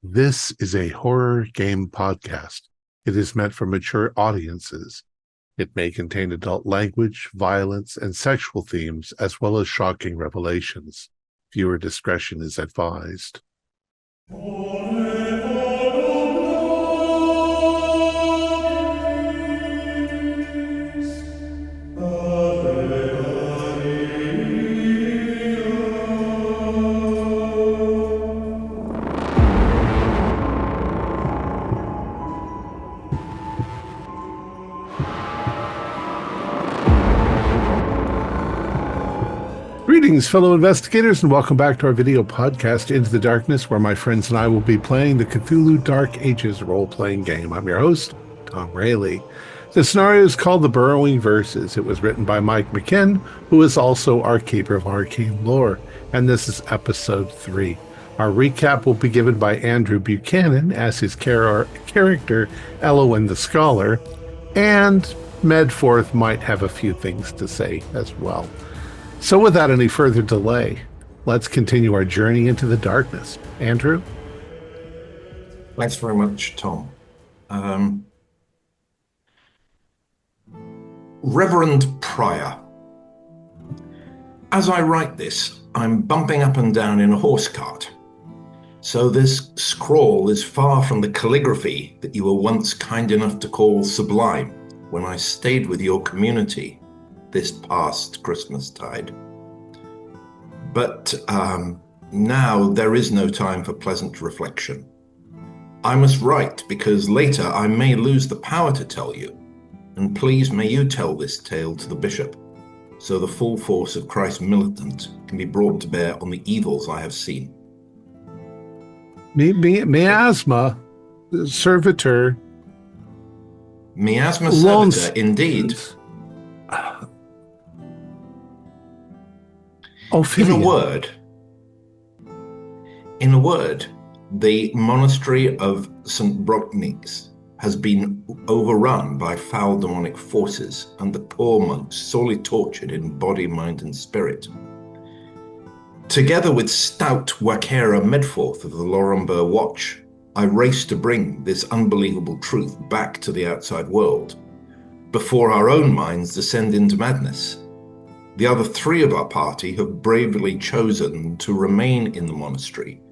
This is a horror game podcast. It is meant for mature audiences. It may contain adult language, violence, and sexual themes, as well as shocking revelations. Viewer discretion is advised. Greetings, fellow investigators, and welcome back to our video podcast, Into the Darkness, where my friends and I will be playing the Cthulhu Dark Ages role-playing game. I'm your host, Thom Raley. The scenario is called The Burrowing Verses. It was written by Machen, who is also our keeper of arcane lore, and this is episode 3. Our recap will be given by Andrew Buchanan as his character, Eloen the Scholar, and Medforth might have a few things to say as well. So without any further delay, let's continue our journey into the darkness. Andrew? Thanks very much, Tom. Reverend Prior. As I write this, I'm bumping up and down in a horse cart. So this scrawl is far from the calligraphy that you were once kind enough to call sublime when I stayed with your community this past Christmastide. But now there is no time for pleasant reflection. I must write because later I may lose the power to tell you, and please may you tell this tale to the bishop, so the full force of Christ's militant can be brought to bear on the evils I have seen. Miasma servitor. Miasma servitor, indeed. Ophelia. In a word, the monastery of St. Brocnics has been overrun by foul demonic forces and the poor monks sorely tortured in body, mind and spirit. Together with stout Wakera Medforth of the Lorenburg Watch, I race to bring this unbelievable truth back to the outside world, before our own minds descend into madness. The other 3 of our party have bravely chosen to remain in the monastery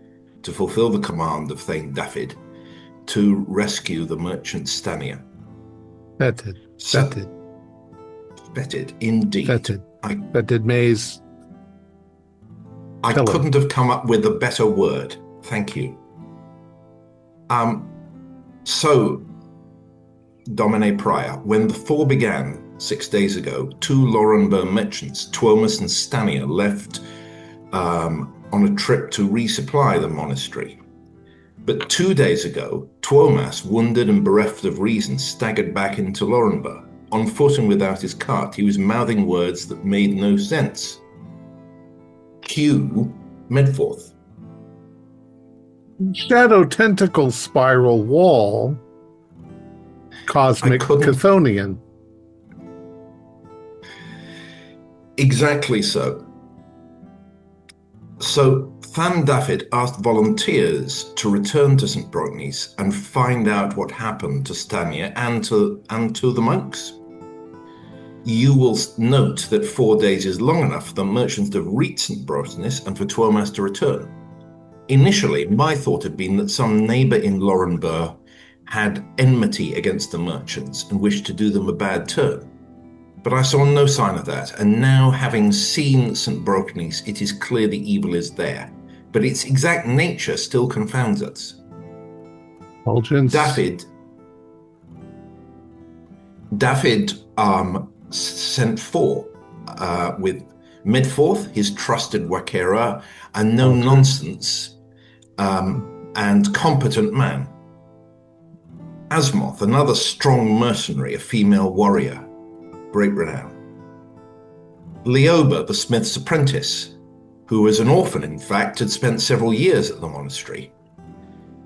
to fulfill the command of Thane Dafydd to rescue the merchant Stania. Vetted, indeed. Vetted Maze. I couldn't have come up with a better word. Thank you. So, Domine Prior, when the thaw began 6 days ago, 2 Lorenburg merchants, Tuomas and Stania, left on a trip to resupply the monastery. But 2 days ago, Tuomas, wounded and bereft of reason, staggered back into Lorenburg. On foot and without his cart, he was mouthing words that made no sense. Cue Medforth. Shadow tentacle spiral wall. Cosmic Chthonian. Exactly so. So Thane Dafydd asked volunteers to return to St. Brocnics and find out what happened to Stania and to the monks. You will note that 4 days is long enough for the merchants to reach St. Brocnics and for Tuomas to return. Initially, my thought had been that some neighbour in Lorenburg had enmity against the merchants and wished to do them a bad turn. But I saw no sign of that, and now having seen St. Brocnics, it is clear the evil is there, but its exact nature still confounds us. Dafydd sent 4 with Medforth, his trusted Wakera, a no-nonsense and competent man. Asmoth, another strong mercenary, a female warrior, great renown. Leoba, the smith's apprentice, who was an orphan, in fact, had spent several years at the monastery.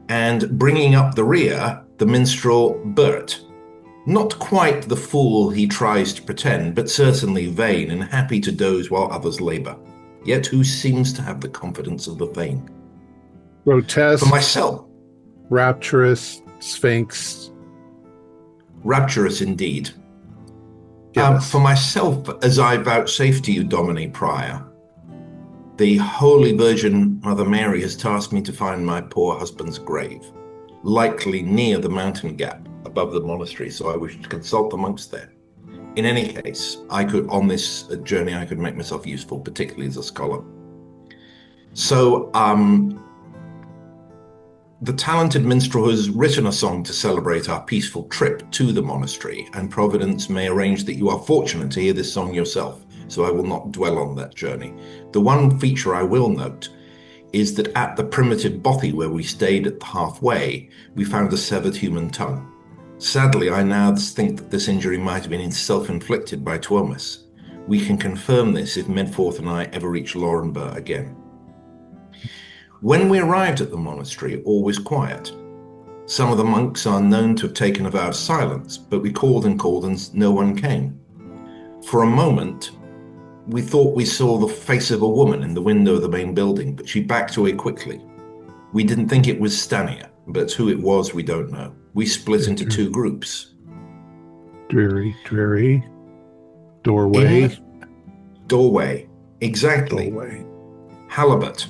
And bringing up the rear, the minstrel Bert, not quite the fool he tries to pretend, but certainly vain and happy to doze while others labour, yet who seems to have the confidence of the vain. Grotesque. For myself, rapturous, sphinx. Rapturous indeed. Yes. For myself, as I vouchsafe to you, Domine Prior, the Holy Virgin Mother Mary has tasked me to find my poor husband's grave, likely near the mountain gap above the monastery, so I wish to consult the monks there. In any case, on this journey, I could make myself useful, particularly as a scholar. So, the talented minstrel has written a song to celebrate our peaceful trip to the monastery, and Providence may arrange that you are fortunate to hear this song yourself, so I will not dwell on that journey. The one feature I will note is that at the primitive bothy where we stayed at the halfway, we found a severed human tongue. Sadly, I now think that this injury might have been self-inflicted by Tuomas. We can confirm this if Medforth and I ever reach Laurenburg again. When we arrived at the monastery, all was quiet. Some of the monks are known to have taken a vow of silence, but we called and no one came. For a moment, we thought we saw the face of a woman in the window of the main building, but she backed away quickly. We didn't think it was Stania, but who it was, we don't know. We split into two groups. Dreary. Doorway. Doorway. Exactly. Doorway. Halibut.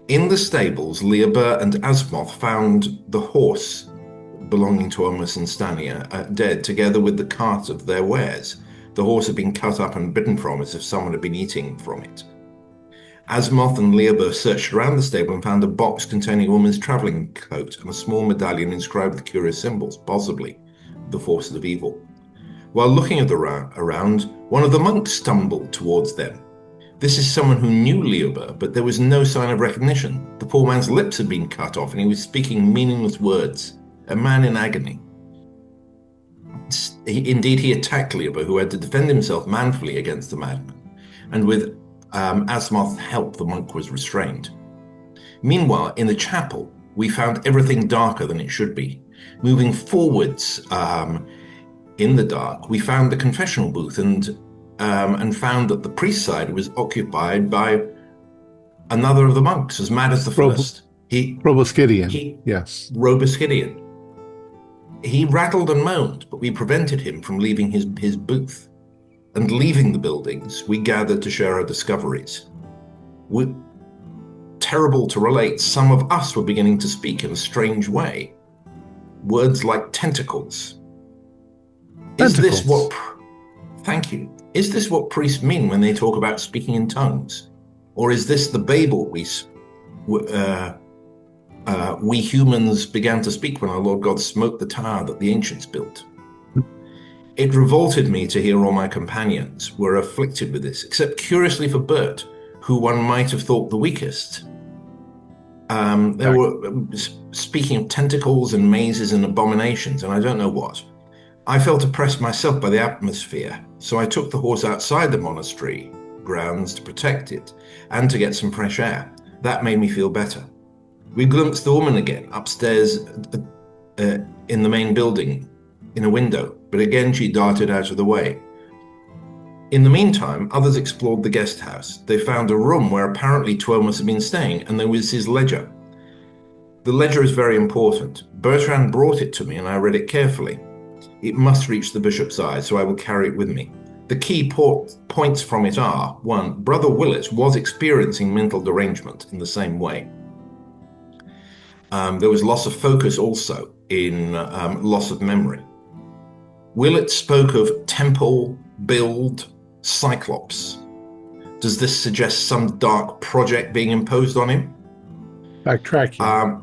In the stables, Liaber and Asmoth found the horse belonging to Omus and Stania dead, together with the cart of their wares. The horse had been cut up and bitten from as if someone had been eating from it. Asmoth and Liaber searched around the stable and found a box containing a woman's travelling coat and a small medallion inscribed with curious symbols, possibly the forces of evil. While looking at around, one of the monks stumbled towards them. This is someone who knew Liaber, but there was no sign of recognition. The poor man's lips had been cut off and he was speaking meaningless words. A man in agony. Indeed, he attacked Liaber, who had to defend himself manfully against the madman, and with Asmoth's help, the monk was restrained. Meanwhile, in the chapel, we found everything darker than it should be. Moving forwards in the dark, we found the confessional booth and found that the priest's side was occupied by another of the monks, as mad as the first. Roboscidian. Yes. Roboscidian. He rattled and moaned, but we prevented him from leaving his booth. And leaving the buildings, we gathered to share our discoveries. Terrible to relate, some of us were beginning to speak in a strange way. Words like tentacles. Thank you. Is this what priests mean when they talk about speaking in tongues? Or is this the Babel we humans began to speak when our Lord God smote the tower that the ancients built? It revolted me to hear all my companions were afflicted with this, except curiously for Bert, who one might have thought the weakest. They were speaking of tentacles and mazes and abominations, and I don't know what. I felt oppressed myself by the atmosphere, so I took the horse outside the monastery grounds to protect it and to get some fresh air. That made me feel better. We glimpsed the woman again upstairs in the main building in a window, but again she darted out of the way. In the meantime, others explored the guest house. They found a room where apparently Tuomas had been staying, and there was his ledger. The ledger is very important. Bertrand brought it to me, and I read it carefully. It must reach the bishop's eyes, so I will carry it with me. The key points from it are: 1. Brother Willett was experiencing mental derangement in the same way. There was loss of focus also in loss of memory. Willett spoke of temple, build, cyclops. Does this suggest some dark project being imposed on him? Batrachian.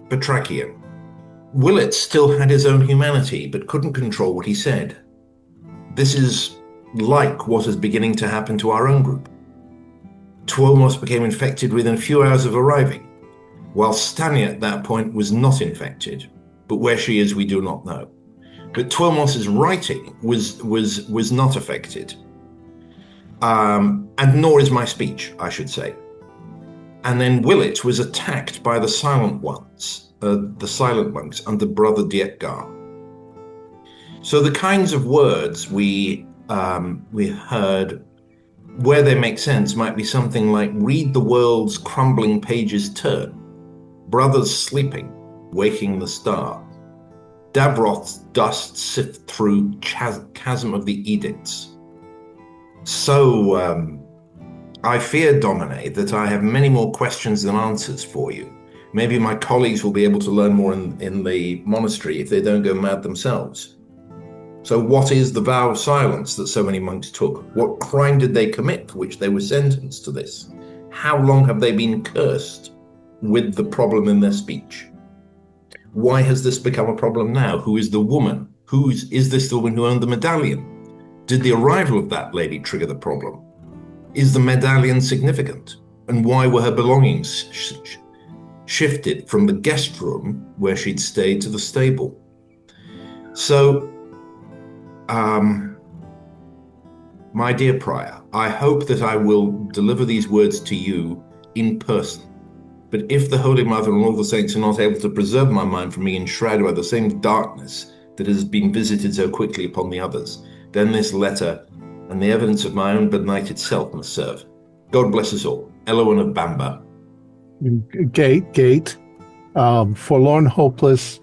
Batrachian. Willett still had his own humanity, but couldn't control what he said. This is like what is beginning to happen to our own group. Tuomas became infected within a few hours of arriving, while Stania at that point was not infected, but where she is we do not know. But Tuomas's writing was not affected, and nor is my speech, I should say. And then Willett was attacked by the silent ones, the silent monks under Brother Dietgar. So the kinds of words we heard, where they make sense, might be something like "read the world's crumbling pages turn," "brothers sleeping," waking the star. Davroth's dust sift through chasm of the edicts. So, I fear, Domine, that I have many more questions than answers for you. Maybe my colleagues will be able to learn more in the monastery if they don't go mad themselves. So what is the vow of silence that so many monks took? What crime did they commit for which they were sentenced to this? How long have they been cursed with the problem in their speech? Why has this become a problem now? Who is the woman? Is this the woman who owned the medallion? Did the arrival of that lady trigger the problem? Is the medallion significant? And why were her belongings shifted from the guest room where she'd stayed to the stable? So, my dear Prior, I hope that I will deliver these words to you in person. But if the Holy Mother and all the saints are not able to preserve my mind from being enshrouded by the same darkness that has been visited so quickly upon the others, then this letter and the evidence of my own benighted self must serve. God bless us all. Eloen of Bamba. Gate. Forlorn, hopeless,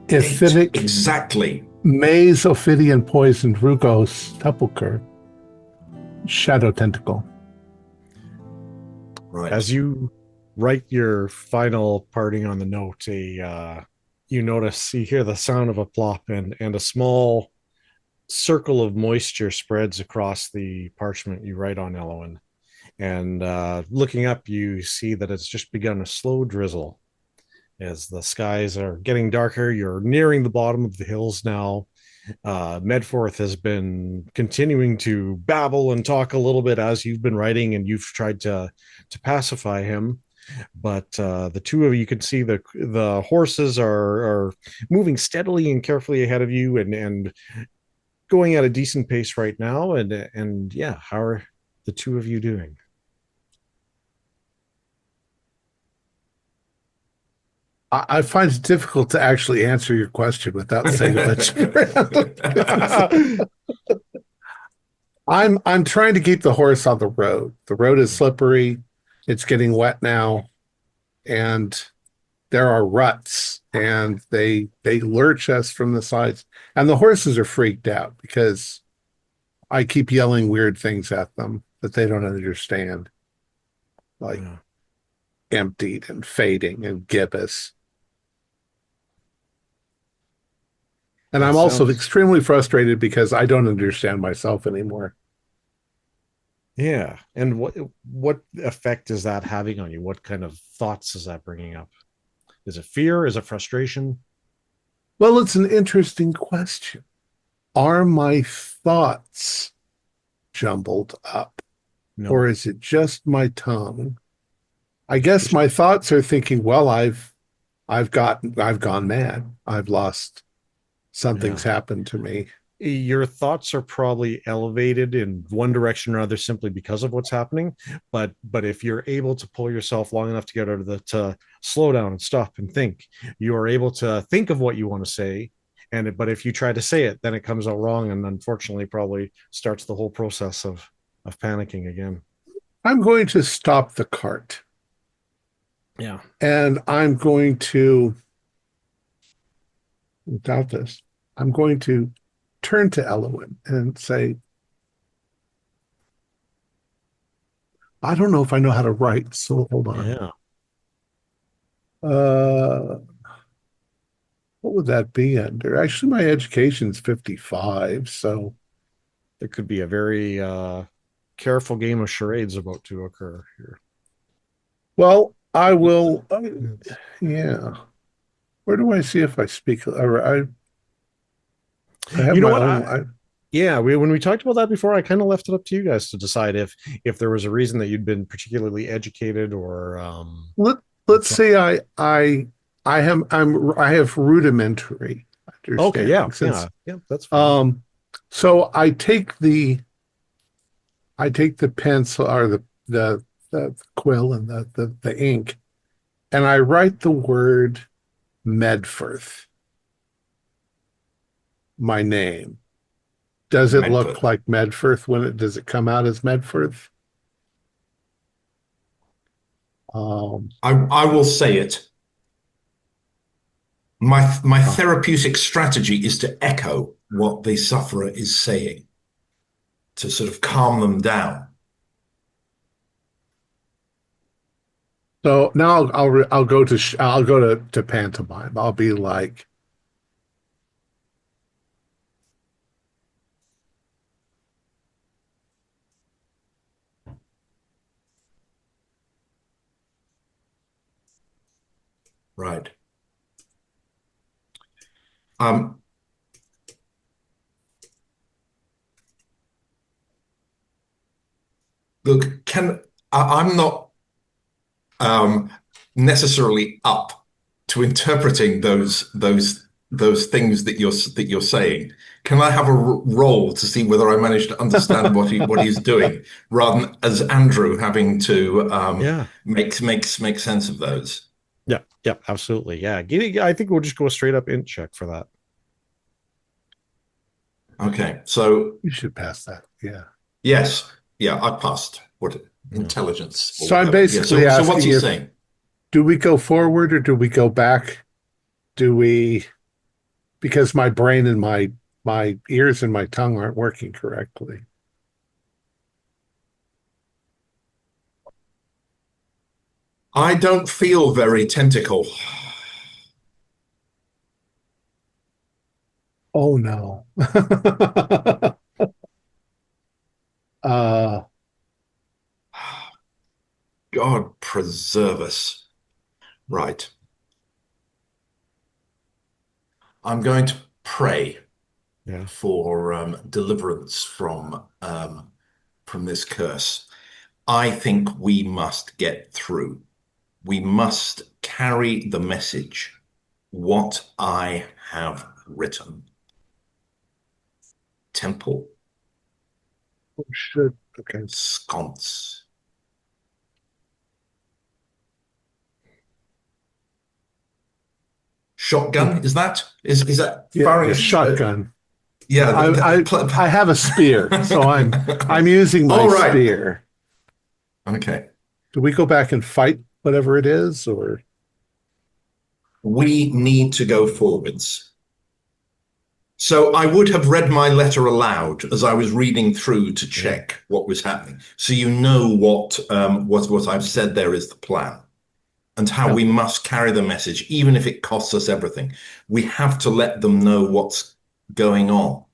Iphitic. Exactly. Maze, Ophidian, poisoned, Rugos, sepulcher, shadow tentacle. Right. As you write your final parting on the note, you hear the sound of a plop, and a small circle of moisture spreads across the parchment you write on, Eloen. And looking up, you see that it's just begun a slow drizzle. As the skies are getting darker, you're nearing the bottom of the hills now. Medforth has been continuing to babble and talk a little bit as you've been writing, and you've tried to pacify him. But the two of you can see the horses are moving steadily and carefully ahead of you, and going at a decent pace right now. And yeah, how are the two of you doing? I find it difficult to actually answer your question without saying a bunch of I'm trying to keep the horse on the road. The road is slippery. It's getting wet now, and there are ruts, and they lurch us from the sides. And the horses are freaked out because I keep yelling weird things at them that they don't understand, like emptied and fading and gibbous. And I'm also extremely frustrated because I don't understand myself anymore. Yeah. And what effect is that having on you? What kind of thoughts is that bringing up? Is it fear? Is it frustration? Well, it's an interesting question. Are my thoughts jumbled up? No. Or is it just my tongue? I guess my thoughts are thinking, well, I've gone mad. I've lost. Something's happened to me. Your thoughts are probably elevated in one direction or other simply because of what's happening. But if you're able to pull yourself long enough to get out of to slow down and stop and think, you are able to think of what you want to say. But if you try to say it, then it comes out wrong, and unfortunately probably starts the whole process of panicking again. I'm going to stop the cart. Yeah. And I'm going to, without this, I'm going to turn to Eloen and say, I don't know if I know how to write, so hold on. Yeah. What would that be under? Actually, my education's 55, so there could be a very careful game of charades about to occur here. Well, I will. Yeah. Where do I see if I speak? I have you know my what? own. When we talked about that before, I kind of left it up to you guys to decide if there was a reason that you'd been particularly educated or. Let's say I have rudimentary understanding. Okay, yeah, that's fine. So I take the pencil or the quill and the ink, and I write the word Medforth, my name. Does it look like Medforth does it come out as Medforth? I will say it. My Oh. therapeutic strategy is to echo what the sufferer is saying to sort of calm them down. So now I'll go to I'll go to pantomime. I'll be like, Right. Um, Look, I'm not um, necessarily up to interpreting those things that you're saying. Can I have a roll to see whether I manage to understand what he's doing, rather than as Andrew having to Yeah. make sense of those? Yeah. Yeah. Absolutely. Yeah. I think we'll just go straight up int check for that. Okay, so you should pass that. Yeah. yes, yeah, I passed. What Yeah. intelligence or So I'm whatever? Yeah. basically So what's asking he if saying? do we go forward or do we go back? Do we because my brain and my ears and my tongue aren't working correctly. I don't feel very tentacle. Oh no. uh God preserve us. Right. I'm going to pray Yeah. for deliverance from this curse. I think we must get through. We must carry the message, what I have written. Temple, should okay. sconce. Shotgun, Okay. is that Yeah, firing yeah, a shotgun. yeah I have a spear, so I'm using my all right. spear. Okay. Do we go back and fight whatever it is, or We need to go forwards. So I would have read my letter aloud as I was reading through to Yeah. check what was happening. So you know what I've said there is the plan and how Yeah. we must carry the message, even if it costs us everything. We have to let them know what's going on.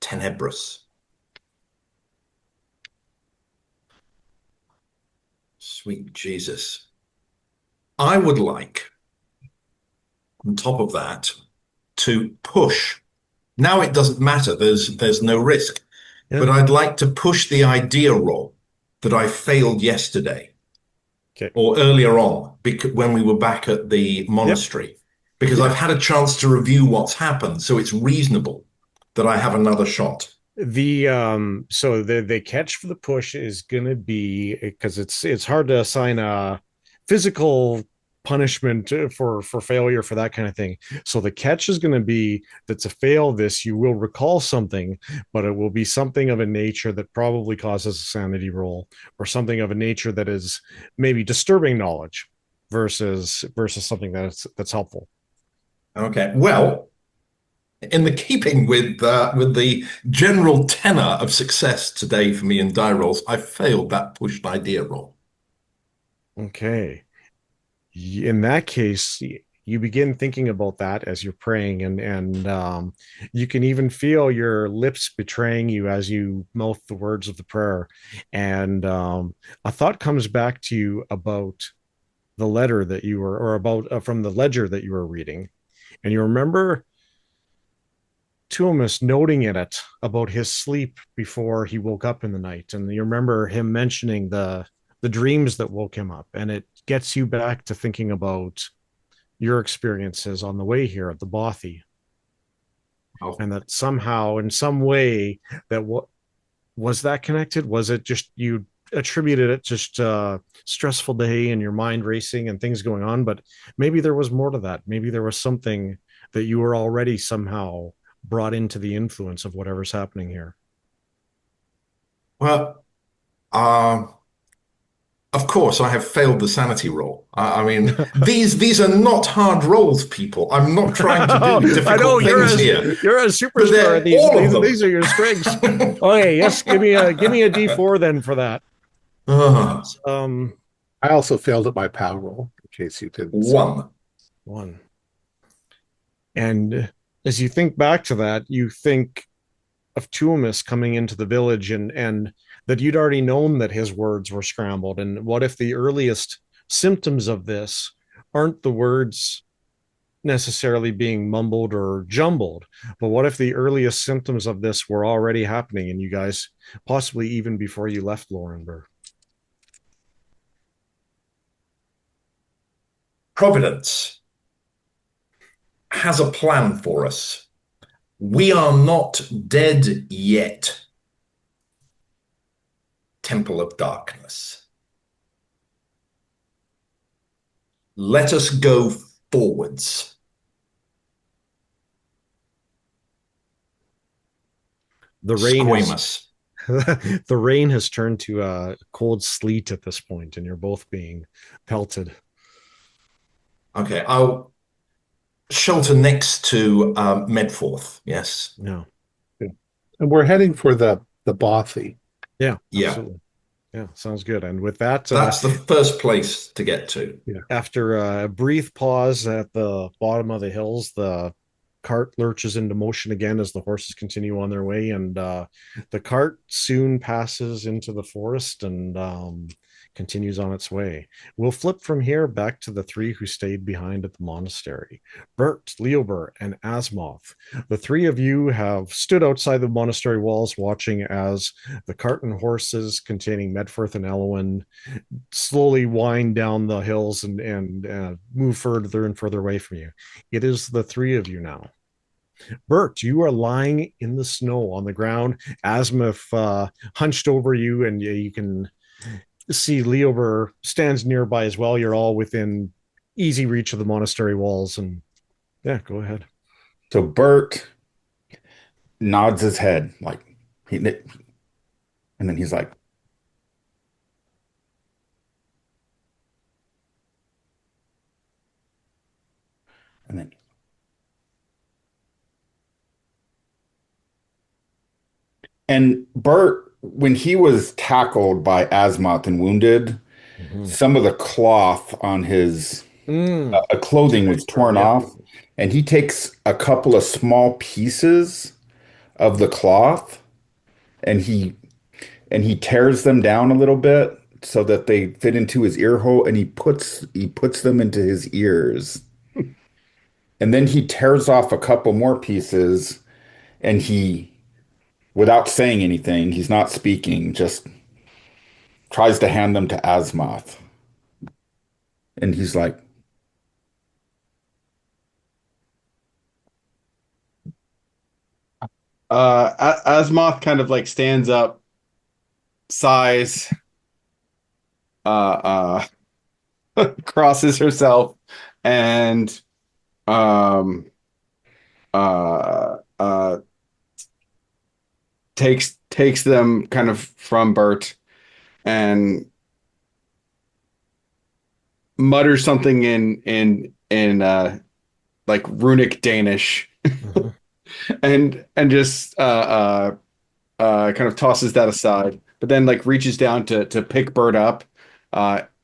Tenebris. Sweet Jesus. I would like, on top of that, to push. Now it doesn't matter. There's no risk. But Yeah. I'd like to push the idea roll that I failed yesterday Okay. or earlier on when we were back at the Yep. monastery, because I've Yep. had a chance to review what's happened. So it's reasonable that I have another shot. So the catch for the push is gonna be because it's hard to assign a physical punishment for failure for that kind of thing. So the catch is going to be that to fail this, you will recall something, but it will be something of a nature that probably causes a sanity roll, or something of a nature that is maybe disturbing knowledge versus something that's helpful. Okay. Well, in the keeping with the general tenor of success today for me in die rolls, I failed that pushed idea roll. Okay. In that case, you begin thinking about that as you're praying, and you can even feel your lips betraying you as you mouth the words of the prayer. And a thought comes back to you about the letter that you were, or about from the ledger that you were reading, and you remember Tuomas noting in it about his sleep before he woke up in the night, and you remember him mentioning the dreams that woke him up, and it gets you back to thinking about your experiences on the way here at the Bothy, Oh, and that somehow, in some way, that what was that connected? Was it just you attributed it just stressful day and your mind racing and things going on? But maybe there was more to that. Maybe there was something that you were already somehow brought into the influence of whatever's happening here. well, uh, Of course, I have failed the sanity roll. I mean, these are not hard rolls, people. I'm not trying to do I know difficult things here, you're a but superstar. they're all of These are your strengths. them. Okay, yes, give me a D4 then for that. Ah, Um, I also failed at my POW roll, in case you didn't see. one. one. And as you think back to that, you think of Tuomas coming into the village and that you'd already known that his words were scrambled. And what if the earliest symptoms of this aren't the words necessarily being mumbled or jumbled, but what if the earliest symptoms of this were already happening and you guys possibly even before you left Laurenburg? Providence has a plan for us. We are not dead yet. Temple of Darkness. Let us go forwards. The rain has Squamous. the rain has turned to cold sleet at this point, and you're both being pelted. Okay, I'll shelter next to Medforth. Yes. Yeah. And we're heading for the bothy. Yeah, Yeah. absolutely. Yeah, sounds good. And with that, That's the first place to get to. Yeah. after a brief pause at the bottom of the hills, the cart lurches into motion again as the horses continue on their way, and the cart soon passes into the forest and continues on its way. We'll flip from here back to the three who stayed behind at the monastery. Bert, Leobert, and Asmoth. The three of you have stood outside the monastery walls watching as the cart and horses containing Medforth and Eloen slowly wind down the hills and move further and further away from you. It is the three of you now. Bert, you are lying in the snow on the ground. Asmoth hunched over you, and you can see Leober stands nearby as well. You're all within easy reach of the monastery walls. And yeah, go ahead. So Bert nods his head like and then he's like, and then and Bert, when he was tackled by Asmoth and wounded, some of the cloth on his clothing was torn off, and he takes a couple of small pieces of the cloth and he tears them down a little bit so that they fit into his ear hole, and he puts them into his ears. And then he tears off a couple more pieces, and he, without saying anything, he's not speaking, just tries to hand them to Asmoth. And he's like, Asmoth kind of like stands up, sighs, crosses herself, and um, uh, uh, takes them kind of from Bert and mutters something in like runic Danish, and just kind of tosses that aside, but then like reaches down to pick Bert up,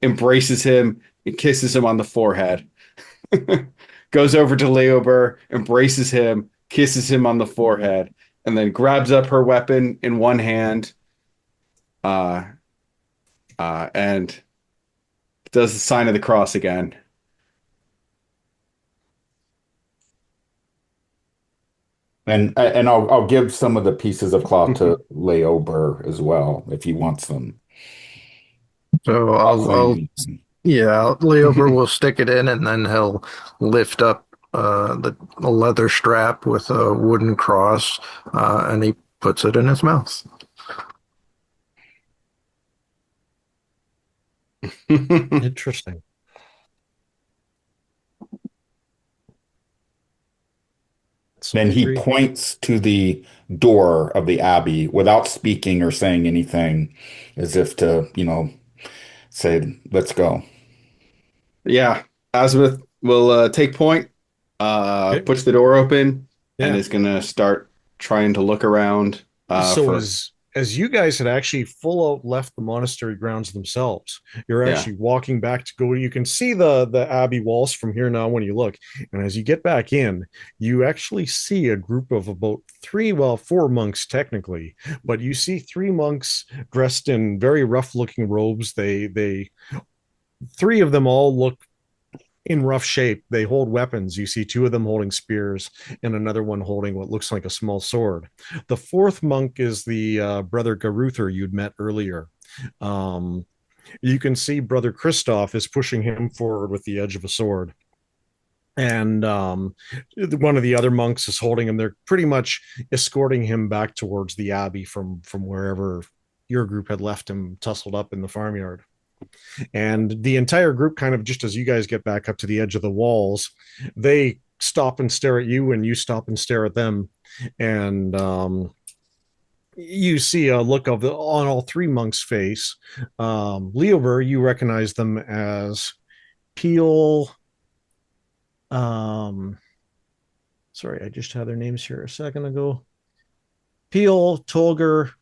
embraces him and kisses him on the forehead. Goes over to Leober, embraces him, kisses him on the forehead, and then grabs up her weapon in one hand, and does the sign of the cross again. and I'll give some of the pieces of cloth to Leober as well if he wants them. So yeah, Leober will stick it in, and then he'll lift up the leather strap with a wooden cross, and he puts it in his mouth. Interesting. So Then he points to the door of the abbey without speaking or saying anything, as if to, say, let's go. Yeah, Azimuth will take point, Okay. push the door open, and Yeah. is gonna start trying to look around So for. as you guys had actually full out left the monastery grounds themselves, you're Yeah. actually walking back to go. You can see the abbey walls from here now when you look, and as you get back in, you actually see a group of about four monks technically, but you see three monks dressed in very rough looking robes. They three of them all look in rough shape. They hold weapons. You see two of them holding spears and another one holding what looks like a small sword. The fourth monk is the brother Garuther you'd met earlier. Um, you can see brother Christoph is pushing him forward with the edge of a sword. And one of the other monks is holding him. They're pretty much escorting him back towards the abbey from wherever your group had left him tussled up in the farmyard. And the entire group, kind of just as you guys get back up to the edge of the walls, they stop and stare at you, and you stop and stare at them. And you see a look of on all three monks' face. Leober, you recognize them as Peel. Sorry, I just had their names here a second ago. Peel, Tolger,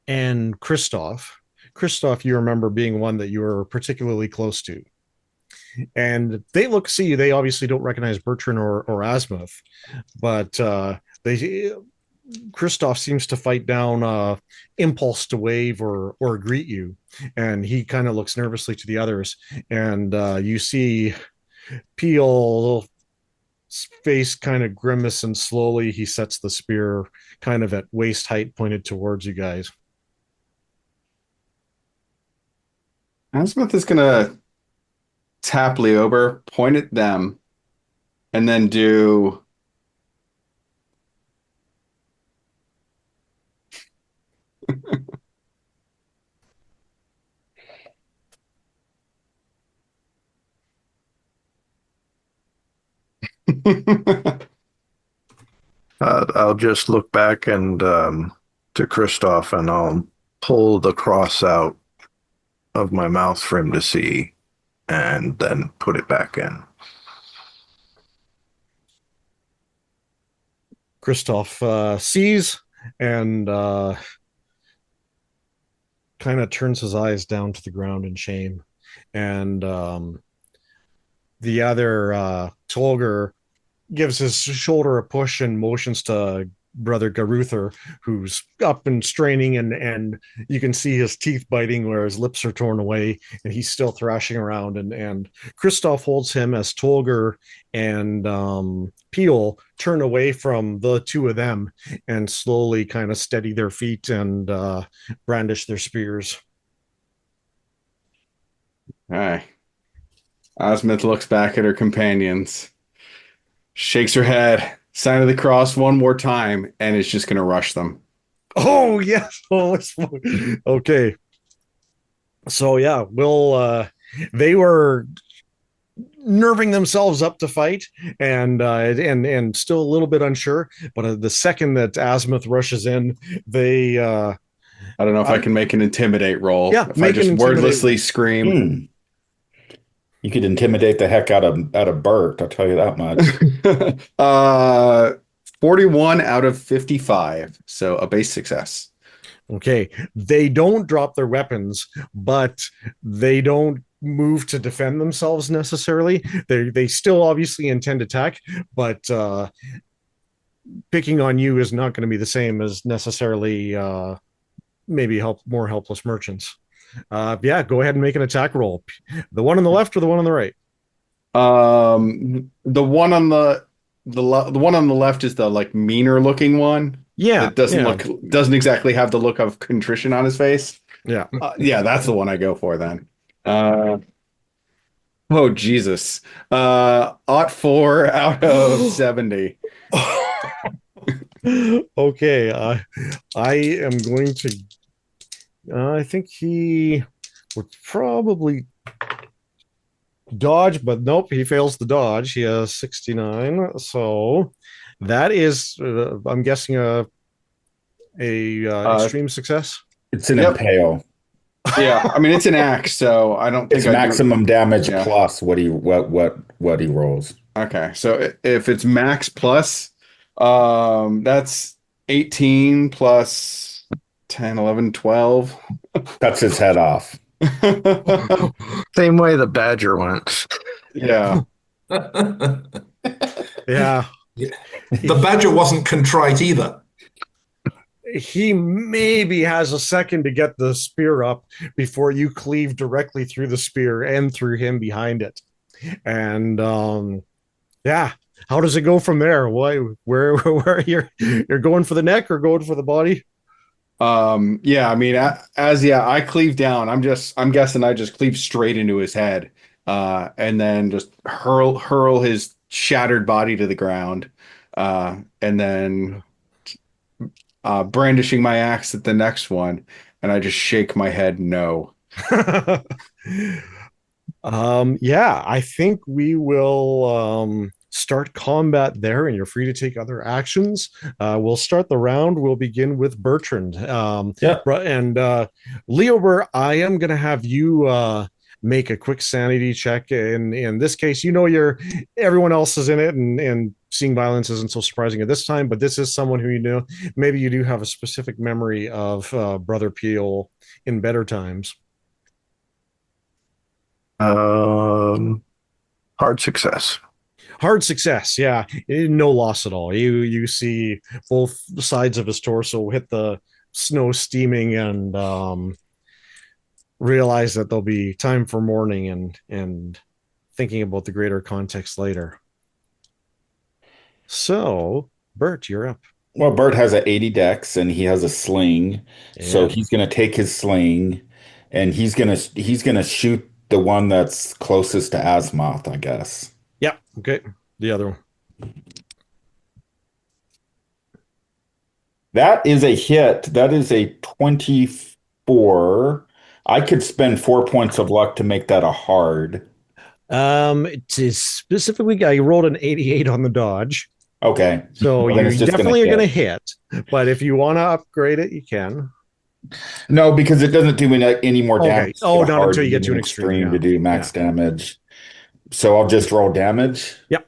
and Christoph. Christoph, you remember being one that you were particularly close to. And they see you. They obviously don't recognize Bertrand or Azimuth, but Christoph seems to fight down impulse to wave or greet you, and he kind of looks nervously to the others. And you see Peel's face kind of grimace, and slowly he sets the spear kind of at waist height, pointed towards you guys. Azimuth is gonna tap Leober, point at them, and then do. I'll just look back and to Christoph, and I'll pull the cross out of my mouth for him to see, and then put it back in. Christoph sees and kind of turns his eyes down to the ground in shame. And the other Tolger gives his shoulder a push and motions to brother Garuther, who's up and straining, and you can see his teeth biting where his lips are torn away, and he's still thrashing around. And Christoph holds him as Tolger and Peel turn away from the two of them and slowly kind of steady their feet and brandish their spears. All right. Azimuth looks back at her companions, shakes her head, sign of the cross one more time, and is just going to rush them. Oh, yes. Oh, okay. So, yeah, they were nerving themselves up to fight and still a little bit unsure. But the second that Azimuth rushes in, they... I don't know if I can make an intimidate roll. Yeah, if I just wordlessly scream. You could intimidate the heck out of Bert, I'll tell you that much. 41 out of 55, so a base success. Okay, they don't drop their weapons, but they don't move to defend themselves necessarily. They still obviously intend to attack, but picking on you is not going to be the same as necessarily maybe more helpless merchants. Yeah, go ahead and make an attack roll. The one on the left or the one on the right? The one on the one on the left is the like meaner looking one. Yeah, that doesn't exactly have the look of contrition on his face. Yeah, yeah, that's the one I go for then. Oh Jesus! 4 out of 70. Okay, I am going to. I think he would probably dodge, but nope, he fails the dodge. He has 69, so that is, I'm guessing, a extreme success. It's an impale. Yeah, I mean it's an axe, so I don't think It's I do. maximum damage Yeah. plus what he rolls. Okay, so if it's max plus, that's 18 plus 10, 11, 12. Cuts his head off. Same way the badger went. Yeah. Yeah. The badger wasn't contrite either. He maybe has a second to get the spear up before you cleave directly through the spear and through him behind it. And yeah, how does it go from there? Why, where you're going for the neck or going for the body? Yeah, I mean, I cleave down. I'm guessing I just cleave straight into his head, and then just hurl his shattered body to the ground, and then brandishing my axe at the next one, and I just shake my head no. Yeah, I think we will start combat there, and you're free to take other actions. We'll start the round. We'll begin with Bertrand. Yeah. And Leober, I am going to have you make a quick sanity check. In this case, everyone else is in it, and seeing violence isn't so surprising at this time. But this is someone who you know. Maybe you do have a specific memory of Brother Peel in better times. Hard success. Hard success, yeah. No loss at all. You see both sides of his torso hit the snow steaming, and realize that there'll be time for mourning and thinking about the greater context later. So, Bert, you're up. Well, Bert has a 80 dex and he has a sling. So Yeah. he's gonna take his sling and he's gonna shoot the one that's closest to Azimuth, I guess. Yeah. Okay. The other one. That is a hit. That is a 24. I could spend 4 points of luck to make that a hard. It is specifically, I rolled an 88 on the dodge. Okay. So Well, then you it's just definitely are hit. going to hit. But if you want to upgrade it, you can. No, because it doesn't do any more Okay. damage. Oh, to not hard. until you You get need to an an extreme, to yeah. do max damage. So I'll just roll damage. Yep.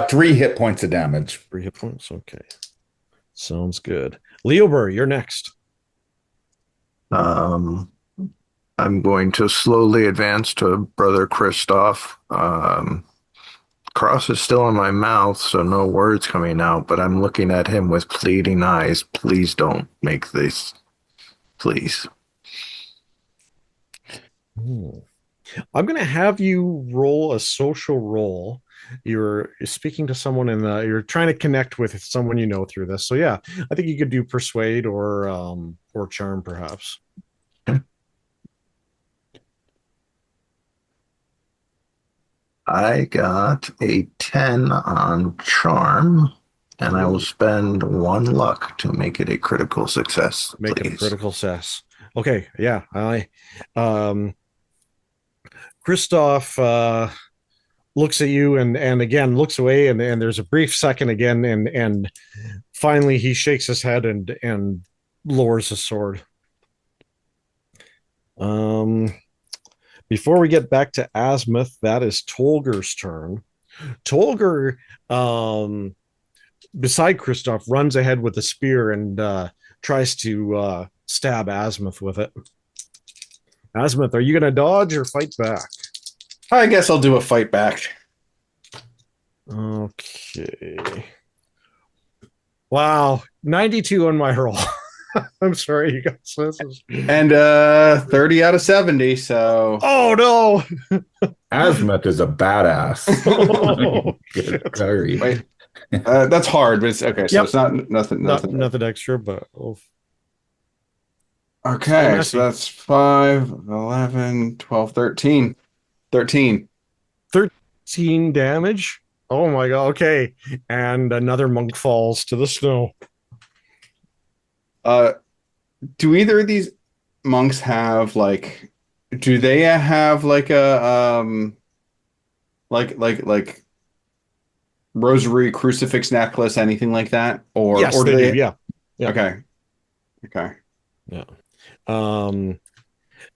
Three hit points of damage. 3 hit points. Okay. Sounds good. Leober, you're next. I'm going to slowly advance to Brother Christoph. Cross is still in my mouth, so no words coming out, but I'm looking at him with pleading eyes. Please don't make this. Please. I'm going to have you roll a social roll. You're speaking to someone you're trying to connect with someone you know through this. So yeah, I think you could do persuade or charm perhaps. I got a 10 on charm, and I will spend 1 luck to make it a critical success. Make it a please. critical success. Okay, yeah. Christoph looks at you and again looks away, and there's a brief second again, and finally he shakes his head and lowers his sword. Before we get back to Azimuth, that is Tolger's turn. Tolger, beside Christoph, runs ahead with a spear and tries to stab Azimuth with it. Azimuth, are you going to dodge or fight back? I guess I'll do a fight back. Okay. Wow, 92 on my roll. I'm sorry, you guys. And 30 out of 70, so... Oh, no! Azimuth is a badass. Oh, Good curry. Wait, that's hard, but it's okay. So Yep. it's not nothing. Nothing extra, but... Okay, so that's 5, 11, 12, 13. 13. 13 damage? Oh my god, okay. And another monk falls to the snow. Do either of these monks have like... Do they have like a... like rosary, crucifix necklace, anything like that? Yes, or do they they? do. Yeah. Yeah. Okay. Okay. Yeah.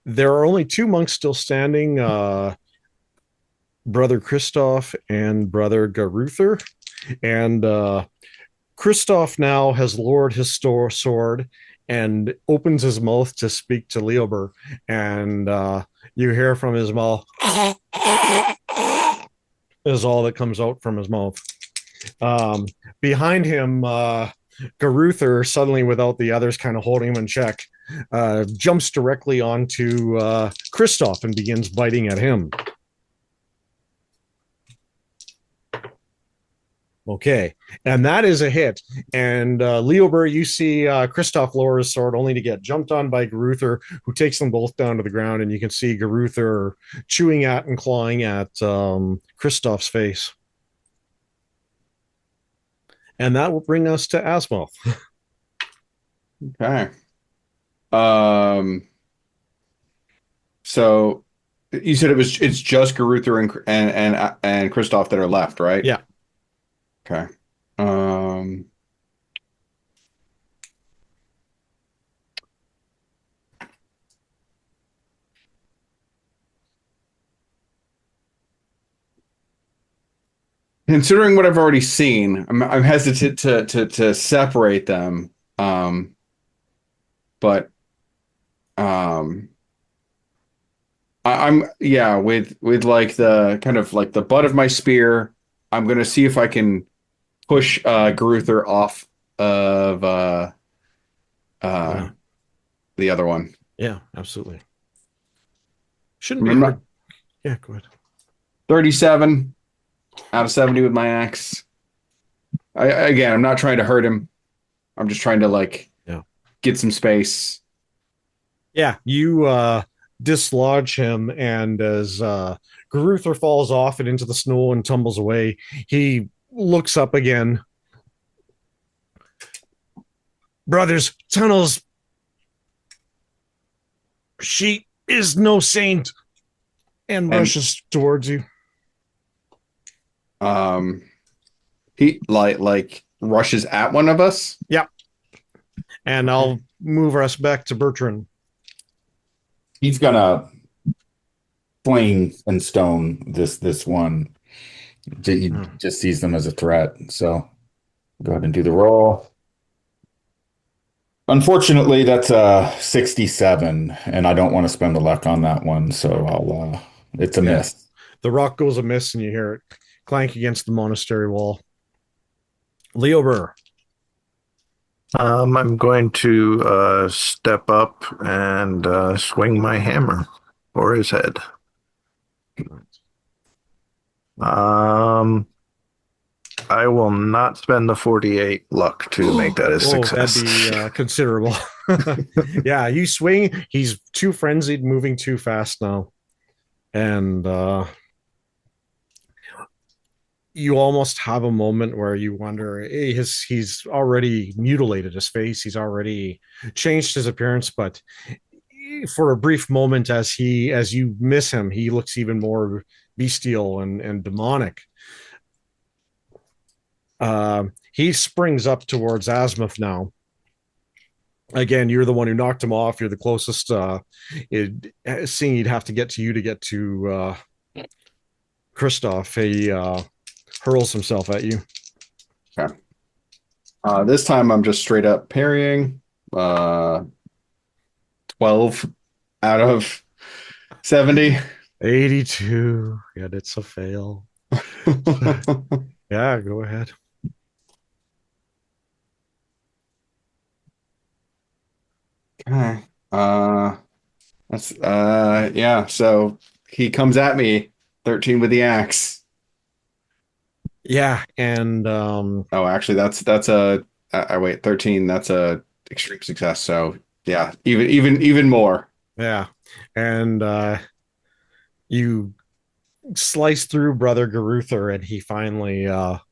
There are only two monks still standing, Brother Christoph and Brother Garuther. And Christoph now has lowered his sword and opens his mouth to speak to Leober. And you hear from his mouth, is all that comes out from his mouth. Behind him, Garuther, suddenly without the others kind of holding him in check, jumps directly onto Christoph and begins biting at him. Okay, and that is a hit. And Leober, you see Christoph lower his sword only to get jumped on by Garuther, who takes them both down to the ground. And you can see Garuther chewing at and clawing at Christoph's face. And that will bring us to Asmoth. Okay. So you said it's just Garuther and Christoph that are left, right? Yeah. Okay. Considering what I've already seen, I'm hesitant to separate them. But I'm with like the kind of like the butt of my spear, I'm gonna see if I can push Garuther off of Yeah. the other one. Yeah, absolutely. Shouldn't be Remember- hard. Yeah, go ahead. 37 out of 70 with my axe. I'm not trying to hurt him. I'm just trying to get some space. Yeah, you dislodge him, and as Garuther falls off and into the snow and tumbles away, he looks up again. Brothers, tunnels. She is no saint, and rushes towards you. He like rushes at one of us. Yeah. And I'll move us back to Bertrand. He's gonna flame and stone this one. He just sees them as a threat. So go ahead and do the roll. Unfortunately, that's a 67, and I don't want to spend the luck on that one. So it's a miss. The rock goes amiss, and you hear it clank against the monastery wall. Leober. I'm going to step up and swing my hammer for his head. I will not spend the 48 luck to make that a success. That'd be considerable. Yeah, you swing. He's too frenzied, moving too fast now. And you almost have a moment where you wonder, hey, he's already mutilated his face. He's already changed his appearance. But for a brief moment, as you miss him, he looks even more bestial and demonic. He springs up towards Asmoth now. Again, you're the one who knocked him off. You're the closest. Seeing he'd have to get to you to get to Christoph, he hurls himself at you. Okay. This time I'm just straight up parrying. 12 out of 70. 82. Yeah, it's a fail. Yeah, go ahead. Okay. That's yeah, so he comes at me 13 with the axe. Yeah, and Oh, actually that's a I wait, 13, that's a extreme success. So, yeah, even more. yeah. And you slice through Brother Garuther, and he finally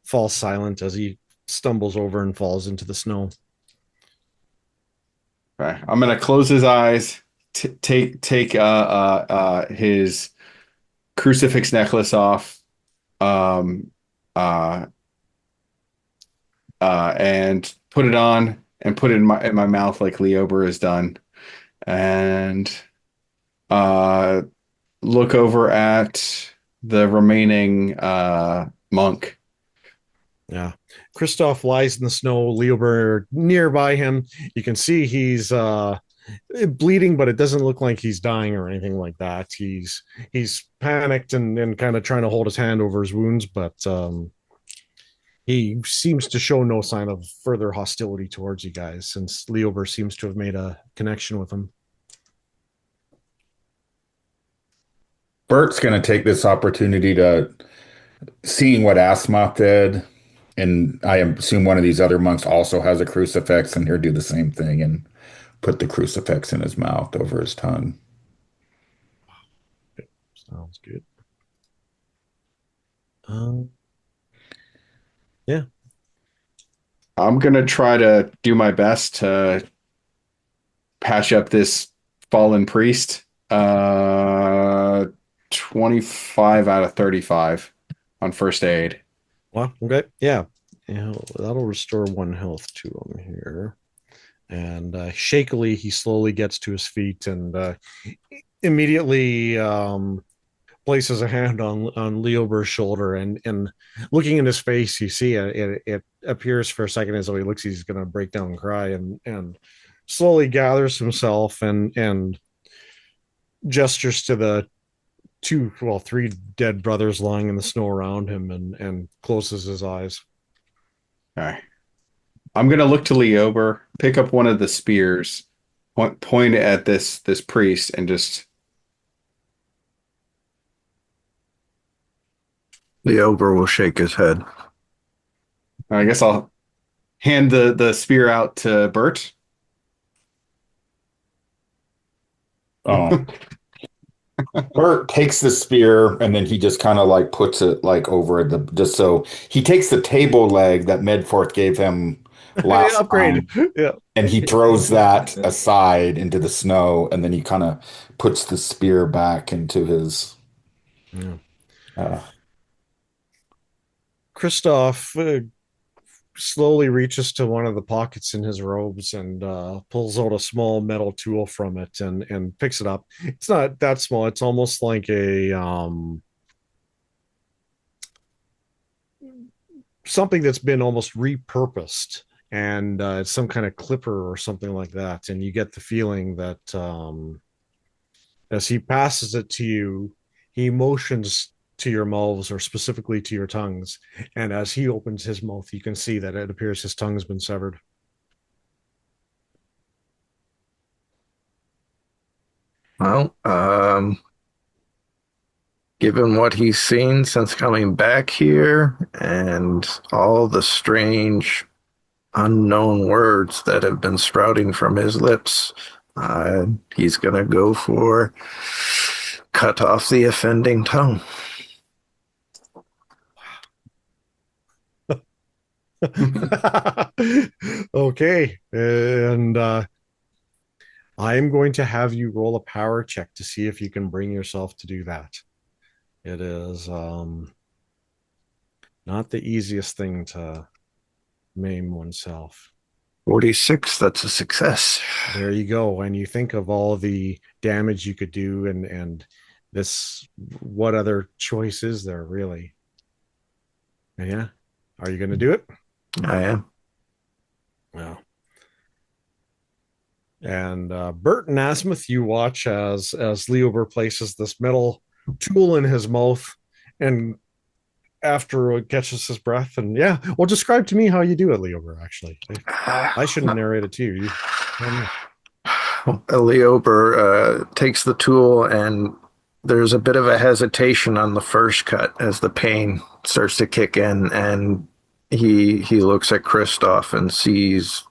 falls silent as he stumbles over and falls into the snow. Okay. I'm gonna close his eyes, take his crucifix necklace off, and put it on and put it in my mouth like Leober has done, and uh, look over at the remaining monk. Yeah. Kristoff lies in the snow, Leober nearby him. You can see he's bleeding, but it doesn't look like he's dying or anything like that. He's panicked and kind of trying to hold his hand over his wounds, but he seems to show no sign of further hostility towards you guys, since Leober seems to have made a connection with him. Bert's going to take this opportunity to seeing what Asmoth did, and I assume one of these other monks also has a crucifix, and he'll do the same thing and put the crucifix in his mouth over his tongue. Sounds good. Yeah. I'm gonna try to do my best to patch up this fallen priest. 25 out of 35 on first aid. Well, okay. Yeah. Yeah, that'll restore 1 health to him here. And shakily, he slowly gets to his feet and immediately places a hand on Leober's shoulder. And looking in his face, you see it appears for a second as though he looks he's going to break down and cry, and slowly gathers himself and gestures to the three dead brothers lying in the snow around him, and closes his eyes. All right. I'm gonna look to Leober, pick up one of the spears, point it at this priest, and just The ogre will shake his head. I guess I'll hand the spear out to Bert. Oh. Bert takes the spear and then he just kind of like puts it like over just so he takes the table leg that Medforth gave him last Upgrade. time, Yeah. and he throws that aside into the snow, and then he kind of puts the spear back into his. Yeah. Uh, Kristoff slowly reaches to one of the pockets in his robes and pulls out a small metal tool from it and picks it up. It's not that small. It's almost like a something that's been almost repurposed, and it's some kind of clipper or something like that. And you get the feeling that as he passes it to you, he motions to your mouths, or specifically to your tongues. And as he opens his mouth, you can see that it appears his tongue's been severed. Well, given what he's seen since coming back here and all the strange unknown words that have been sprouting from his lips, he's going to go for cut off the offending tongue. Okay. And I'm going to have you roll a power check to see if you can bring yourself to do that. It is not the easiest thing to maim oneself. 46, that's a success. There you go. And you think of all the damage you could do, and this, what other choice is there really? Yeah. Are you going to do it? I am. Well. And Bert and Asmuth, you watch as Leober places this metal tool in his mouth, and after it catches his breath, and yeah, well, describe to me how you do it, Leober. Actually, I shouldn't narrate it to you. You tell me. Leober takes the tool, and there's a bit of a hesitation on the first cut as the pain starts to kick in, and he looks at Kristoff and sees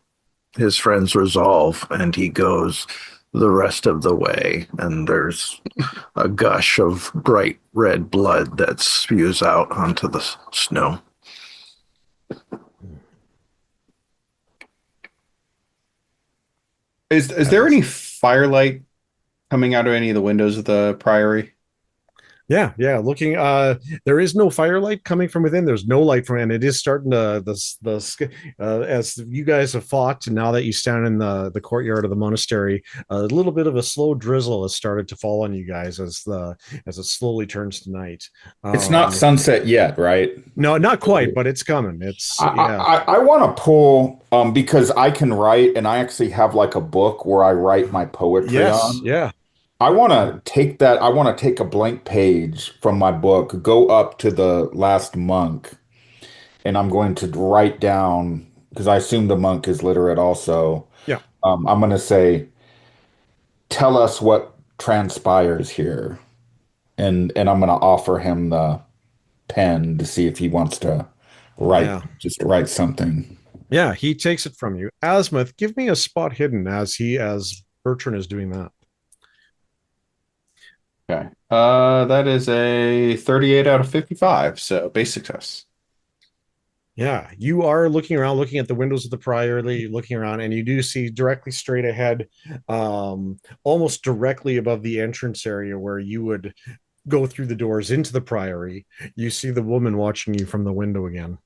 his friend's resolve, and he goes the rest of the way, and there's a gush of bright red blood that spews out onto the snow. Is there any firelight coming out of any of the windows of the priory? Yeah, yeah. Looking, there is no firelight coming from within. There's no light from, and it is starting to as you guys have fought, and now that you stand in the courtyard of the monastery, a little bit of a slow drizzle has started to fall on you guys as it slowly turns to night. It's not sunset yet, right? No, not quite, but it's coming. It's yeah, I want to pull because I can write, and I actually have like a book where I write my poetry yes, on. yeah, I want to take that. I want to take a blank page from my book, go up to the last monk, and I'm going to write down because I assume the monk is literate also. yeah, I'm going to say, "Tell us what transpires here," and I'm going to offer him the pen to see if he wants to write, yeah. just write something. Yeah, he takes it from you. Asmuth, give me a spot hidden as Bertrand is doing that. Okay. That is a 38 out of 55, so base success. Yeah, you are looking around, looking at the windows of the priory, looking around, and you do see directly straight ahead, almost directly above the entrance area where you would go through the doors into the priory. You see the woman watching you from the window again.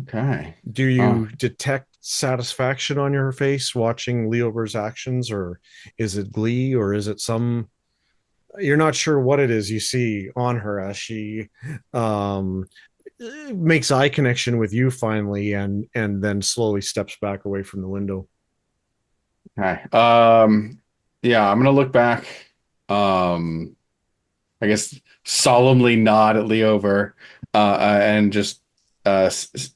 Okay. Do you detect satisfaction on your face watching Leober's actions, or is it glee, or is it some? You're not sure what it is you see on her as she um, makes eye connection with you finally, and then slowly steps back away from the window. Okay. Yeah, I'm gonna look back. Um, I guess solemnly nod at Leover, and just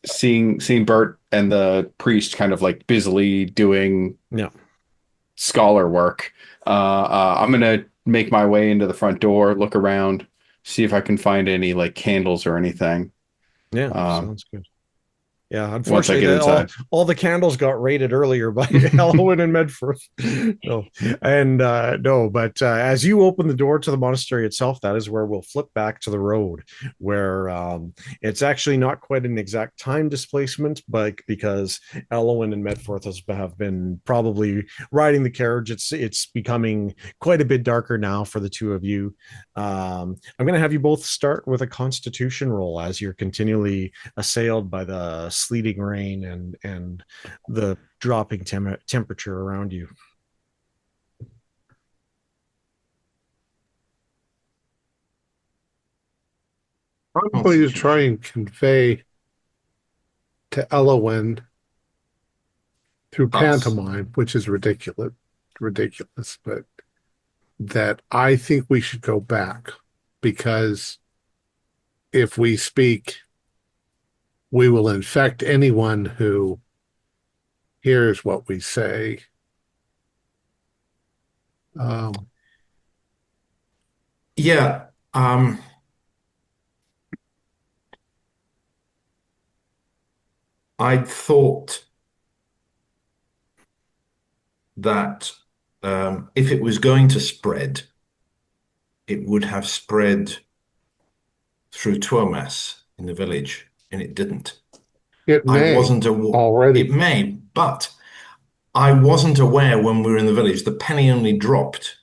seeing Bert and the priest kind of like busily doing Yeah, scholar work. I'm gonna make my way into the front door, look around, see if I can find any like candles or anything. yeah, Um, sounds good. Yeah, once I unfortunately, get inside. all the candles got raided earlier by Eloen and Medford. No, and no, but as you open the door to the monastery itself, that is where we'll flip back to the road, where it's actually not quite an exact time displacement, but because Eloen and Medford have been probably riding the carriage, it's becoming quite a bit darker now for the two of you. I'm going to have you both start with a Constitution roll as you're continually assailed by the sleeting rain and the dropping temperature around you. I'm going to try and convey to Eloen through pantomime, which is ridiculous, but that I think we should go back because if we speak, we will infect anyone who hears what we say. Yeah. I thought that if it was going to spread, it would have spread through Tuomas in the village, and it didn't. It may I wasn't already. It may, but I wasn't aware when we were in the village. The penny only dropped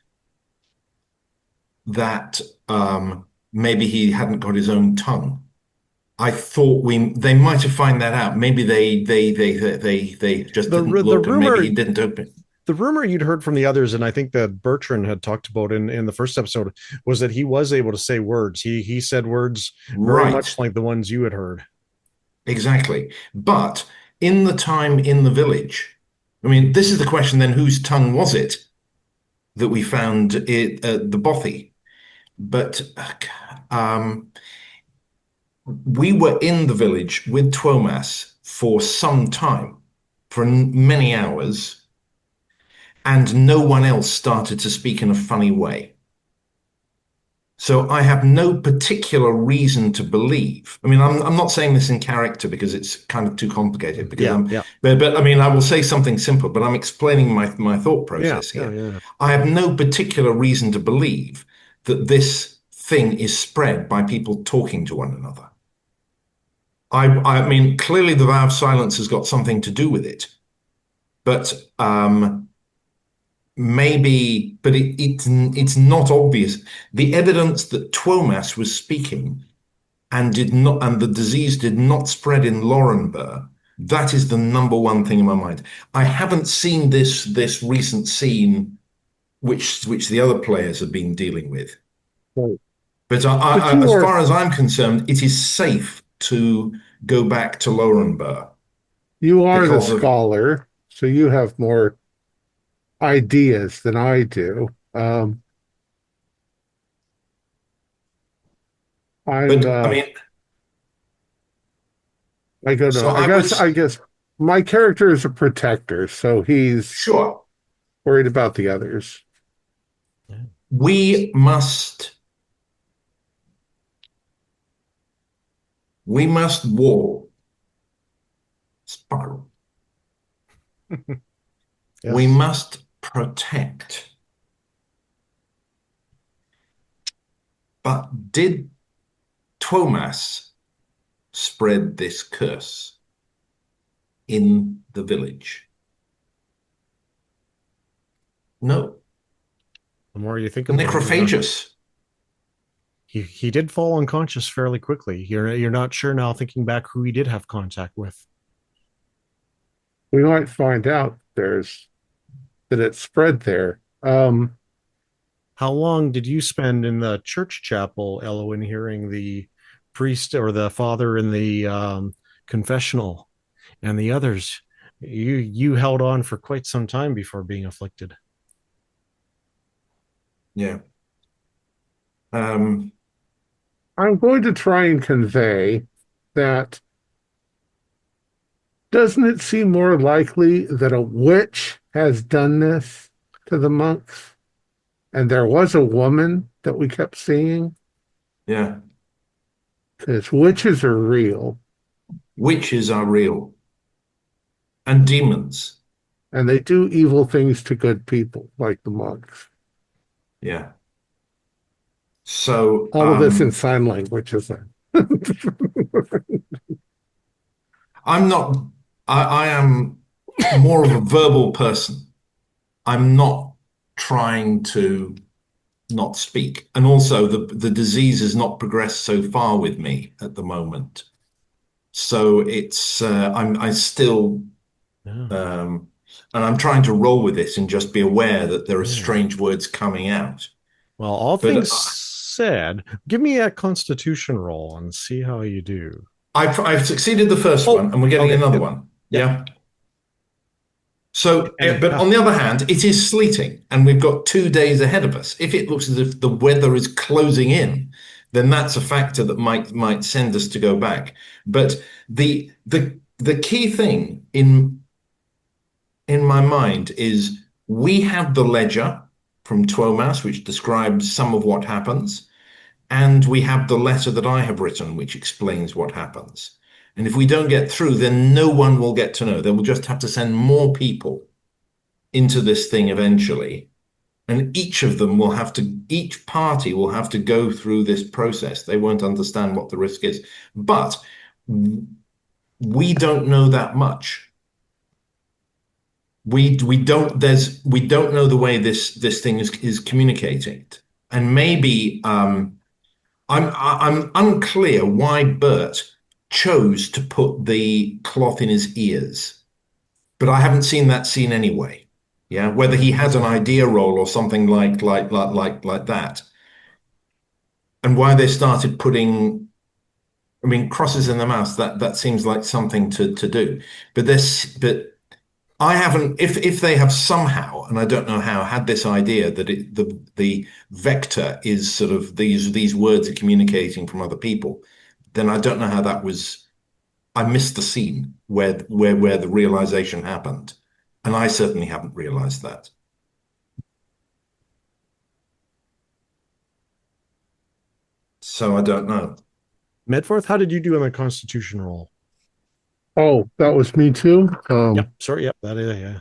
that maybe he hadn't got his own tongue. I thought they might have found that out. Maybe they just didn't look, and maybe he didn't open. The rumor you'd heard from the others, and I think that Bertrand had talked about in the first episode, was that he was able to say words. He said words very much like the ones you had heard. Exactly. But in the time in the village, I mean, this is the question then, whose tongue was it that we found the bothy? But we were in the village with Tuomas for some time, for many hours, and no one else started to speak in a funny way. So I have no particular reason to believe. I mean, I'm not saying this in character because it's kind of too complicated. Because but I mean, I will say something simple. But I'm explaining my thought process here. Yeah. I have no particular reason to believe that this thing is spread by people talking to one another. I mean, clearly the vow of silence has got something to do with it, but maybe, but it's not obvious. The evidence that Twomas was speaking and the disease did not spread in Laurenburg. That is the number one thing in my mind. I haven't seen this recent scene which the other players have been dealing with. Right. But as far as I'm concerned, it is safe to go back to Laurenburg. You are the Because of scholar, so you have more ideas than I do. I'm but I mean, I don't so know. I guess my character is a protector, so he's sure, worried about the others. we must wall spiral. Yes. We must protect. But did Twomas spread this curse in the village? No. The more you think about it, Necrophagous. he did fall unconscious fairly quickly. You're not sure now, thinking back, who he did have contact with. We might find out that it spread there. How long did you spend in the church chapel, Eloen, hearing the priest or the father in the confessional and the others? You held on for quite some time before being afflicted. Yeah. I'm going to try and convey that doesn't it seem more likely that a witch has done this to the monks? And there was a woman that we kept seeing? Yeah. Because witches are real. Witches are real. And demons. And they do evil things to good people, like the monks. Yeah. So all of this in sign language, isn't it? I am more of a verbal person. I'm not trying to not speak. And also the disease has not progressed so far with me at the moment. So it's I still and I'm trying to roll with this and just be aware that there are strange words coming out. Well, all things said, give me a constitution roll and see how you do. I've succeeded the first one, and we're getting another one. Yeah. So, but on the other hand, it is sleeting, and we've got 2 days ahead of us. If it looks as if the weather is closing in, then that's a factor that might send us to go back. But the key thing in my mind is we have the ledger from Twomas, which describes some of what happens, and we have the letter that I have written, which explains what happens. And if we don't get through, then no one will get to know. They will just have to send more people into this thing eventually. And each party will have to go through this process. They won't understand what the risk is. But we don't know that much. We don't know the way this thing is communicating. And maybe I'm unclear why Bert chose to put the cloth in his ears, but I haven't seen that scene anyway. Yeah, whether he has an idea roll or something like that, and why they started putting, I mean, crosses in the mouth. That seems like something to do, but I haven't. If they have somehow, and I don't know how, had this idea that the vector is sort of these words are communicating from other people, then I don't know how that was. I missed the scene where the realization happened, and I certainly haven't realized that. So I don't know. Medforth, how did you do on the Constitution roll? Oh, that was me too. Yep. Sorry. Yep. That is. Yeah.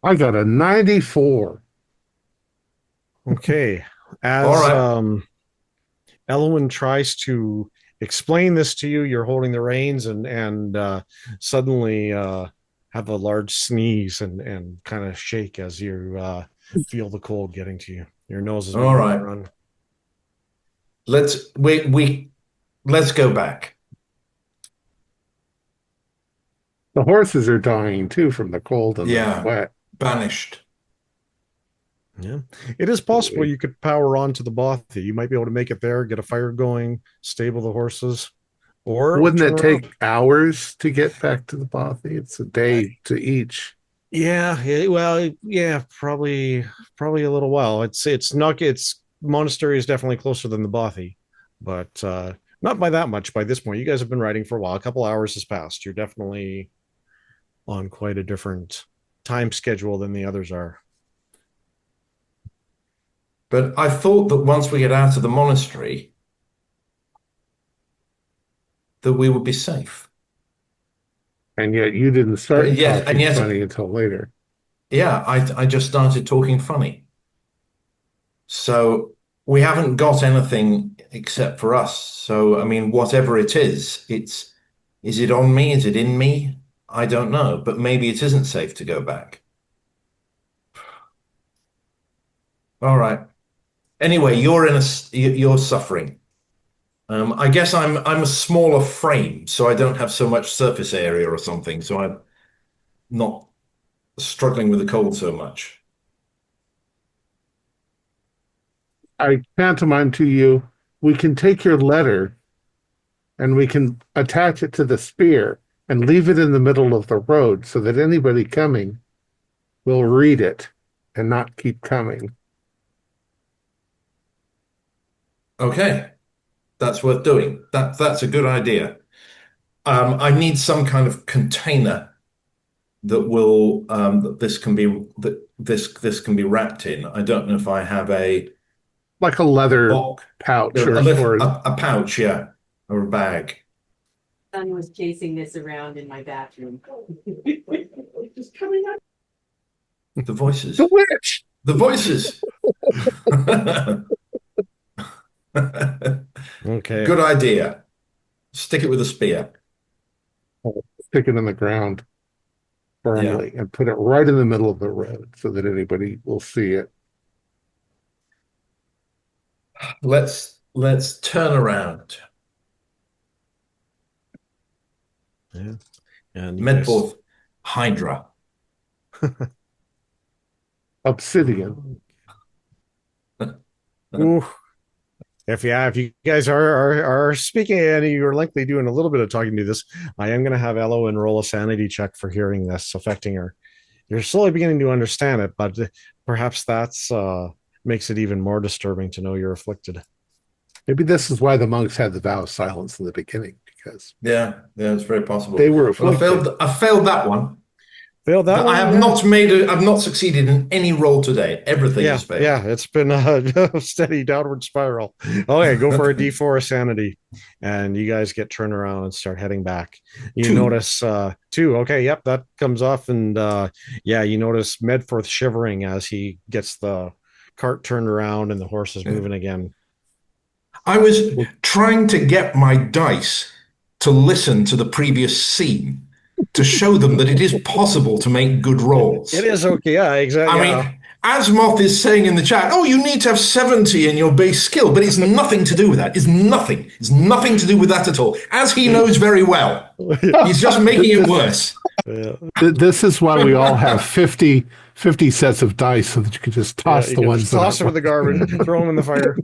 I got a 94. Okay. As Eloen tries to explain this to you, you're holding the reins, and suddenly have a large sneeze and kind of shake as you feel the cold getting to you. Your nose is All beginning to right. run. Let's go back. The horses are dying too from the cold and the Yeah, sweat. banished. Yeah, it is possible you could power on to the bothy. You might be able to make it there, get a fire going, stable the horses, or Wouldn't turn it take around. hours to get back to the bothy? It's a day to each. Well, yeah, probably a little while. It's monastery is definitely closer than the bothy, but not by that much by this point. You guys have been riding for a while. A couple hours has passed. You're definitely on quite a different time schedule than the others are. But I thought that once we get out of the monastery, that we would be safe. And yet you didn't start And yet, talking funny until later. yeah, I just started talking funny. So we haven't got anything except for us. So, I mean, whatever it is it on me? Is it in me? I don't know, but maybe it isn't safe to go back. All right. Anyway, you're suffering. I guess I'm a smaller frame, so I don't have so much surface area or something. So I'm not struggling with the cold so much. I pantomime to you, we can take your letter and we can attach it to the spear and leave it in the middle of the road so that anybody coming will read it and not keep coming. Okay, that's worth doing. That's a good idea. I need some kind of container that this can be wrapped in. I don't know if I have a Like a leather box, pouch a pouch, yeah, or a bag. Son was chasing this around in my bathroom. Just coming up. The voices. the witch. The voices. Okay. Good idea. Stick it with a spear. Stick it in the ground firmly and put it right in the middle of the road so that anybody will see it. Let's turn around. Yeah. And Medforth Hydra. Obsidian. Ooh. If you guys are speaking and you're likely doing a little bit of talking to this, I am going to have Eloen roll a sanity check for hearing this affecting her. You're slowly beginning to understand it, but perhaps that's makes it even more disturbing to know you're afflicted. Maybe this is why the monks had the vow of silence in the beginning, because Yeah, it's very possible. they were Well, afflicted. I failed that one. Failed that one? I have I've not succeeded in any roll today. Everything has failed. Yeah, it's been a steady downward spiral. Okay, go for a D4 of sanity. And you guys get turned around and start heading back. You notice 2. Okay, yep, that comes off. And you notice Medforth shivering as he gets the cart turned around and the horse is moving again. I was trying to get my dice to listen to the previous scene to show them that it is possible to make good rolls. It is okay, yeah, exactly. I mean, Asmoth is saying in the chat, "Oh, you need to have 70 in your base skill," but it's nothing to do with that. It's nothing. It's nothing to do with that at all, as he knows very well. He's just making it worse. Yeah. This is why we all have 50 sets of dice so that you can just toss the ones that toss them in the garbage, throw them in the fire.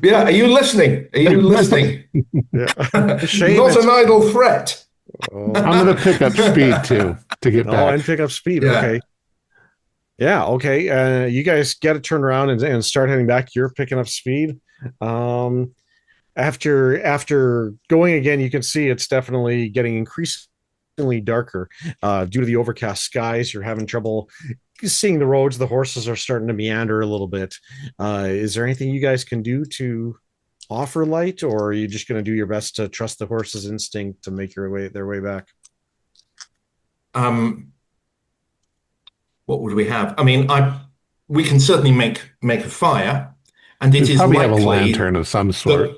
Yeah, are you listening? Are you listening? Yeah. Shame Not an idle threat. Oh. I'm going to pick up speed too to get back. And pick up speed. Yeah. Okay. Yeah. Okay. You guys get it turned around and start heading back. You're picking up speed. After going again, you can see it's definitely getting increasingly darker due to the overcast skies. You're having trouble seeing the roads. The horses are starting to meander a little bit. Is there anything you guys can do to offer light, or are you just going to do your best to trust the horse's instinct to make their way back? What would we have? I mean, we can certainly make a fire, and it is probably likely have a lantern of some sort.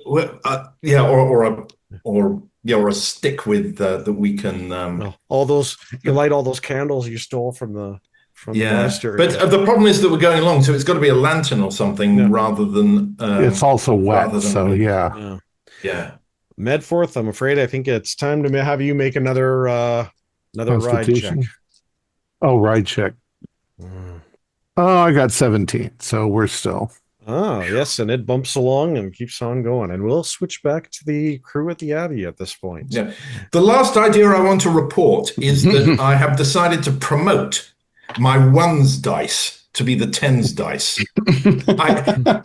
or or a stick with that we can. Well, all those you light all those candles you stole from the Yeah, monastery. but the problem is that we're going along, so it's got to be a lantern or something rather than. It's also wet, so a- yeah. Yeah. Medforth, I'm afraid I think it's time to have you make another ride check. Constitution. Oh, ride check. Oh, I got 17, so we're still. Oh, yes, and it bumps along and keeps on going. And we'll switch back to the crew at the Abbey at this point. Yeah. The last idea I want to report is that I have decided to promote my ones dice to be the tens dice.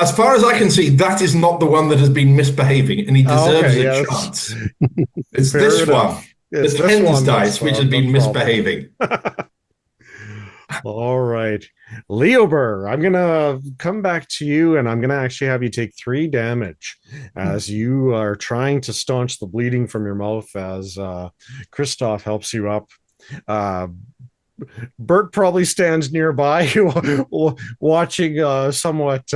As far as I can see, that is not the one that has been misbehaving, and he deserves a chance. It's Fair this enough. one. It's the this tens one dice, which has been misbehaving. All right. Leober, I'm going to come back to you, and I'm going to actually have you take 3 damage as you are trying to staunch the bleeding from your mouth as Christoph helps you up. Bert probably stands nearby watching somewhat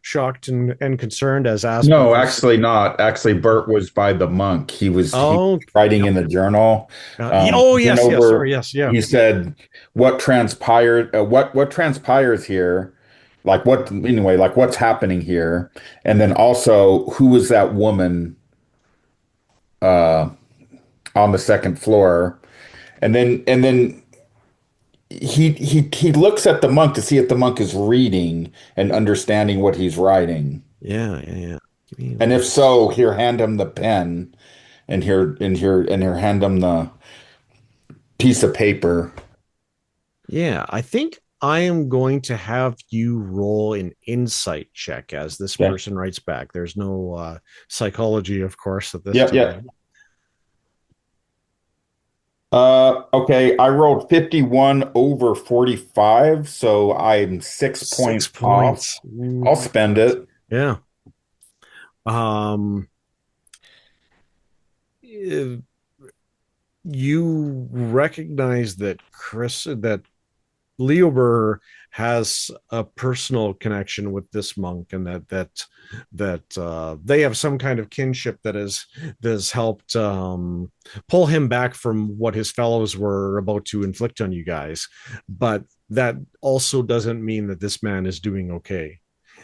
shocked and concerned as Aspen. No, actually not. Actually, Bert was by the monk. He was writing in the journal. Yes. He said, "What transpired? What transpires here? Like what's happening here? And then also, who was that woman on the second floor? And then." He looks at the monk to see if the monk is reading and understanding what he's writing. Yeah. And if so, here hand him the pen, and here hand him the piece of paper. Yeah, I think I am going to have you roll an insight check as this person writes back. There's no psychology, of course, at this time. Yeah. Okay, I rolled 51 over 45, so I'm 6 points off. I'll spend it. Yeah. You recognize that Leober has a personal connection with this monk, and that they have some kind of kinship that has helped pull him back from what his fellows were about to inflict on you guys. But that also doesn't mean that this man is doing okay.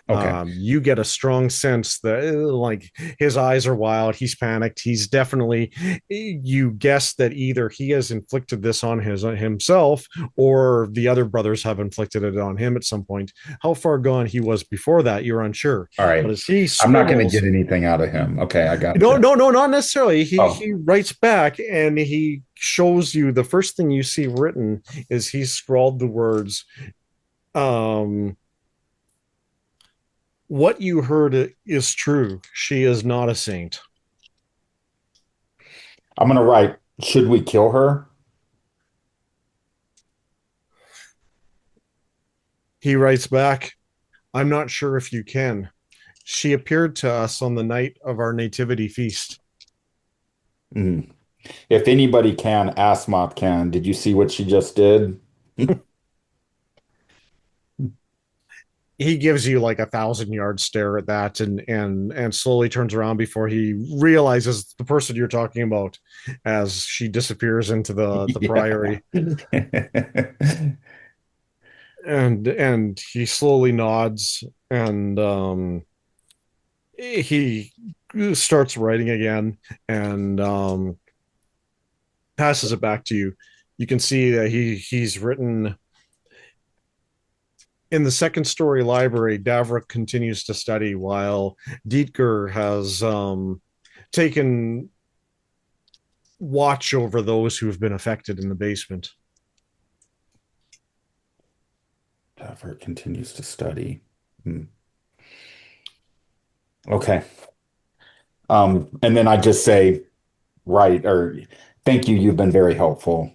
Okay. You get a strong sense that like his eyes are wild, he's panicked, he's definitely, you guess that either he has inflicted this on himself or the other brothers have inflicted it on him at some point. How far gone he was before that, you're unsure. All right. But as he I'm not going to get anything out of him. Okay, I got it. No, not necessarily. He writes back and he shows you the first thing you see written is he scrawled the words, what you heard is true. She is not a saint. I'm going to write, should we kill her? He writes back, I'm not sure if you can. She appeared to us on the night of our nativity feast. If anybody can, Asmoth can. Did you see what she just did? He gives you like 1,000-yard stare at that and slowly turns around before he realizes the person you're talking about as she disappears into the priory. and he slowly nods and he starts writing again and passes it back to you. You can see that he's written in the second story library. Davrik continues to study while Dietger has taken watch over those who have been affected in the basement. Davrik continues to study. Okay. And then I just say, right, or thank you, you've been very helpful.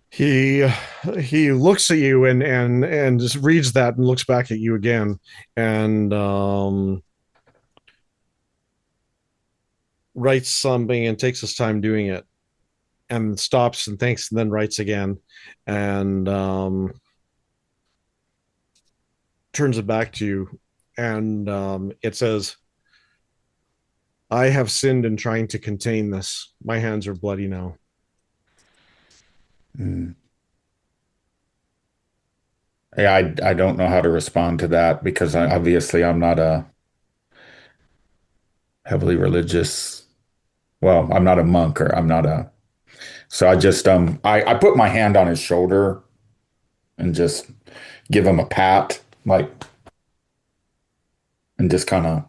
He looks at you and just reads that and looks back at you again and writes something and takes his time doing it and stops and thanks and then writes again and turns it back to you and it says, I have sinned in trying to contain this. My hands are bloody now. Mm. Yeah, I don't know how to respond to that because obviously I'm not a heavily religious. Well, I'm not a monk or I'm not a. So I just I put my hand on his shoulder and just give him a pat, like, and just kind of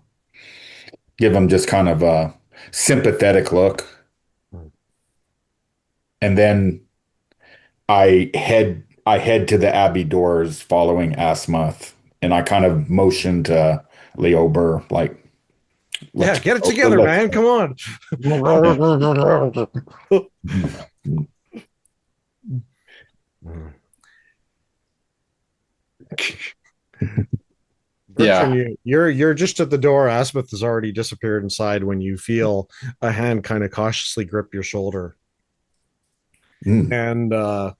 give him just kind of a sympathetic look, and then I head to the abbey doors following Asmuth, and I kind of motion to Leober, like, Yeah, let's get it go. together, man. Come on. Yeah. Bertrand, you're just at the door. Asmith has already disappeared inside when you feel a hand kind of cautiously grip your shoulder. Mm. And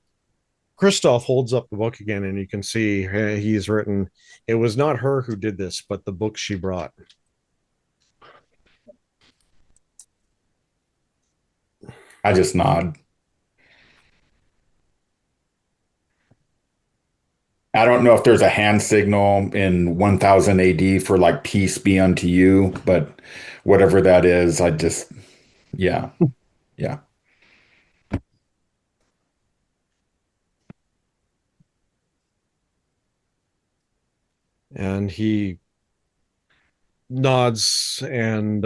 Christoph holds up the book again, and you can see he's written, "It was not her who did this, but the book she brought." I just nod. I don't know if there's a hand signal in 1000 AD for like peace be unto you, but whatever that is, yeah, yeah. And he nods and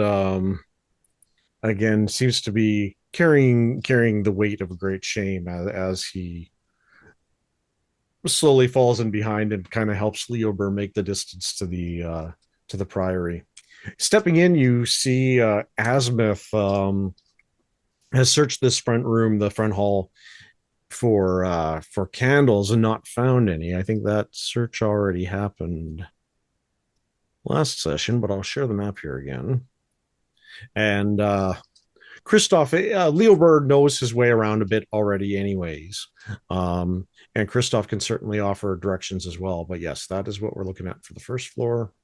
again seems to be carrying the weight of a great shame as he slowly falls in behind and kind of helps Leober make the distance to the priory. Stepping in, you see Asmith has searched this front room, the front hall, for candles and not found any. I think that search already happened last session, but I'll share the map here again. And Christoph, Leo Bird knows his way around a bit already, anyways. And Christoph can certainly offer directions as well. But yes, that is what we're looking at for the first floor.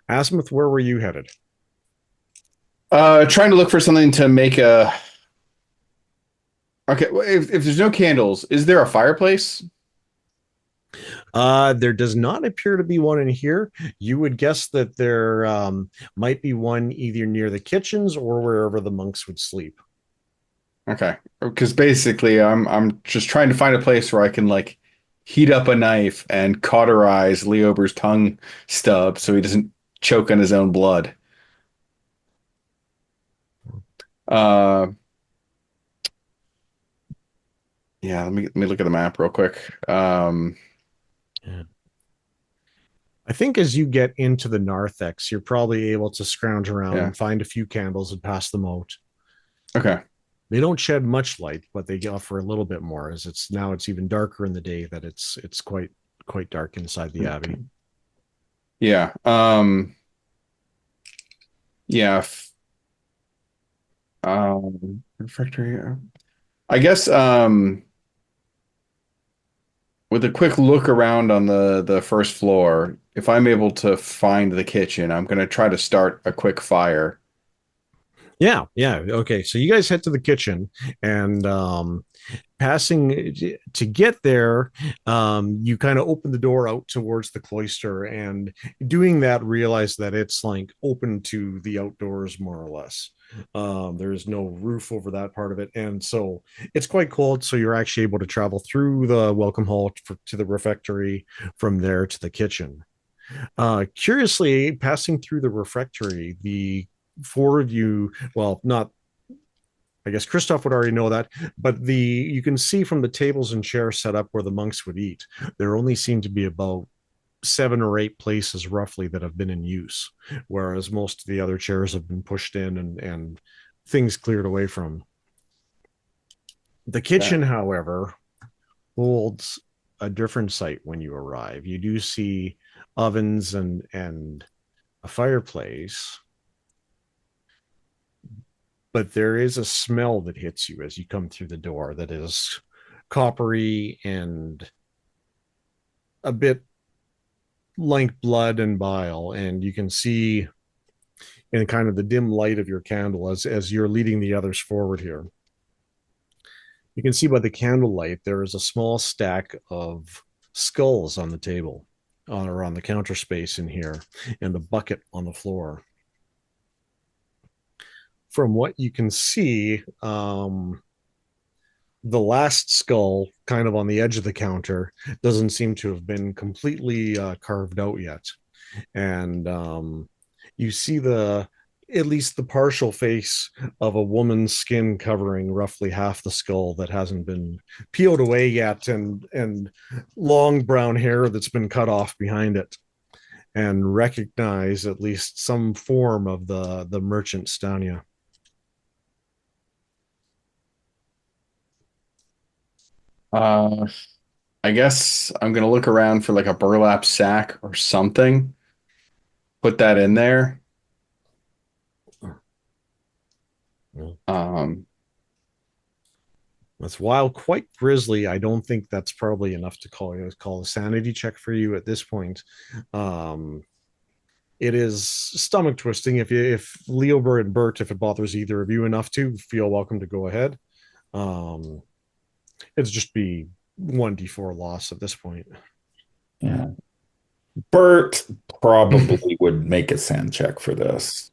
Asmith, where were you headed? Trying to look for something to make a. Okay, well, if there's no candles, is there a fireplace? There does not appear to be one in here. You would guess that there might be one either near the kitchens or wherever the monks would sleep. Okay, because basically, I'm just trying to find a place where I can like heat up a knife and cauterize Leober's tongue stub so he doesn't choke on his own blood. Uh, yeah, let me look at the map real quick. Yeah. I think as you get into the narthex, you're probably able to scrounge around Yeah. and find a few candles and pass them out. Okay. They don't shed much light, but they offer a little bit more as it's even darker in the day that it's quite dark inside the abbey. Yeah. Yeah. Refractory. I guess with a quick look around on the first floor, if I'm able to find the kitchen, I'm gonna try to start a quick fire. Yeah. Okay. So you guys head to the kitchen and passing to get there, you kind of open the door out towards the cloister, and doing that, realize that it's like open to the outdoors more or less. There is no roof over that part of it, and so it's quite cold. So you're actually able to travel through the welcome hall to the refectory, from there to the kitchen. Curiously, passing through the refectory, the four of you, well, not, I guess Christoph would already know that, but you can see from the tables and chairs set up where the monks would eat, there only seem to be about 7 or 8 places roughly that have been in use, whereas most of the other chairs have been pushed in and things cleared away from. The kitchen, however, holds a different sight when you arrive. You do see ovens and a fireplace, but there is a smell that hits you as you come through the door that is coppery and a bit like blood and bile, and you can see in kind of the dim light of your candle as you're leading the others forward here. You can see by the candlelight there is a small stack of skulls on the table, or on the counter space in here, and a bucket on the floor. From what you can see, the last skull, kind of on the edge of the counter, doesn't seem to have been completely carved out yet, and you see at least the partial face of a woman's skin covering roughly half the skull that hasn't been peeled away yet, and long brown hair that's been cut off behind it, and recognize at least some form of the merchant Stania. I guess I'm gonna look around for like a burlap sack or something. Put that in there. That's while quite grisly. I don't think that's probably enough to call a sanity check for you at this point. It is stomach twisting. If Leober and Bert, if it bothers either of you enough to, feel welcome to go ahead. It's just be 1d4 loss at this point. Yeah. Bert probably would make a sand check for this.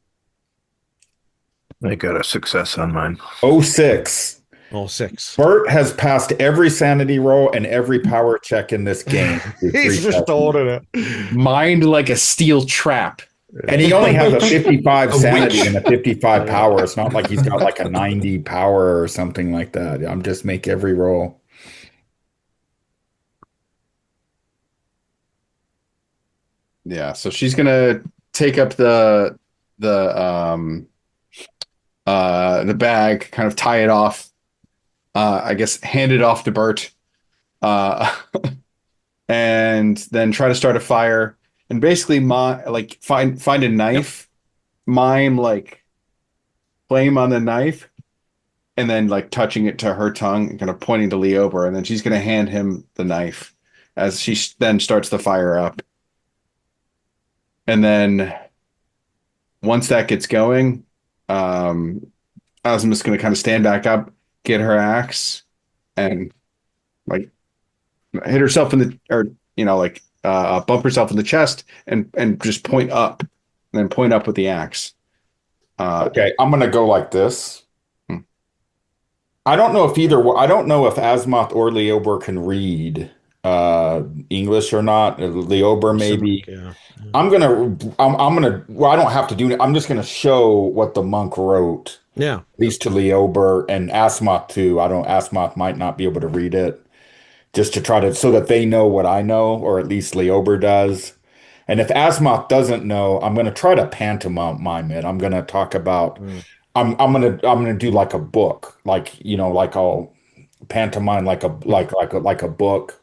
I got a success on mine. 06. 06. Bert has passed every sanity roll and every power check in this game. He's just holding it. Mind like a steel trap. And he only has a 55 A sanity witch. and a 55 power. It's not like he's got like a 90 power or something like that. I'm just make every roll. Yeah, so she's gonna take up the bag, kind of tie it off. I guess hand it off to Bert, and then try to start a fire. And basically, find a knife, mime like flame on the knife, and then like touching it to her tongue and kind of pointing to Leober, and then she's gonna hand him the knife as she then starts the fire up. And then once that gets going, Ozma's going to kind of stand back up, get her axe, and like hit herself in the, or bump herself in the chest, and just point up, and then point up with the axe. Okay, I'm gonna go like this. Hmm. I don't know if Asmoth or Leober can read English or not. Leober maybe. Yeah. I'm gonna well, I don't have to do it. I'm just gonna show what the monk wrote. Yeah. At least to Leober and Asmoth too. Asmoth might not be able to read it. Just to try to, so that they know what I know, or at least Leober does. And if Asmoth doesn't know, I'm gonna try to pantomime it. I'm gonna talk about I'm gonna do like a book, like I'll pantomime like a book,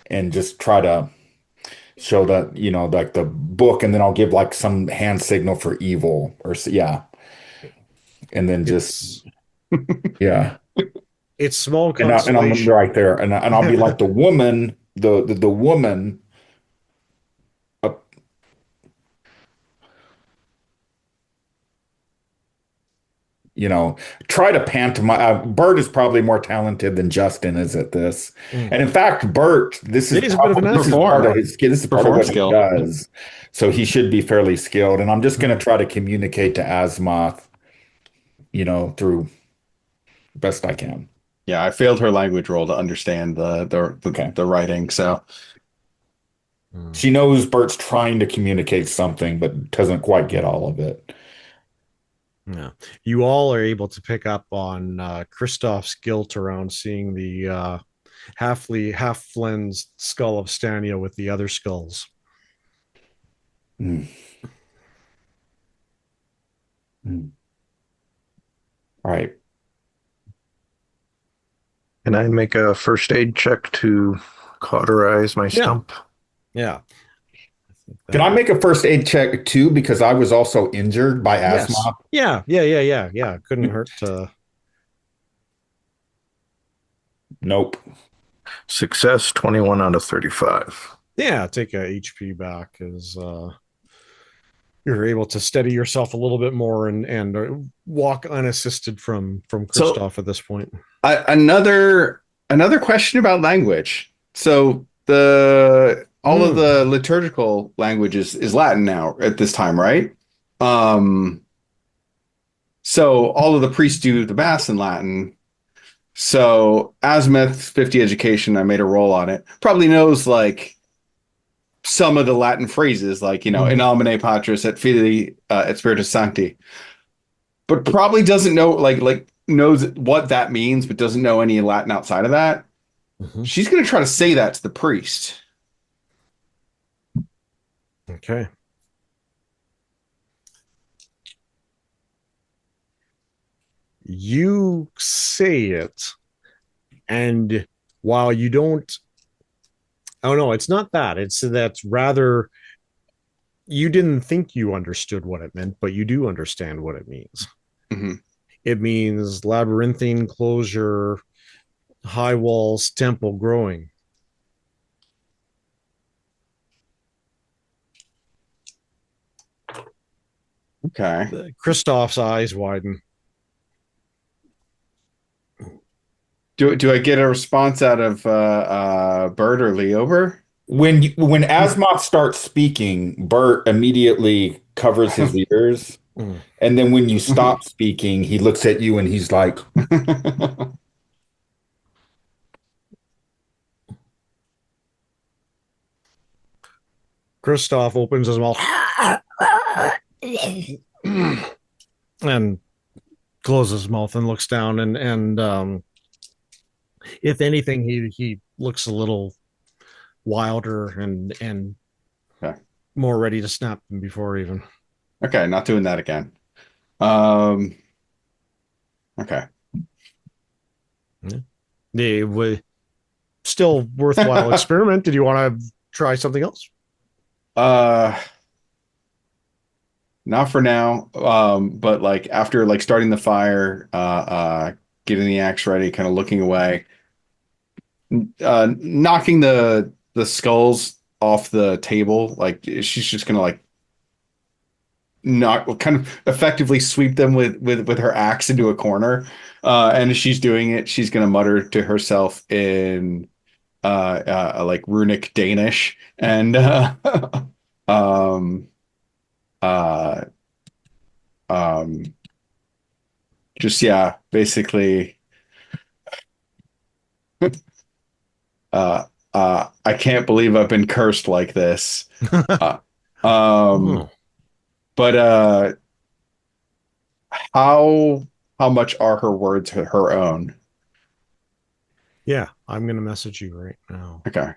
and just try to show that, like the book, and then I'll give like some hand signal for evil yeah. And then just yeah. It's small And I'm consolation. right there, and I'll be like the woman, the woman. Try to pantomime. Bert is probably more talented than Justin is at this. And in fact, Bert, this is a bit of an part of his skill. This is part of what skill. he does. So he should be fairly skilled. And I'm just going to try to communicate to Asmoth, through best I can. Yeah, I failed her language roll to understand the writing. So she knows Bert's trying to communicate something, but doesn't quite get all of it. Yeah, you all are able to pick up on Kristoff's guilt around seeing the half-flensed skull of Stania with the other skulls. Mm. Mm. All right. Can I make a first aid check to cauterize my stump? Yeah. Can I make a first aid check too? Because I was also injured by asthma. Yes. Yeah. Couldn't hurt to. Nope. Success 21 out of 35. Yeah, take a HP back as you're able to steady yourself a little bit more and walk unassisted from So Kristoff at this point. another question about language. So the all of the liturgical languages is Latin now at this time, right? Um, so all of the priests do the mass in Latin. So Azimuth 50 education, I made a roll on it. Probably knows like some of the Latin phrases, like in nomine patris et filii et spiritus sancti, but probably doesn't know like knows what that means, but doesn't know any Latin outside of that. Mhm. She's going to try to say that to the priest. Okay. You say it, and while you don't, oh no, it's not that. It's that's rather you didn't think you understood what it meant, but you do understand what it means. Mm-hmm. It means labyrinthine closure, high walls, temple growing. Okay. Kristoff's eyes widen. Do I get a response out of Bert or Leober? When Asmoth starts speaking, Bert immediately covers his ears. And then when you stop speaking, he looks at you and he's like, Kristoff opens his mouth and closes his mouth and looks down and if anything, he looks a little wilder and Okay. more ready to snap than before even. Okay, not doing that again. Okay. It was still worthwhile experiment. Did you want to try something else? Not for now. But like after like starting the fire, getting the axe ready, kind of looking away, knocking the skulls off the table. Like she's just gonna like not kind of effectively sweep them with her axe into a corner. And as she's doing it, she's gonna mutter to herself in like runic Danish and um uh um just yeah, basically I can't believe I've been cursed like this. Uh, Oh. but how much are her words her own? Yeah, I'm gonna message you right now. Okay.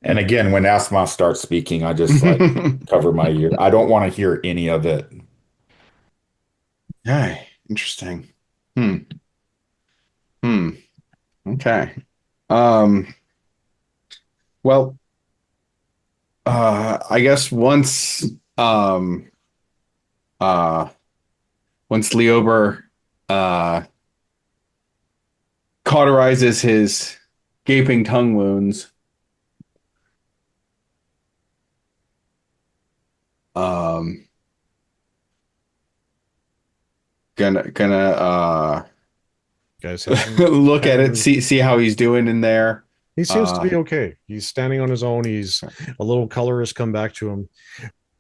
and again, when Asmoth starts speaking, I just like cover my ear. I don't want to hear any of it. Okay, interesting. Okay. Um, well, I guess uh once Leober uh cauterizes his gaping tongue wounds, um gonna Guys, look at it, see how he's doing in there. he seems to be okay. He's standing on his own. He's a little color has come back to him.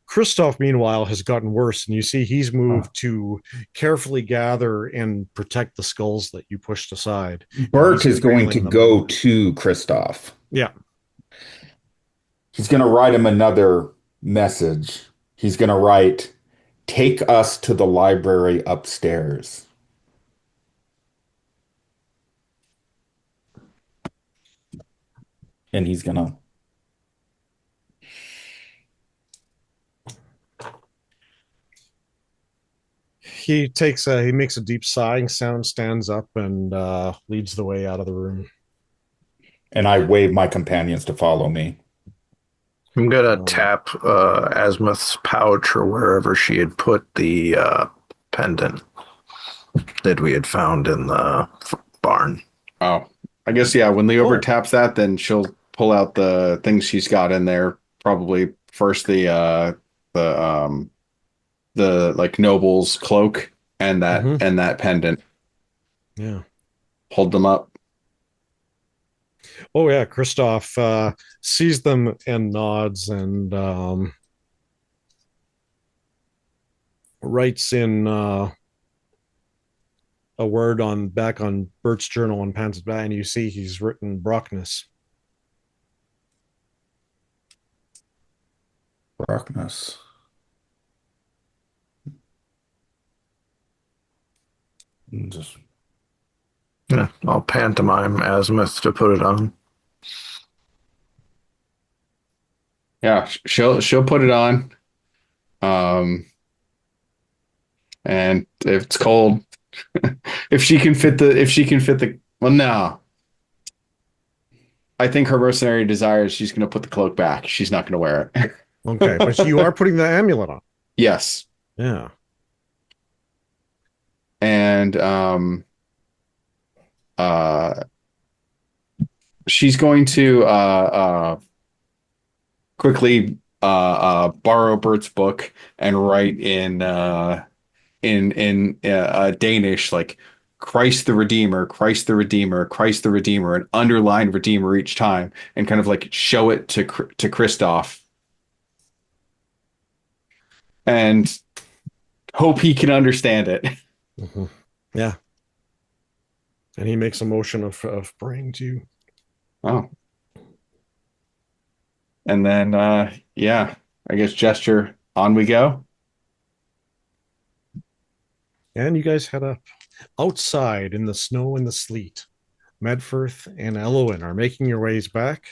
Kristoff, meanwhile, has gotten worse, and you see he's moved to carefully gather and protect the skulls that you pushed aside. Bert He's is going to trailing them. go to Kristoff. Yeah. He's going to write him another message. He's going to write, "Take us to the library upstairs." And he's going to He makes a deep sighing sound, stands up, and leads the way out of the room. and I wave my companions to follow me. I'm gonna tap Azimuth's pouch or wherever she had put the pendant that we had found in the barn. Oh, I guess, yeah, when Leober Oh. taps that, then she'll pull out the things she's got in there. Probably first the like noble's cloak and Mhm. that pendant. Yeah. Hold them up. Oh yeah, Christoph sees them and nods and writes in a word on back on Bert's journal and pans it back, and you see he's written Brockness. Darkness. Just Yeah, I'll pantomime azimuth to put it on. Yeah, she'll put it on. Um, and if it's cold, if she can fit the well, no. I think her mercenary desires she's going to put the cloak back. She's not going to wear it. Okay, but you are putting the amulet on. Yes. Yeah. And uh she's going to quickly borrow Bert's book and write in Danish, like Christ the Redeemer, Christ the Redeemer, Christ the Redeemer, and underline Redeemer each time, and kind of like show it to Christoph, and hope he can understand it. Mm-hmm. Yeah. And he makes a motion of praying to you. Oh. And then yeah, I guess gesture, on we go. And you guys head up. Outside in the snow and the sleet, Medfirth and Eloen are making your ways back.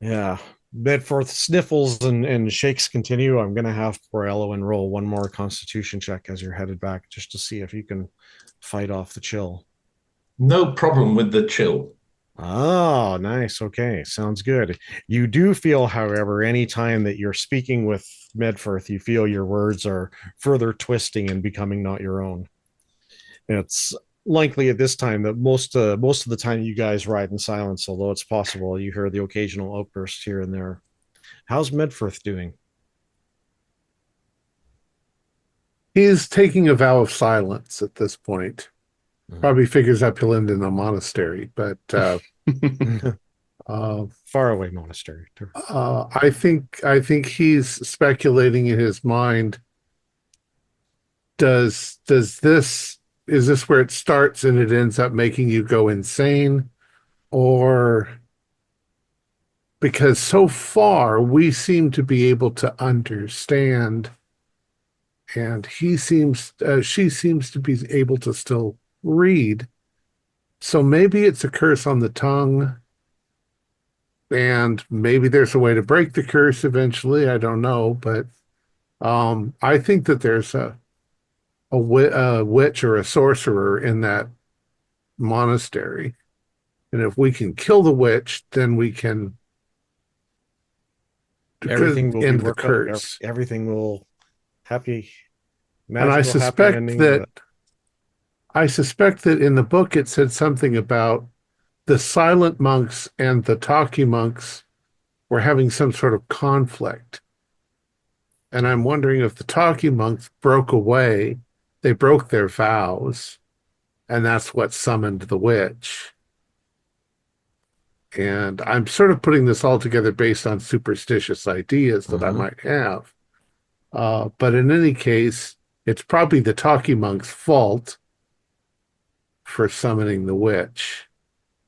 Yeah, Medfirth sniffles and shakes continue. I'm going to have poor Eloen roll one more constitution check as you're headed back just to see if you can fight off the chill. No problem with the chill. Oh, nice. Okay, sounds good. You do feel, however, anytime that you're speaking with Medfirth, you feel your words are further twisting and becoming not your own. It's likely at this time that most of the time you guys ride in silence, although it's possible you hear the occasional outburst here and there. How's Medfirth doing? He's taking a vow of silence at this point. Probably figures out he'll end in a monastery, but far away monastery. I think he's speculating in his mind. Does this is this where it starts and it ends up making you go insane, or because so far we seem to be able to understand, and she seems to be able to still read. So maybe it's a curse on the tongue, and maybe there's a way to break the curse eventually. I don't know, but I think that there's a witch or a sorcerer in that monastery, and if we can kill the witch, then we can everything will end be the worked curse. out. Everything will happy. And I suspect that in the book it said something about the silent monks and the talkie monks were having some sort of conflict. And I'm wondering if the talkie monks broke away, they broke their vows, and that's what summoned the witch. And I'm sort of putting this all together based on superstitious ideas that I might have. But in any case, it's probably the talkie monk's fault for summoning the witch.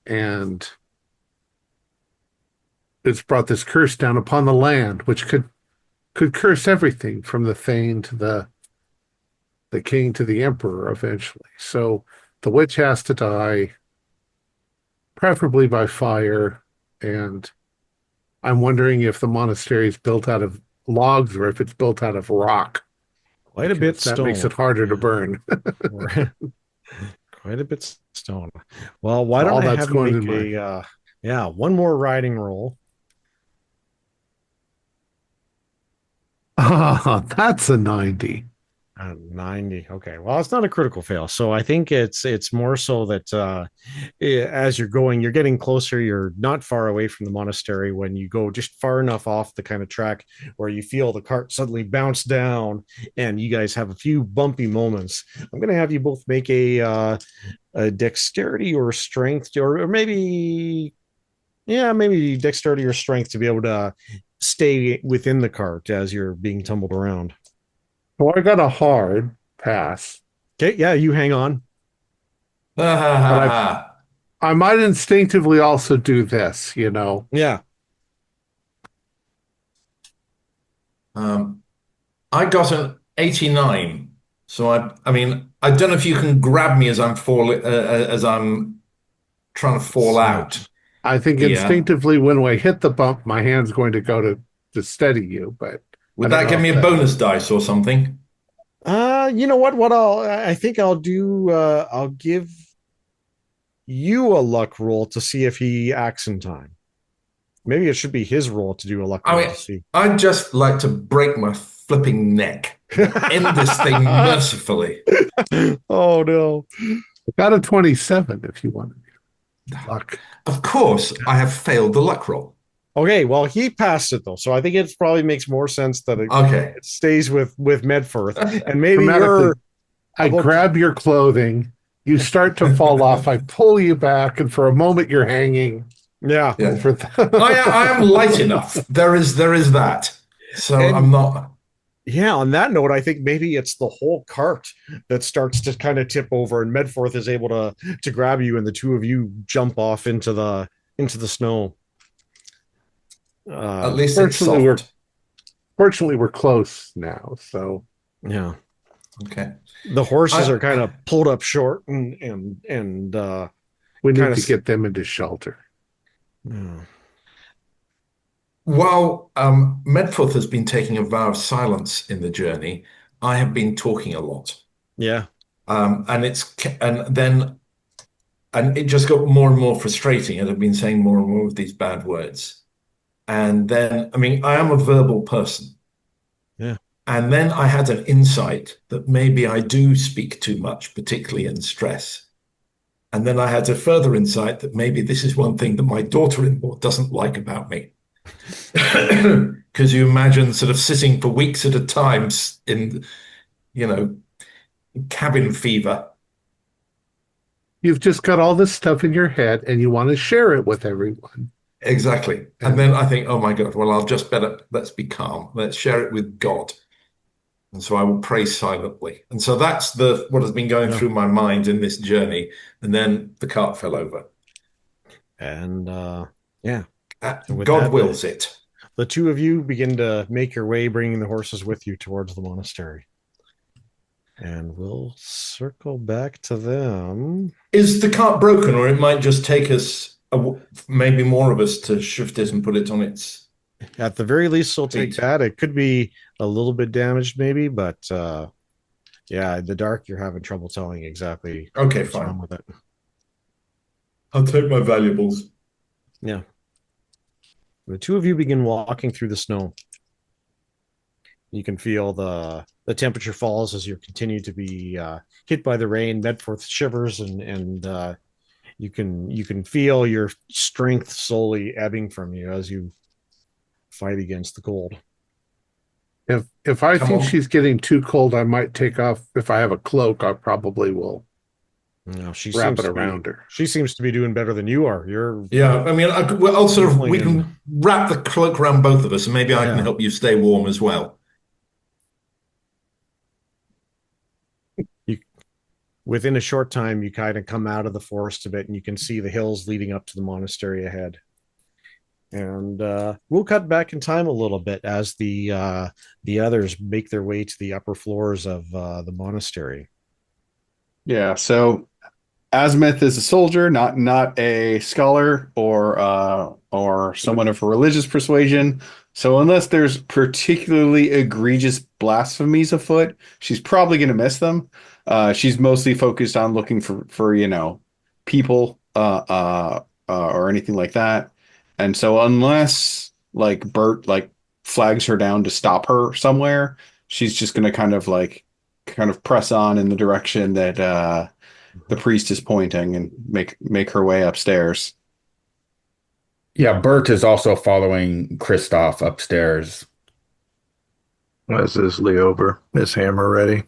And it's brought this curse down upon the land, which could curse everything from the Thane to the king to the emperor eventually. So the witch has to die, preferably by fire. And I'm wondering if the monastery is built out of logs or if it's built out of rock. Quite a bit That stone. makes it harder to burn. Quite a bit stone. Well, why don't I have you make one more riding roll? Ah, that's a 90. 90. Okay. Well, it's not a critical fail. So I think it's more so that as you're going, you're getting closer. You're not far away from the monastery when you go just far enough off the kind of track where you feel the cart suddenly bounce down and you guys have a few bumpy moments. I'm going to have you both make a dexterity or strength or maybe, yeah, maybe dexterity or strength to be able to stay within the cart as you're being tumbled around. So I got a hard pass, Okay, yeah, you hang on. but I might instinctively also do this, you know. Yeah. I got an 89. So I mean, I don't know if you can grab me as I'm falling, as I'm trying to fall out. I think Yeah. instinctively when we hit the bump, my hand's going to go to steady you, but Would that give me a bonus dice or something? You know what I think I'll do, I'll give you a luck roll to see if he acts in time. Maybe it should be his roll to do a luck roll to see. I'd just like to break my flipping neck. End this thing mercifully. Oh no. got a 27 if you want luck. Of course, I have failed the luck roll. Okay, well, he passed it though, so I think it probably makes more sense that it stays with Medforth, and maybe I grab your clothing, you start to fall off, I pull you back, and for a moment you're hanging. Yeah. I am light enough. There is that. So I'm not. Yeah, on that note, I think maybe it's the whole cart that starts to kind of tip over, and Medforth is able to grab you, and the two of you jump off into the snow. At least it's soft. Fortunately, we're close now, so yeah. Okay. The horses are kind of pulled up short, and we need to get them into shelter. Yeah. While Medforth has been taking a vow of silence in the journey, I have been talking a lot. Yeah. And it just got more and more frustrating, and I've been saying more and more of these bad words. And then, I mean, I am a verbal person. Yeah. And then I had an insight that maybe I do speak too much, particularly in stress. And then I had a further insight that maybe this is one thing that my daughter-in-law doesn't like about me. Because you imagine sort of sitting for weeks at a time in, cabin fever. You've just got all this stuff in your head and you want to share it with everyone. Exactly. And then I think, oh my God, well, let's be calm. Let's share it with God. And so I will pray silently. And so that's what has been going through my mind in this journey. And then the cart fell over. And God wills it. The two of you begin to make your way, bringing the horses with you towards the monastery. And we'll circle back to them. Is the cart broken, or it might just take us, maybe more of us, to shift it and put it on its... At the very least, it'll take that. It could be a little bit damaged, maybe, but in the dark, you're having trouble telling exactly what's wrong with it. I'll take my valuables. Yeah. The two of you begin walking through the snow. You can feel the temperature falls as you continue to be hit by the rain. Medforth shivers, and you can feel your strength slowly ebbing from you as you fight against the cold. If I think she's getting too cold, I might take off. If I have a cloak, I probably will. No, wrap it around her. She seems to be doing better than you are. I mean, we can wrap the cloak around both of us, and maybe I can help you stay warm as well. Within a short time, you kind of come out of the forest a bit, and you can see the hills leading up to the monastery ahead. And we'll cut back in time a little bit as the others make their way to the upper floors of the monastery. Yeah, so Azimuth is a soldier, not a scholar or someone of a religious persuasion. So unless there's particularly egregious blasphemies afoot, she's probably going to miss them. She's mostly focused on looking for people or anything like that. And so unless Bert flags her down to stop her somewhere, she's just going to kind of kind of press on in the direction that the priest is pointing and make her way upstairs. Yeah, Bert is also following Kristoff upstairs. As is Leober, his hammer ready.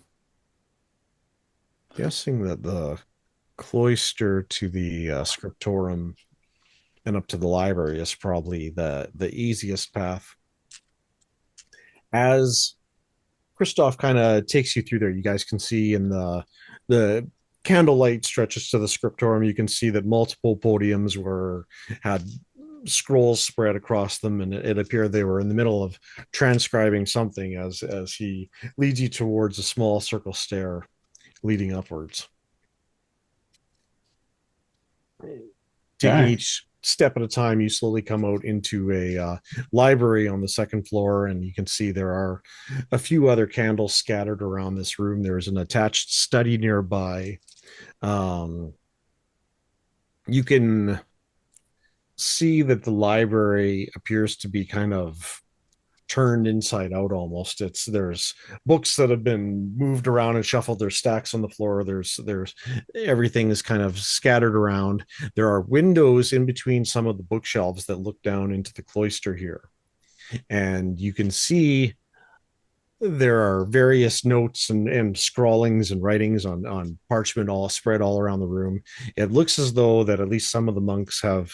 Guessing that the cloister to the scriptorum and up to the library is probably the easiest path. As Christoph kind of takes you through there, you guys can see in the candlelight stretches to the scriptorum. You can see that multiple podiums had scrolls spread across them, and it appeared they were in the middle of transcribing something as he leads you towards a small circle stair leading upwards. Taking each step at a time, you slowly come out into a library on the second floor, and you can see there are a few other candles scattered around this room. There's an attached study nearby. You can see that the library appears to be kind of turned inside out almost. There's books that have been moved around and shuffled. There's stacks on the floor. There's everything is kind of scattered around. There are windows in between some of the bookshelves that look down into the cloister here, and you can see there are various notes and scrawlings and writings on parchment all spread all around the room. It looks as though that at least some of the monks have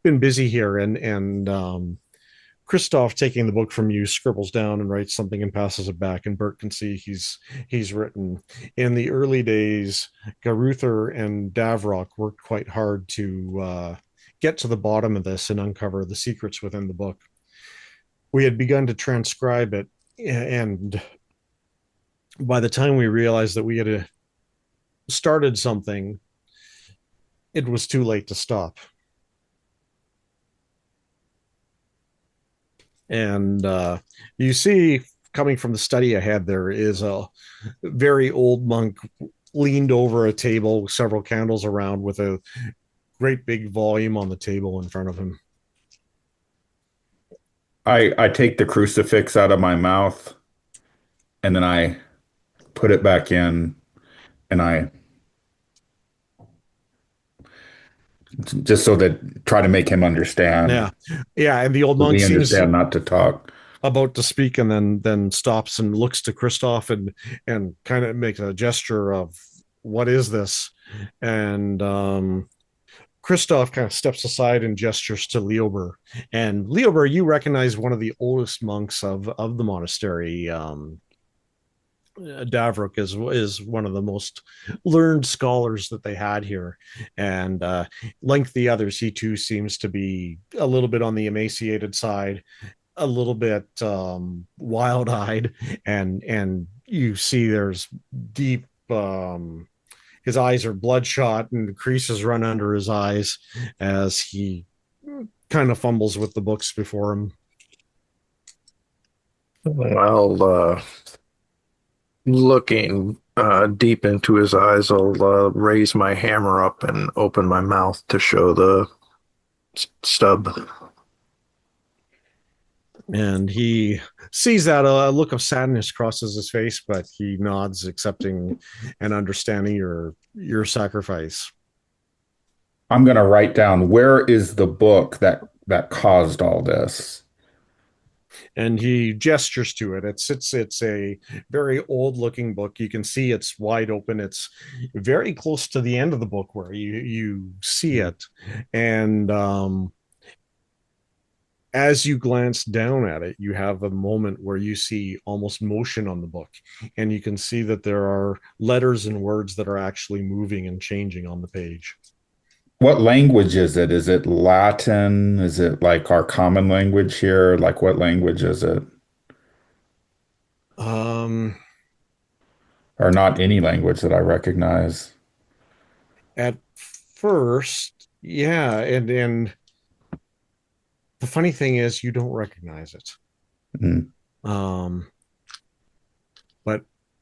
been busy here, and Christoph, taking the book from you, scribbles down and writes something and passes it back, and Bert can see he's written, in the early days, Garuther and Davrock worked quite hard to get to the bottom of this and uncover the secrets within the book. We had begun to transcribe it, and by the time we realized that we had started something, it was too late to stop. And you see, coming from the study ahead, there is a very old monk leaned over a table with several candles around, with a great big volume on the table in front of him. I take the crucifix out of my mouth, and then I put it back in, and I just so that try to make him understand. Yeah, and the old monk seems understand not to talk. About to speak, and then stops and looks to Christoph and kind of makes a gesture of, what is this? And Christoph kind of steps aside and gestures to Leober. And Leober, you recognize one of the oldest monks of the monastery. Davrock is one of the most learned scholars that they had here, and like the others, he too seems to be a little bit on the emaciated side, a little bit wild-eyed, and you see there's deep his eyes are bloodshot and creases run under his eyes as he kind of fumbles with the books before him. Well, looking deep into his eyes, I'll raise my hammer up and open my mouth to show the stub. And he sees that a look of sadness crosses his face, but he nods, accepting and understanding your sacrifice. I'm going to write down, where is the book that caused all this? And he gestures to it. It's a very old looking book. You can see it's wide open. It's very close to the end of the book where you see it. And as you glance down at it, you have a moment where you see almost motion on the book, and you can see that there are letters and words that are actually moving and changing on the page. What language is it? Is it Latin? Is it like our common language here? Like, what language is it? Or not any language that I recognize? At first, yeah, and the funny thing is, you don't recognize it. But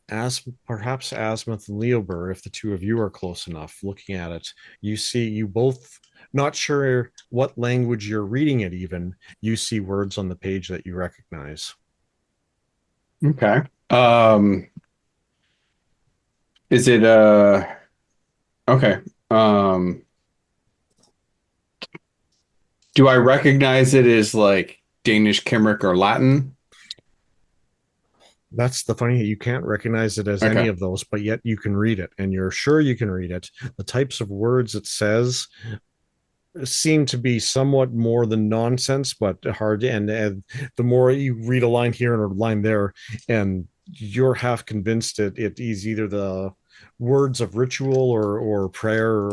as perhaps Asmuth and Leober, if the two of you are close enough, looking at it, you see, you both, not sure what language you're reading it even, you see words on the page that you recognize. Okay. Is it okay. Um do I recognize it as like Danish, Kimric, or Latin? That's the funny. You can't recognize it as any Okay. of those, but yet you can read it, and you're sure you can read it. The types of words it says seem to be somewhat more than nonsense, but hard. And the more you read a line here and a line there, and you're half convinced it is either the words of ritual or prayer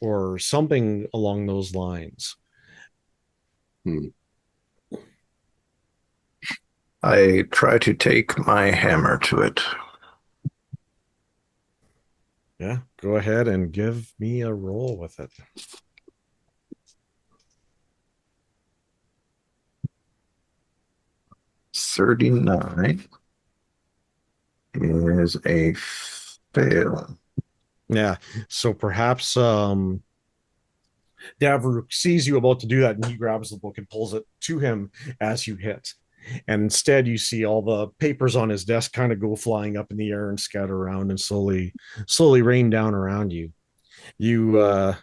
or something along those lines. Hmm. I try to take my hammer to it. Yeah, go ahead and give me a roll with it. 39 is a fail. Yeah, so perhaps Davruk sees you about to do that, and he grabs the book and pulls it to him as you hit. And instead, you see all the papers on his desk kind of go flying up in the air and scatter around and slowly rain down around you. You, I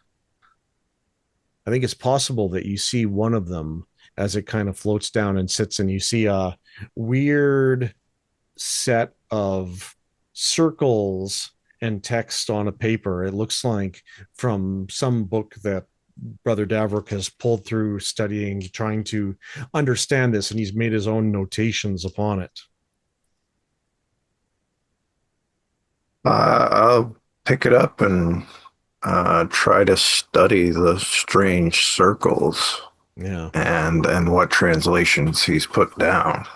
think it's possible that you see one of them as it kind of floats down and sits, and you see a weird set of circles and text on a paper. It looks like from some book that Brother Davrook has pulled through studying, trying to understand this, and he's made his own notations upon it. I'll pick it up and try to study the strange circles Yeah. and what translations he's put down.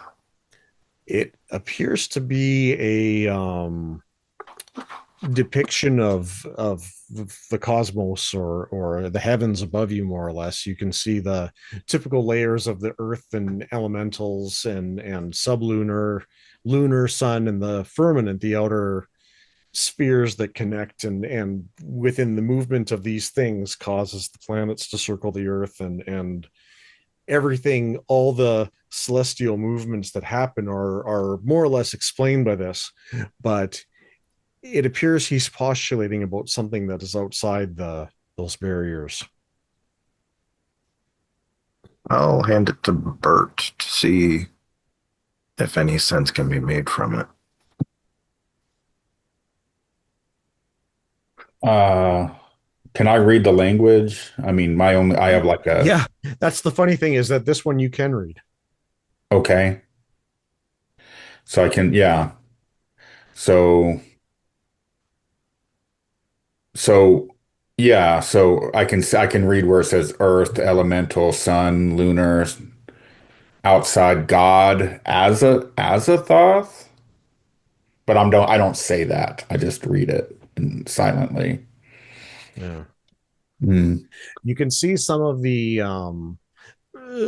It appears to be a depiction of the cosmos or the heavens above you, more or less. You can see the typical layers of the earth and elementals and sublunar, lunar, sun, and the firmament, the outer spheres that connect, and within the movement of these things causes the planets to circle the earth, and everything, all the celestial movements that happen are more or less explained by this, but it appears he's postulating about something that is outside those barriers. I'll hand it to Bert to see if any sense can be made from it. Uh, can I read the language? I mean, I have like a, Yeah, that's the funny thing, is that this one you can read. okay. So I can, yeah. So, so, yeah. So I can read where it says earth, elemental, sun, lunar, outside God, as a thought. But I don't say that. I just read it silently. Yeah. Mm. You can see some of the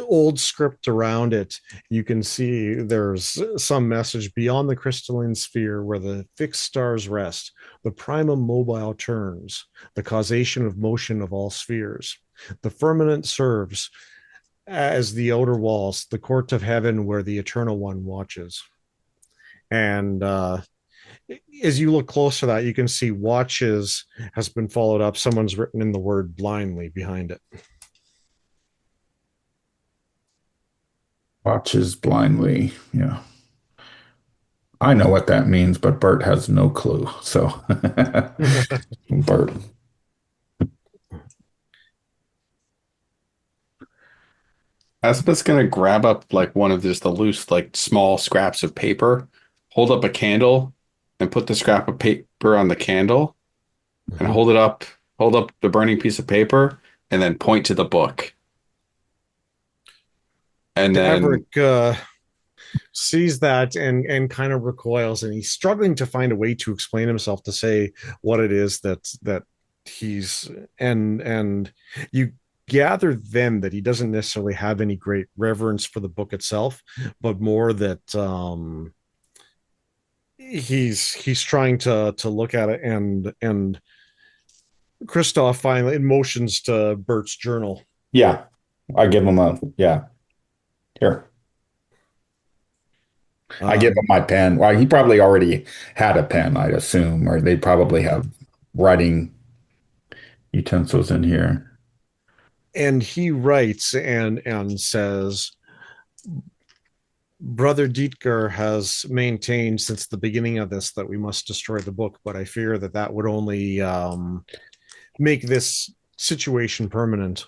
old script around it. You can see there's some message: beyond the crystalline sphere where the fixed stars rest, the primum mobile turns, the causation of motion of all spheres. The firmament serves as the outer walls, the court of heaven where the eternal one watches. And as you look close to that, you can see watches has been followed up. Someone's written in the word blindly behind it. Watches blindly. Yeah. I know what that means, but Bert has no clue. So, Bert. Aspet's gonna grab up like one of just the loose, like small scraps of paper, hold up a candle, and put the scrap of paper on the candle, and hold up the burning piece of paper, and then point to the book. And then Daverick sees that and kind of recoils, and he's struggling to find a way to explain himself, to say what it is that he's, and you gather then that he doesn't necessarily have any great reverence for the book itself, but more that he's trying to look at it, and Christoph finally motions to Bert's journal. Yeah. I give him a, yeah. Here. I give him my pen. Well, he probably already had a pen, I'd assume, or they probably have writing utensils in here. And he writes and says, Brother Dietger has maintained since the beginning of this that we must destroy the book, but I fear that that would only make this situation permanent.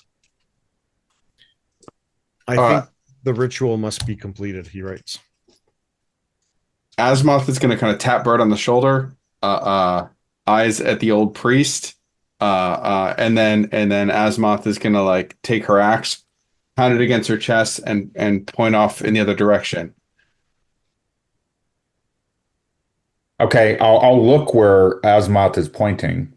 I think the ritual must be completed, he writes. Azimuth is going to kind of tap Bert on the shoulder, eyes at the old priest, and then Azimuth is going to like take her axe, pound it against her chest, and point off in the other direction. Okay, I'll look where Azimuth is pointing.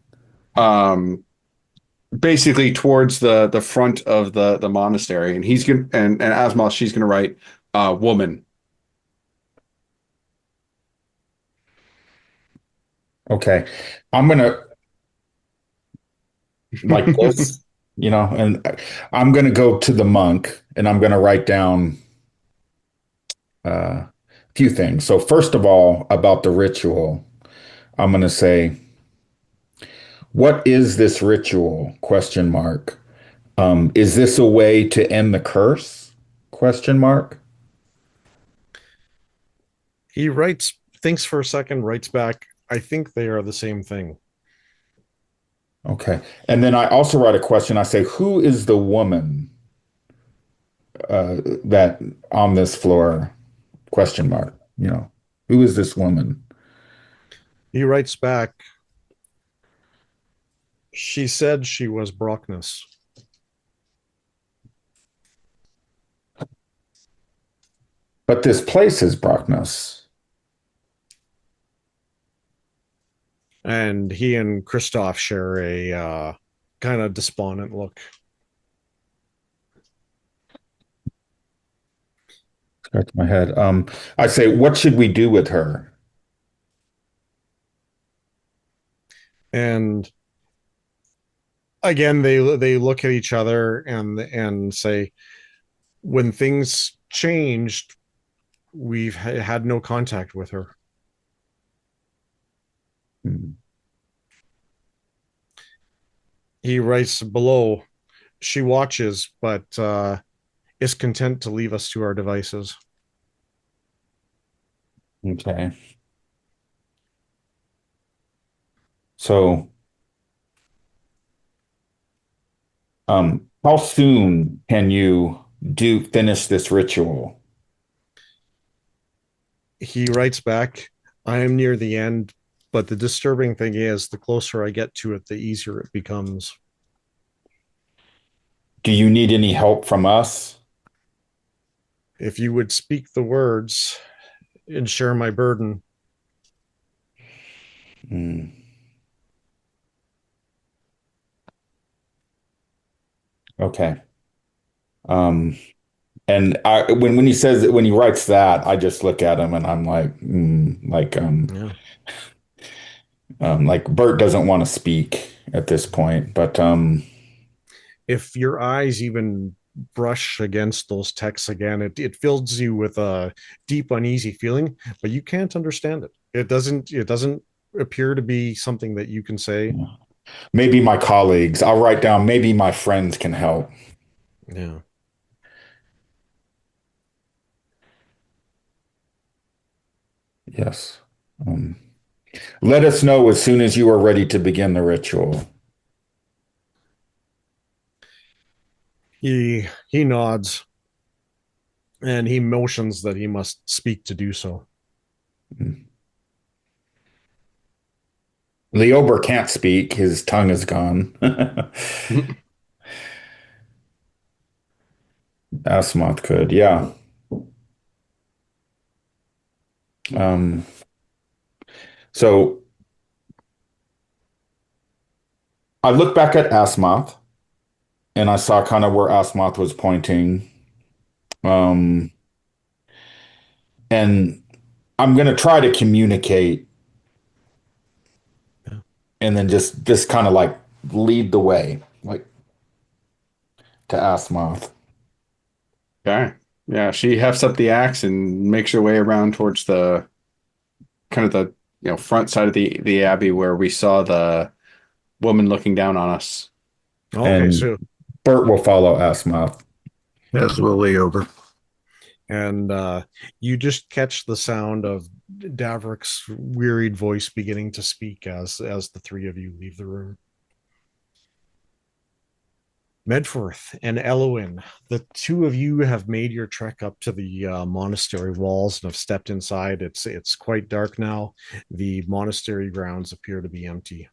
Basically towards the front of the monastery, and he's gonna and Azimuth, she's gonna write woman. Okay, I'm gonna like this, and I'm gonna go to the monk and I'm gonna write down a few things. So first of all, about the ritual, I'm gonna say, "What is this ritual?" Question mark. Is this a way to end the curse? Question mark. He writes, thinks for a second, writes back, I think they are the same thing. Okay. And then I also write a question. I say, who is the woman that on this floor? Question mark. Who is this woman? He writes back, she said she was Brockness. But this place is Brockness. And he and Christoph share a kind of despondent look. Scratch my head. I say, what should we do with her? And again, they look at each other and say, when things changed, we've had no contact with her. He writes below, she watches, but is content to leave us to our devices. Okay. So, how soon can you finish this ritual? He writes back, I am near the end, but the disturbing thing is the closer I get to it, the easier it becomes. Do you need any help from us? If you would speak the words and share my burden. Okay. And when he says it, when he writes that, I just look at him and I'm like Bert doesn't want to speak at this point, but if your eyes even brush against those texts again, it fills you with a deep uneasy feeling, but you can't understand it. It doesn't appear to be something that you can say. Maybe my colleagues, I'll write down, maybe my friends can help. Yeah. Yes. Let us know as soon as you are ready to begin the ritual. He nods and he motions that he must speak to do so. Leober can't speak. His tongue is gone. Asmoth could, yeah. So I look back at Asmoth and I saw kind of where Asmoth was pointing. And I'm going to try to communicate and then just kind of like lead the way, like to Asmoth. Okay. Yeah, she hefts up the axe and makes her way around towards the kind of the front side of the abbey where we saw the woman looking down on us. Okay, And so Bert will follow Asmoth. As will Leober. and you just catch the sound of Davrick's wearied voice beginning to speak as the three of you leave the room. Medforth and Eloen, the two of you have made your trek up to the monastery walls and have stepped inside. It's quite dark now. The monastery grounds appear to be empty.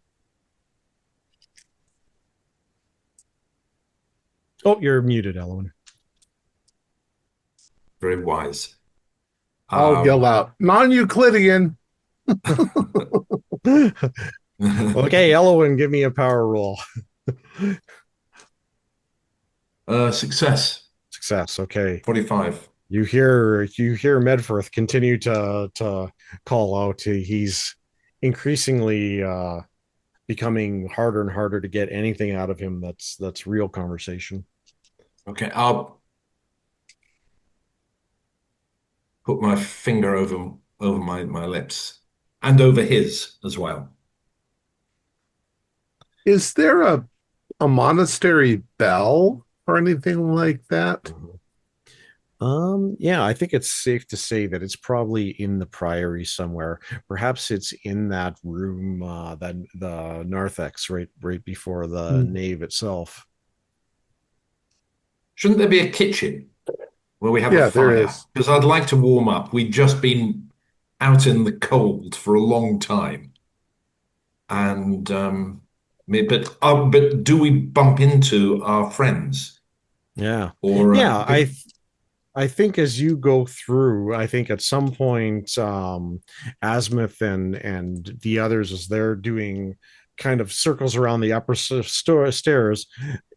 Oh, you're muted, Eloen. Very wise. I'll yell out, non-Euclidean. Okay, Eloen, give me a power roll. Success. Success. Okay. 45. You hear Medforth continue to call out. He's increasingly becoming harder and harder to get anything out of him that's real conversation. Okay, I'll put my finger over my lips and over his as well. Is there a monastery bell or anything like that? Yeah, I think it's safe to say that it's probably in the priory somewhere. Perhaps it's in that room, that the narthex right before the nave itself. Shouldn't there be a kitchen where we have Yeah, a fire? there is. Because I'd like to warm up. We've just been out in the cold for a long time. And but do we bump into our friends? Yeah. Or Yeah, I think as you go through, I think at some point, Asmuth and the others, as they're doing kind of circles around the upper stairs,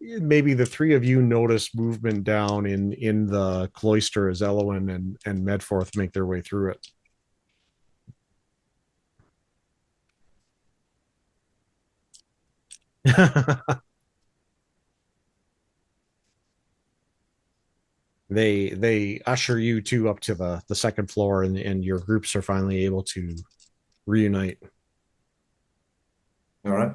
maybe the three of you notice movement down in the cloister as Eloen and Medforth make their way through it. They usher you two up to the second floor, and your groups are finally able to reunite. all right.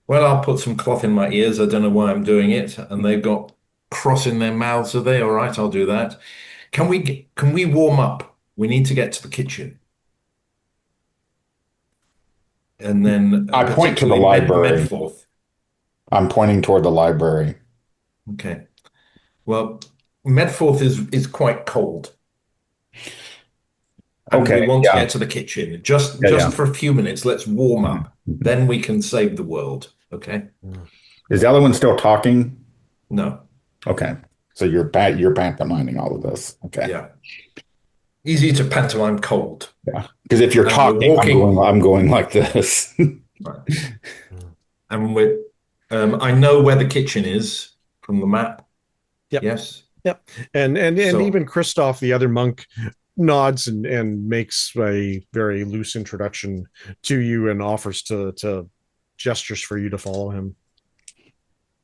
Well, I'll put some cloth in my ears. I don't know why I'm doing it. And they've got cross in their mouths. Are they? All right, I'll do that. Can we warm up? We need to get to the kitchen. And then I point to the particularly library. Medforth. I'm pointing toward the library. Okay. Well, Medforth is quite cold. And Okay, we want to yeah. get to the kitchen. Just Yeah. for a few minutes, let's warm up. Then we can save the world. Okay? Is Eloen still talking? No. Okay. So you're pantomiming all of this. Okay. Yeah. Easy to pantomime cold. Yeah. Because if you're And talking, we're walking. I'm going like this. Right. And I know where the kitchen is from the map. Yep. Yes. Yep. And So- even Christoph, the other monk, nods and makes a very loose introduction to you and offers to gestures for you to follow him.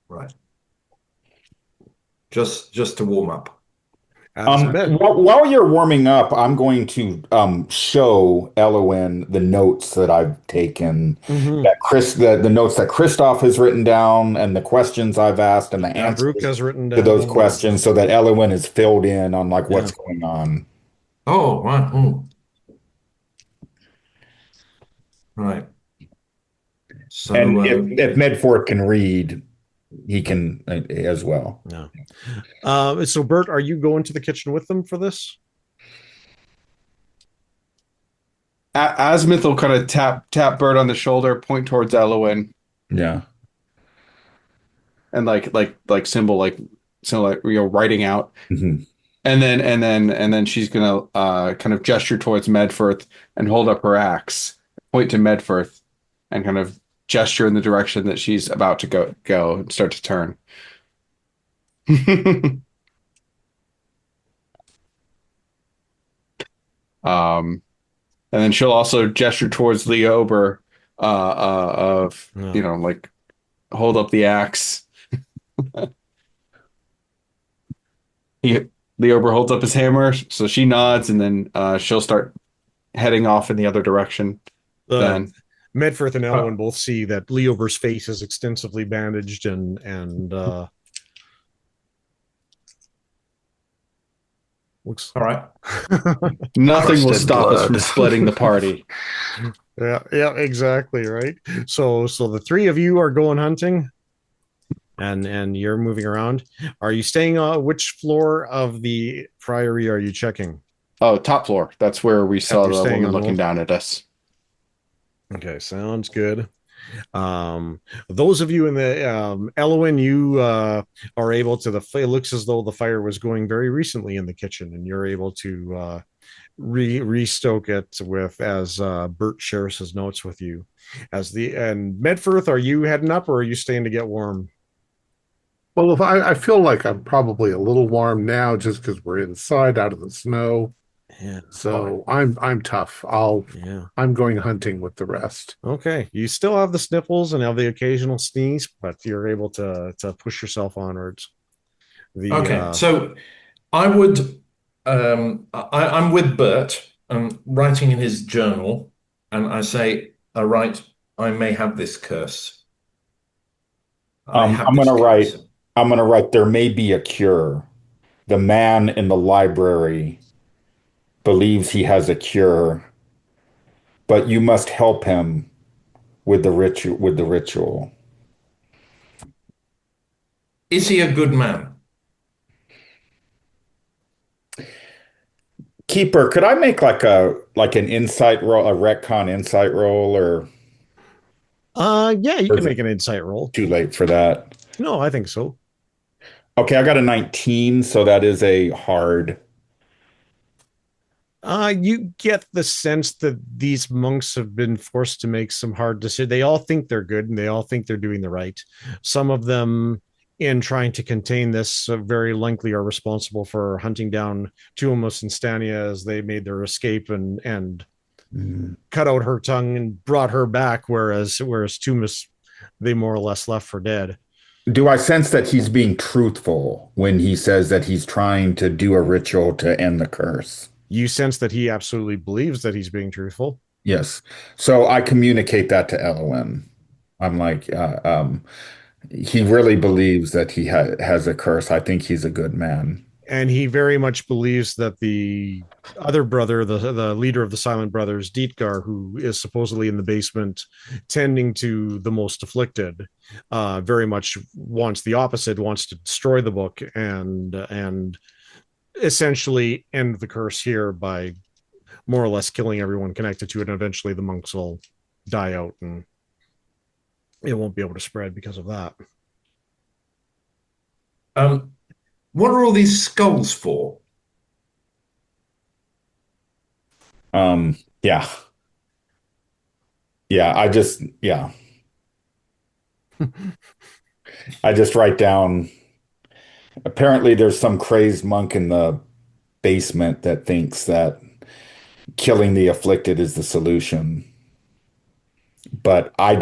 Right. Just to warm up. While you're warming up, I'm going to show Eloen the notes that I've taken, that the notes that Christoph has written down, and the questions I've asked, and the answers has written to down those questions, so that Eloen is filled in on like what's going on. Oh, right. Oh. Right. So And if Medforth can read, he can as well. No. So Bert, are you going to the kitchen with them for this? Asmuth will kind of tap Bert on the shoulder, point towards Eloen, Yeah. and like symbol writing out. Mm-hmm. And then she's gonna kind of gesture towards Medforth and hold up her axe, point to Medforth, and kind of gesture in the direction that she's about to go and start to turn. And then she'll also gesture towards Leober, like hold up the axe. Leober holds up his hammer, so she nods, and then she'll start heading off in the other direction. Then Medfirth and Eloen both see that Leober's face is extensively bandaged and looks All right. nothing will Crusted stop us blood. from splitting the party. yeah, exactly, right. So the three of you are going hunting, and you're moving around. Are you staying on which floor of the priory are you checking? Oh, top floor. That's where we saw You're the staying woman on looking the- down at us. Okay, sounds good. Those of you in the Eloen, you are able to it looks as though the fire was going very recently in the kitchen, and you're able to restoke it with as Bert shares his notes with you. And Medfirth, are you heading up or are you staying to get warm? Well, if I feel like I'm probably a little warm now just because we're inside out of the snow. Yeah. So I'm tough. Yeah. I'm going hunting with the rest. Okay. You still have the sniffles and have the occasional sneeze, but you're able to push yourself onwards. Okay, so I would I'm with Bert writing in his journal, and I say, all right, I may have this curse. I'm gonna write there may be a cure. The man in the library believes he has a cure, but you must help him with the ritual. Is he a good man? Keeper, could I make an insight roll, a retcon insight roll, or yeah, you can make an insight roll. too late for that? No, I think so. Okay, I got a 19, so that is a hard. You get the sense that these monks have been forced to make some hard decisions. They all think they're good and they all think they're doing the right. Some of them, in trying to contain this, very likely are responsible for hunting down Tuomus and Stania as they made their escape and cut out her tongue and brought her back, whereas Tuomus, they more or less left for dead. Do I sense that he's being truthful when he says that he's trying to do a ritual to end the curse? You sense that he absolutely believes that he's being truthful. Yes. So I communicate that to Eloen. I'm like, he really believes that he has a curse. I think he's a good man. And he very much believes that the other brother, the leader of the Silent Brothers, Dietgar, who is supposedly in the basement tending to the most afflicted, very much wants the opposite, wants to destroy the book and essentially end the curse here by more or less killing everyone connected to it, and eventually the monks will die out and it won't be able to spread because of that. What are all these skulls for? Yeah. I just write down, apparently there's some crazed monk in the basement that thinks that killing the afflicted is the solution. But I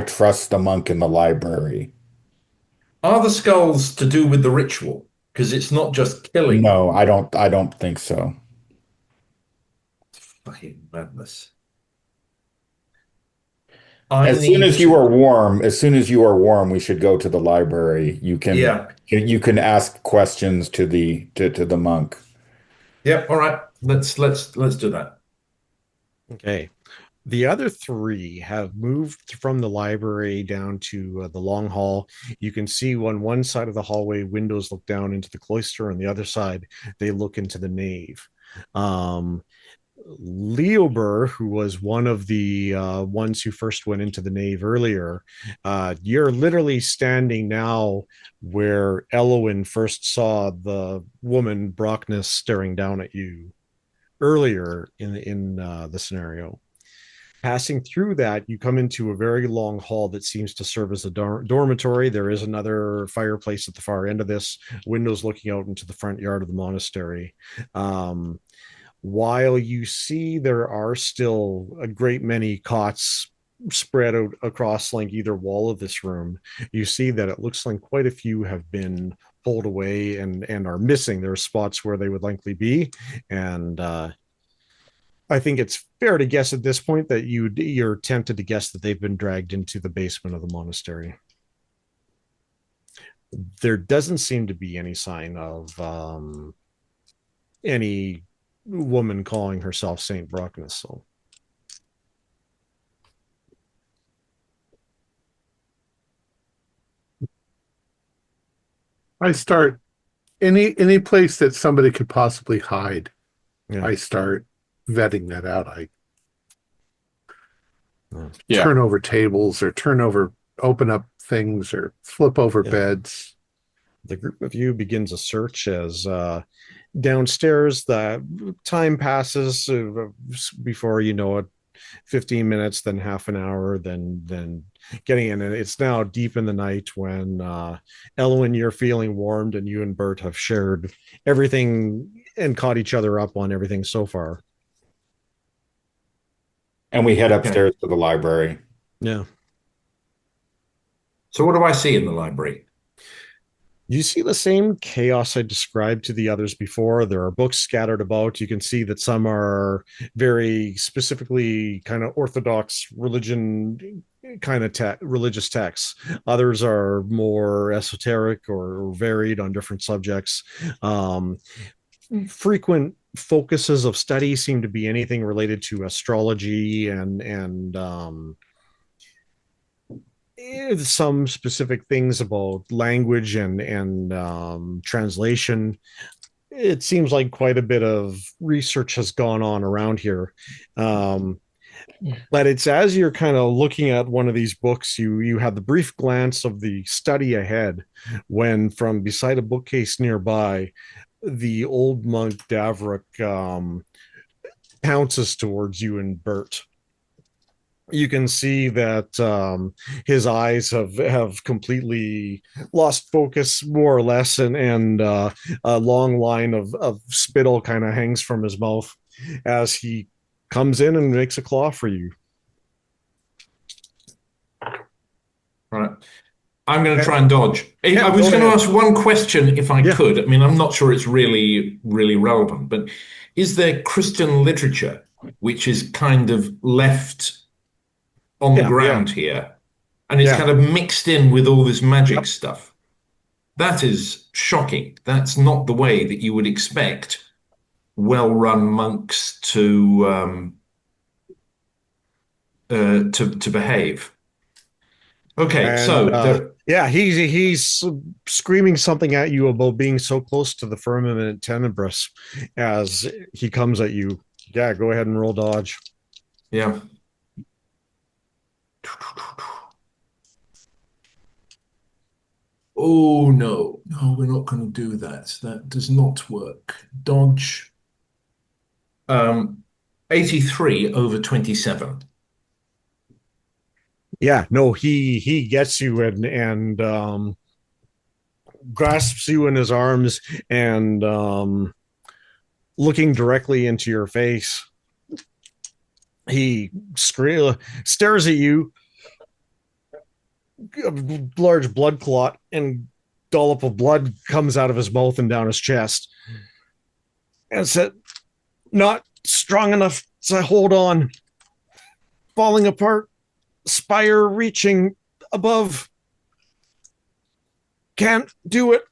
trust the monk in the library. Are the skulls to do with the ritual? Because it's not just killing. No, I don't think so. Fucking madness. As soon as you are warm, we should go to the library. You can ask questions to the monk. Yeah, all right. Let's do that. Okay. The other three have moved from the library down to the long hall. You can see on one side of the hallway, windows look down into the cloister. On the other side, they look into the nave. Leober, who was one of the ones who first went into the nave earlier, you're literally standing now where Eloen first saw the woman Brockness staring down at you earlier in the scenario. Passing through that, you come into a very long hall that seems to serve as a dormitory. There is another fireplace at the far end of this, windows looking out into the front yard of the monastery. While you see there are still a great many cots spread out across like either wall of this room, you see that it looks like quite a few have been pulled away and are missing. There are spots where they would likely be, and I think it's fair to guess at this point that you're tempted to guess that they've been dragged into the basement of the monastery. There doesn't seem to be any sign of any woman calling herself Saint Brockness. So I start any place that somebody could possibly hide. yeah. I start vetting that out. I Yeah. turn over tables or open up things or flip over Yeah. beds. The group of you begins a search as downstairs the time passes before you know it, 15 minutes, then half an hour, then getting in. And it's now deep in the night when Eloen, you're feeling warmed, and you and Bert have shared everything and caught each other up on everything so far. And we head upstairs to the library. Yeah. So what do I see in the library? You see the same chaos I described to the others before. There are books scattered about. You can see that some are very specifically kind of orthodox religion kind of religious texts. Others are more esoteric or varied on different subjects. Frequent focuses of study seem to be anything related to astrology and some specific things about language and translation. It seems like quite a bit of research has gone on around here. But it's as you're kind of looking at one of these books, you have the brief glance of the study ahead when from beside a bookcase nearby, the old monk Davrik pounces towards you and Bert. You can see that his eyes have completely lost focus, more or less, and a long line of spittle kind of hangs from his mouth as he comes in and makes a claw for you. Right. I'm going to try and dodge. Yeah, I was go going to ahead. ask one question if I Yeah. could. I mean, I'm not sure it's really relevant, but is there Christian literature which is kind of left on the Yeah, ground here, and it's Yeah. kind of mixed in with all this magic Yep. stuff? That is shocking. That's not the way that you would expect well-run monks to behave. Okay, And so yeah, he's screaming something at you about being so close to the firmament tenebrous as he comes at you. Yeah, go ahead and roll dodge. yeah. Oh no, we're not going to do that. That does not work. Dodge. 83 over 27. Yeah, no, he gets you and grasps you in his arms and looking directly into your face, he stares at you. A large blood clot and dollop of blood comes out of his mouth and down his chest, and said, "Not strong enough to hold on. Falling apart. Spire reaching above. Can't do it."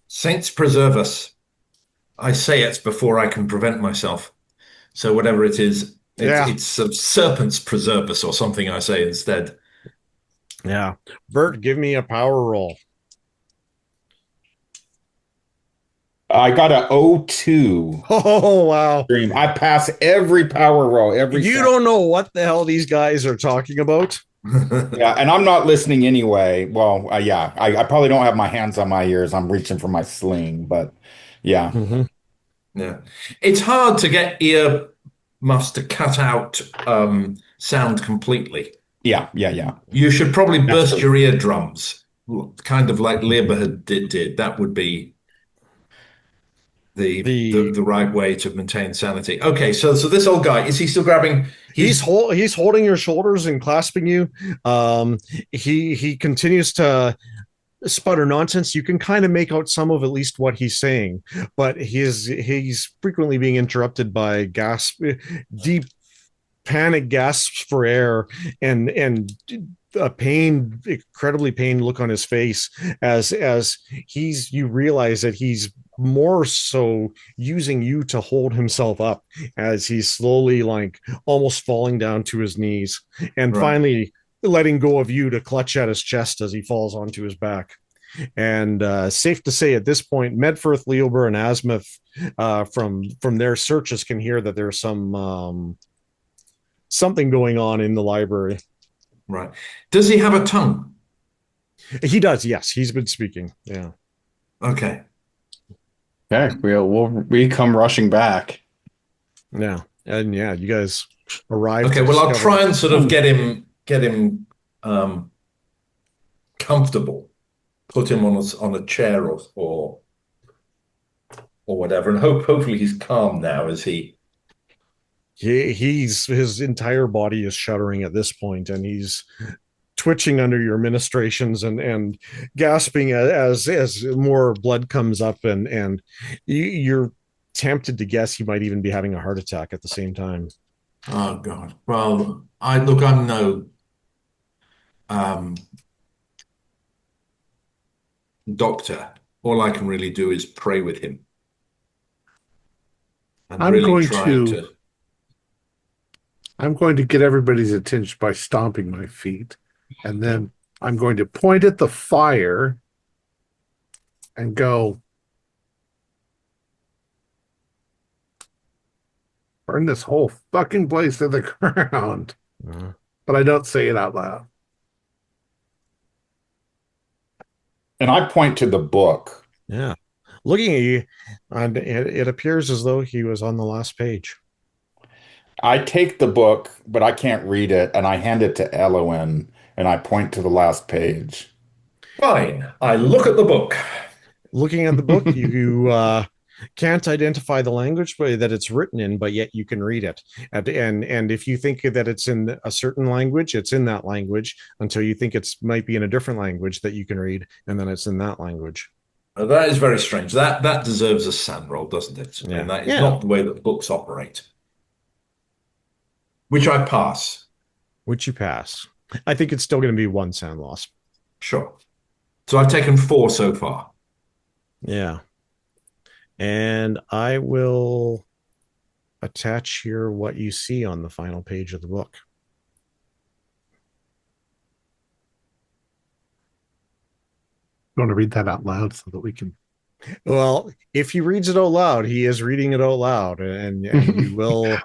Saints preserve us. I say it before I can prevent myself. So whatever it is, it's serpents preserve us or something I say instead. Yeah. Bert, give me a power roll. I got a 02. Oh, wow. I pass every power roll. You don't know what the hell these guys are talking about. Yeah, and I'm not listening anyway. Well, yeah, I probably don't have my hands on my ears. I'm reaching for my sling, but yeah. Mm-hmm. Yeah. It's hard to get ear muffs to cut out sound completely. Yeah. You should probably That's burst true. your eardrums, kind of like Lieberhard did. That would be... the right way to maintain sanity. Okay, so this old guy, is he still grabbing? He's holding your shoulders and clasping you. He continues to sputter nonsense. You can kind of make out some of at least what he's saying, but he's frequently being interrupted by deep panic gasps for air, and a incredibly pained look on his face as you realize that he's more so using you to hold himself up as he's slowly, like, almost falling down to his knees, and finally letting go of you to clutch at his chest as he falls onto his back. And safe to say at this point, Medforth, Leober, and Asmuth, from their searches, can hear that there's something going on in the library. Right. Does he have a tongue? He does, yes. He's been speaking. Yeah. Okay. Okay, we come rushing back. Yeah, and yeah, you guys arrive. Okay, well, I'll try and sort of get him comfortable, put him on a chair or whatever, and hopefully he's calm now as he. His entire body is shuddering at this point, and he's twitching under your ministrations and gasping as more blood comes up, and you're tempted to guess he might even be having a heart attack at the same time. Oh God! Well, I'm no doctor. All I can really do is pray with him. I'm going to get everybody's attention by stomping my feet, and then I'm going to point at the fire and go, burn this whole fucking place to the ground. But I don't say it out loud. And I point to the book. Yeah. Looking at you, and it appears as though he was on the last page. I take the book, but I can't read it, and I hand it to Eloen, and I point to the last page. Fine. I look at the book. Looking at the book, you can't identify the language that it's written in, but yet you can read it. And if you think that it's in a certain language, it's in that language until you think it's might be in a different language that you can read, and then it's in that language. That is very strange. That deserves a sand roll, doesn't it? Yeah. And that is not the way that books operate. Which I pass. Which you pass. I think it's still going to be one sand loss. Sure. So I've taken 4 so far. Yeah. And I will attach here what you see on the final page of the book. You want to read that out loud so that we can... Well, if he reads it out loud, he is reading it out loud, and you will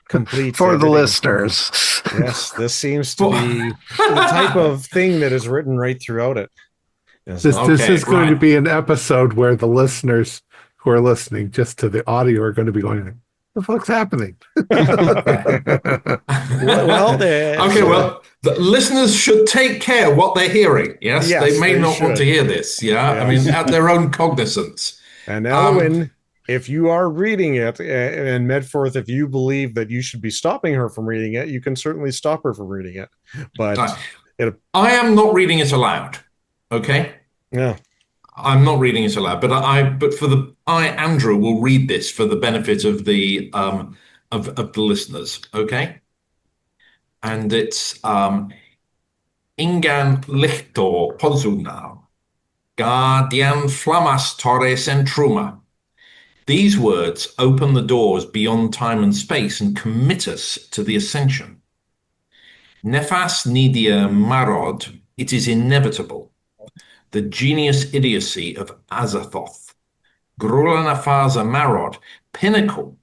complete for everything. The listeners. Yes, this seems to be the type of thing that is written right throughout it. This is going to be an episode where the listeners who are listening just to the audio are going to be going, what the fuck's happening? The listeners should take care what they're hearing. Yes, they may not want to hear this. Yeah, yes. I mean, at their own cognizance. And Eloen, if you are reading it, and Medforth, if you believe that you should be stopping her from reading it, you can certainly stop her from reading it. But I am not reading it aloud. Okay. Yeah. I'm not reading it aloud, but Andrew, will read this for the benefit of the listeners. Okay. And it's Ingan Lichtor Pozunau, Guardian Flammas Torres Entruma. These words open the doors beyond time and space and commit us to the ascension. Nefas Nidia Marod, it is inevitable. The genius idiocy of Azathoth. Grulanafaza Marod, pinnacle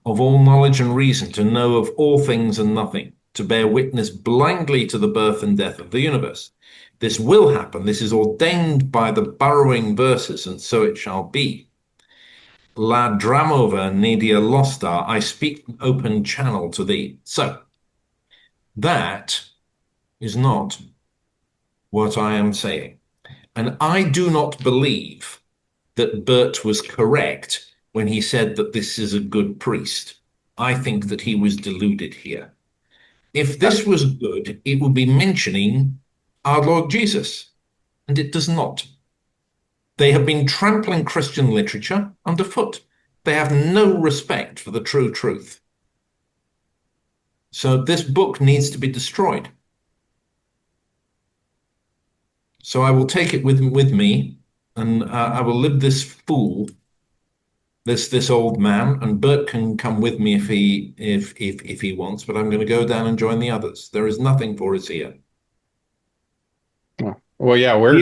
of all knowledge and reason, to know of all things and nothing, to bear witness blindly to the birth and death of the universe. This will happen. This is ordained by the Burrowing Verses, and so it shall be. La Dramova Nidia Lostar, I speak an open channel to thee. So, that is not what I am saying. And I do not believe that Bert was correct when he said that this is a good priest. I think that he was deluded here. If this was good, it would be mentioning our Lord Jesus, and it does not. They have been trampling Christian literature underfoot. They have no respect for the true truth. So this book needs to be destroyed. So I will take it with me, and I will live this fool, this old man, and Bert can come with me if he wants. But I'm going to go down and join the others. There is nothing for us here. Well, yeah, we're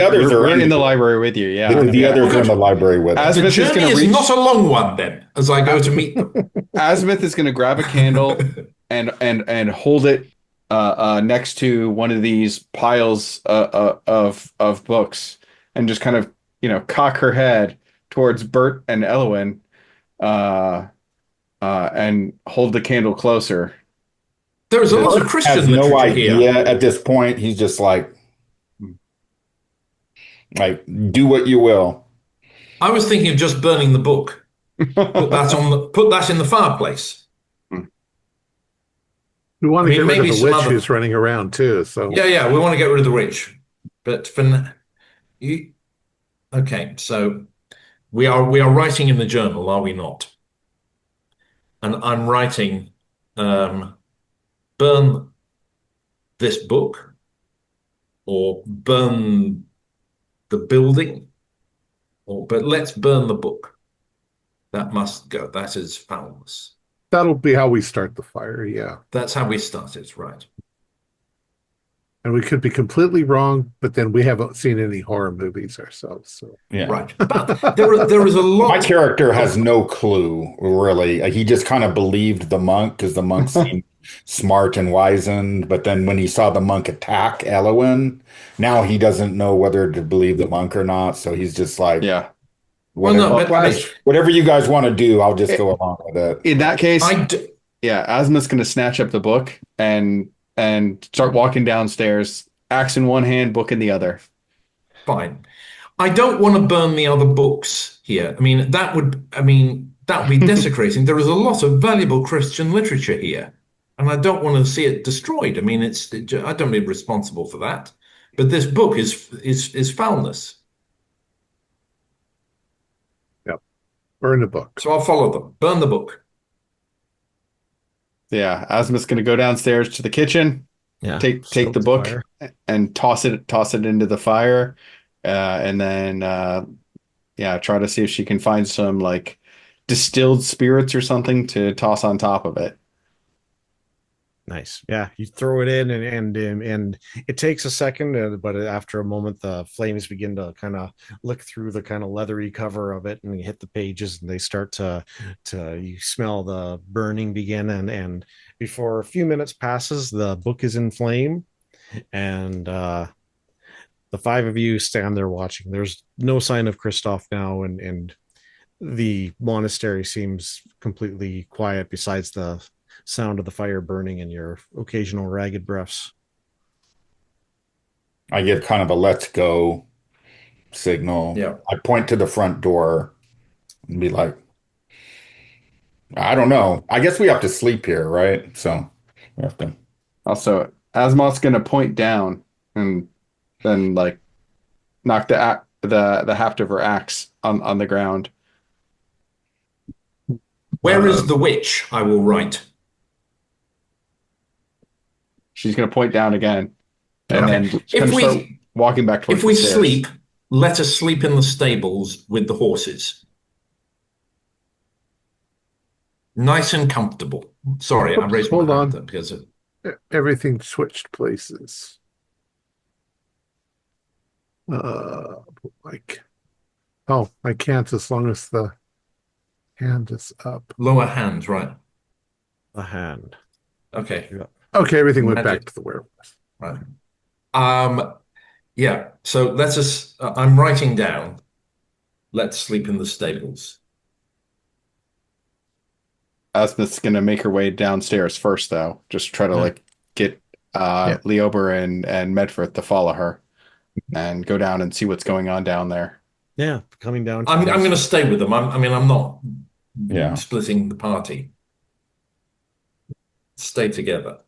in the library with you. Yeah, the others are in the library with us. The journey is not a long one then, as I go to meet them. Azimuth is going to grab a candle and hold it next to one of these piles of books, and just kind of cock her head towards Bert and Eloen, and hold the candle closer. There's a lot of Christian has no idea here. At this point. He's just like, do what you will. I was thinking of just burning the book. Put that in the fireplace. We want to get rid of the witch who's running around too. So yeah, we want to get rid of the witch. But okay, so we are writing in the journal, are we not? And I'm writing, burn this book, or burn the building, but let's burn the book. That must go. That is foulness. That'll be how we start the fire, yeah. That's how we start it, right. And we could be completely wrong, but then we haven't seen any horror movies ourselves. So yeah, right. But there is a lot. My character has no clue, really. He just kind of believed the monk because the monk seemed smart and wizened. But then when he saw the monk attack Eloen, now he doesn't know whether to believe the monk or not. So he's just like, yeah. Whatever you guys want to do, I'll just go along with it. In that case, Azimuth's going to snatch up the book and start walking downstairs, axe in one hand, book in the other. Fine. I don't want to burn the other books here. That would be desecrating. There is a lot of valuable Christian literature here, and I don't want to see it destroyed. I don't be responsible for that. But this book is foulness. Burn the book. So I'll follow them. Burn the book. Yeah, Azimuth's going to go downstairs to the kitchen. Yeah, take the book and toss it into the fire, and then try to see if she can find some like distilled spirits or something to toss on top of it. Nice. Yeah, you throw it in, and it takes a second, but after a moment, the flames begin to kind of lick through the kind of leathery cover of it, and you hit the pages, and they start to you smell the burning begin, and before a few minutes passes, the book is in flame, and the five of you stand there watching. There's no sign of Christoph now, and the monastery seems completely quiet besides the sound of the fire burning and your occasional ragged breaths. I give kind of a let's go signal. Yeah. I point to the front door and be like, I don't know. I guess we have to sleep here, right? So we have to. Also, Azimuth's going to point down and then like knock the haft of her axe on the ground. Where is the witch? I will write. She's going to point down again, and then start walking back towards If we the stairs. sleep, let us sleep in the stables with the horses. Nice and comfortable. Sorry, I raised my hand up because of... Everything switched places. I can't as long as the hand is up. Lower hand, right? The hand. Okay. Yeah. Okay, everything went back to the where it was. Right. Yeah. So let's just. I'm writing down. Let's sleep in the stables. Azimuth's going to make her way downstairs first, though. Just try to get Leober and Medford to follow her and go down and see what's going on down there. Yeah, coming down. I'm going to stay with them. I'm not Yeah. splitting the party. Stay together.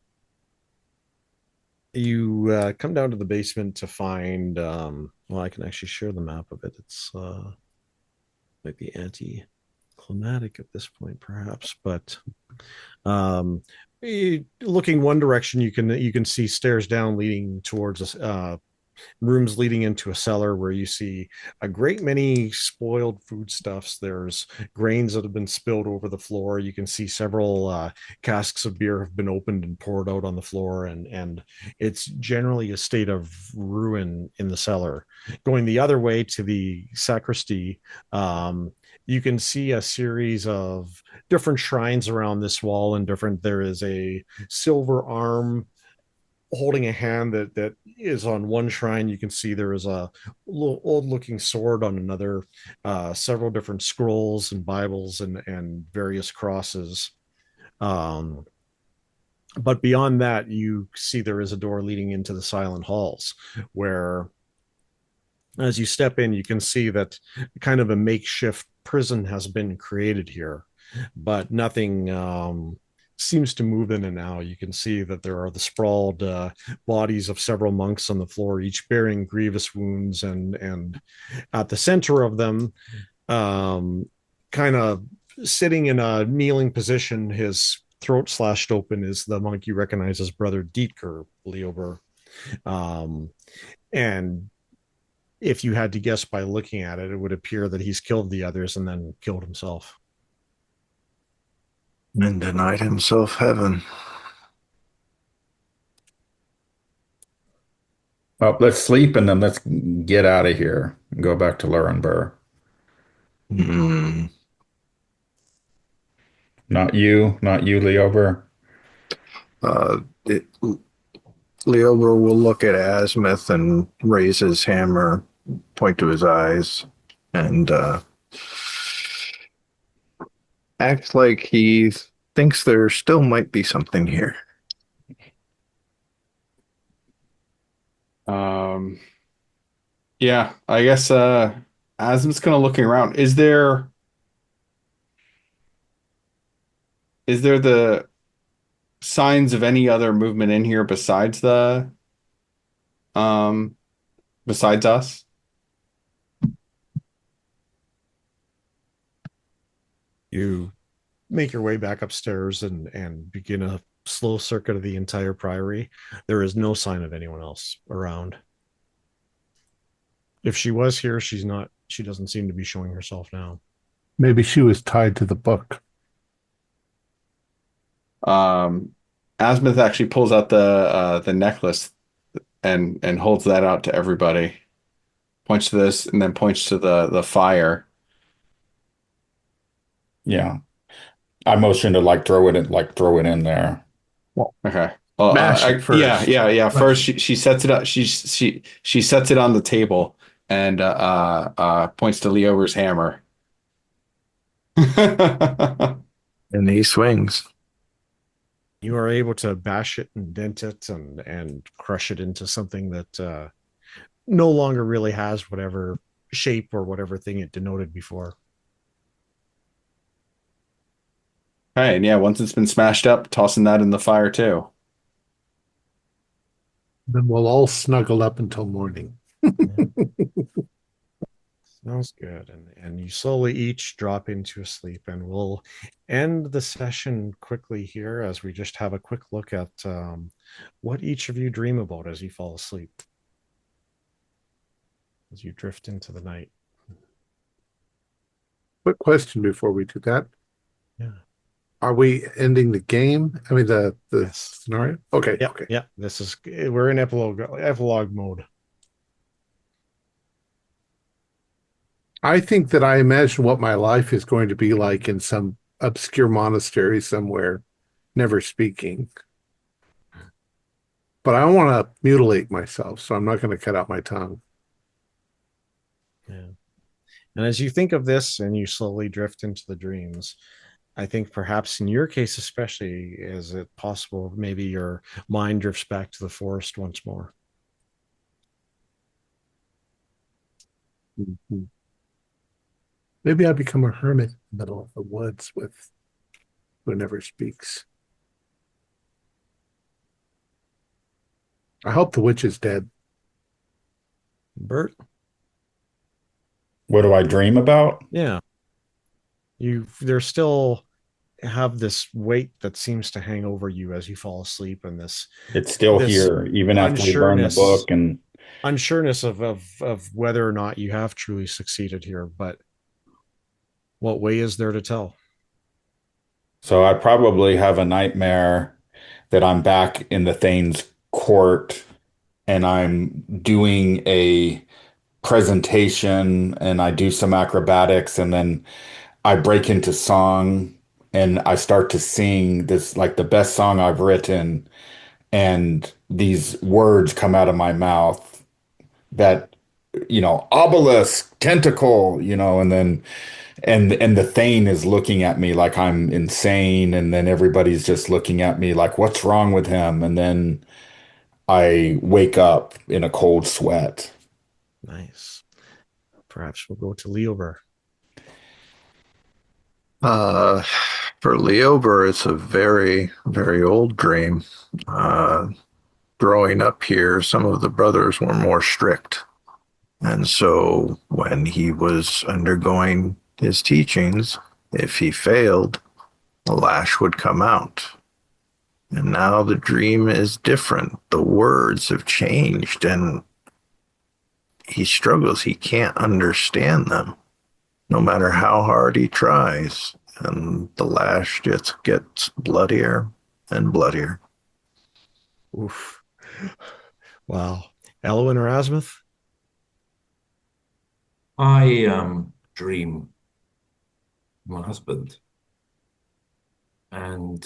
You come down to the basement to find. Well, I can actually share the map of it. It's might be anti-climatic at this point, perhaps, but looking one direction, you can see stairs down leading towards rooms leading into a cellar where you see a great many spoiled foodstuffs. There's grains that have been spilled over the floor. You can see several casks of beer have been opened and poured out on the floor, and it's generally a state of ruin in the cellar. Going the other way to the sacristy, you can see a series of different shrines around this wall, and there is a silver arm holding a hand that is on one shrine. You can see there is a little old looking sword on another, several different scrolls and Bibles and various crosses. But beyond that, you see there is a door leading into the silent halls, where as you step in, you can see that kind of a makeshift prison has been created here, but nothing seems to move in and out. You can see that there are the sprawled bodies of several monks on the floor, each bearing grievous wounds, and at the center of them, kind of sitting in a kneeling position, his throat slashed open, is the monk you recognize as Brother Dietker Leober. And if you had to guess by looking at it, it would appear that he's killed the others and then killed himself. And denied himself heaven. Well, let's sleep and then let's get out of here and go back to Lurenburg. Hmm. Not you, Leober. Uh, Leober will look at Asmith and raise his hammer, point to his eyes, and act like he thinks there still might be something here. Yeah, I guess Asm's kind of looking around. Is there the signs of any other movement in here um besides us? You make your way back upstairs and begin a slow circuit of the entire priory. There is no sign of anyone else around. If she was here, she's not. She doesn't seem to be showing herself now. Maybe she was tied to the book. Asmith actually pulls out the necklace and holds that out to everybody. Points to this and then points to the fire. Yeah. I motion to throw it in there. Okay. Mash it first. Yeah. First, she sets it up. She sets it on the table and points to Leover's hammer. And he swings. You are able to bash it and dent it and crush it into something that no longer really has whatever shape or whatever thing it denoted before. Hey, and yeah, once it's been smashed up, tossing that in the fire too. Then we'll all snuggle up until morning. Sounds good. And you slowly each drop into a sleep, and we'll end the session quickly here as we just have a quick look at what each of you dream about as you fall asleep, as you drift into the night. Quick question before we do that. Yeah. Are we ending the game? I mean, the Yes. scenario? Okay. Yeah. Okay. Yeah. We're in epilogue mode. I think that I imagine what my life is going to be like in some obscure monastery somewhere, never speaking. But I don't want to mutilate myself, so I'm not going to cut out my tongue. Yeah. And as you think of this and you slowly drift into the dreams, I think perhaps in your case, especially, is it possible maybe your mind drifts back to the forest once more? Mm-hmm. Maybe I become a hermit in the middle of the woods with who never speaks. I hope the witch is dead. Bert? What do I dream about? Yeah. There's still have this weight that seems to hang over you as you fall asleep, and It's still this here, even after we burn the unsureness book. And unsureness of whether or not you have truly succeeded here. But what way is there to tell? so I probably have a nightmare that I'm back in the Thane's court and I'm doing a presentation and I do some acrobatics and then I break into song and I start to sing this like the best song I've written, and these words come out of my mouth that, obelisk, tentacle, and then and the Thane is looking at me like I'm insane, and then everybody's just looking at me like, what's wrong with him? And then I wake up in a cold sweat. Nice. Perhaps we'll go to Leober. Uh, for Leober, it's a very, very old dream. Growing up here, some of the brothers were more strict. And so when he was undergoing his teachings, if he failed, the lash would come out. And now the dream is different. The words have changed and he struggles. He can't understand them, no matter how hard he tries. And the lash just gets bloodier and bloodier. Oof. Wow. Eloen or Azimuth? I dream my husband, and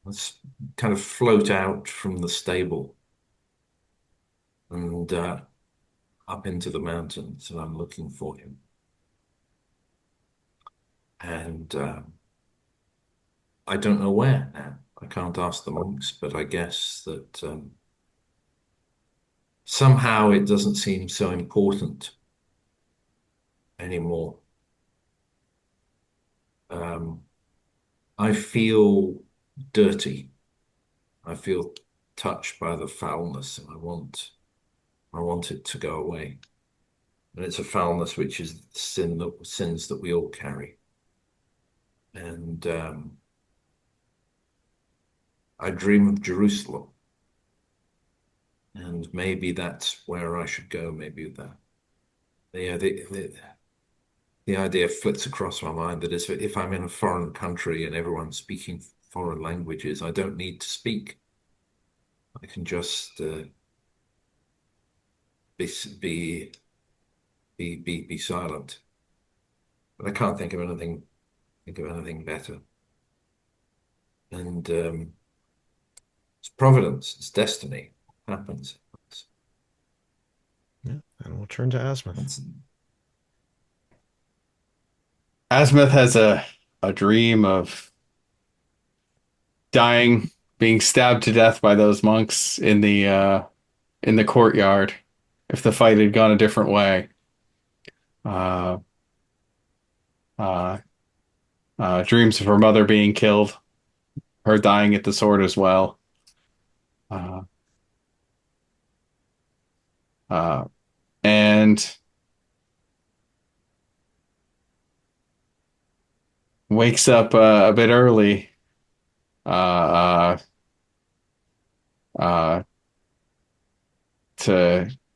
let's kind of float out from the stable and up into the mountains, and I'm looking for him. And I don't know where now. I can't ask the monks, but I guess that somehow it doesn't seem so important anymore. I feel dirty. I feel touched by the foulness, and I want it to go away. And it's a foulness which is the sins that we all carry. And I dream of Jerusalem. And maybe that's where I should go. Maybe that. Yeah, the idea flits across my mind that if I'm in a foreign country and everyone's speaking foreign languages, I don't need to speak. I can just be silent. But I can't think of anything better. And it's providence, it's destiny. It happens. Yeah, and we'll turn to Azimuth. Azimuth has a dream of dying, being stabbed to death by those monks in the courtyard. If the fight had gone a different way, dreams of her mother being killed, her dying at the sword as well. And wakes up a bit early to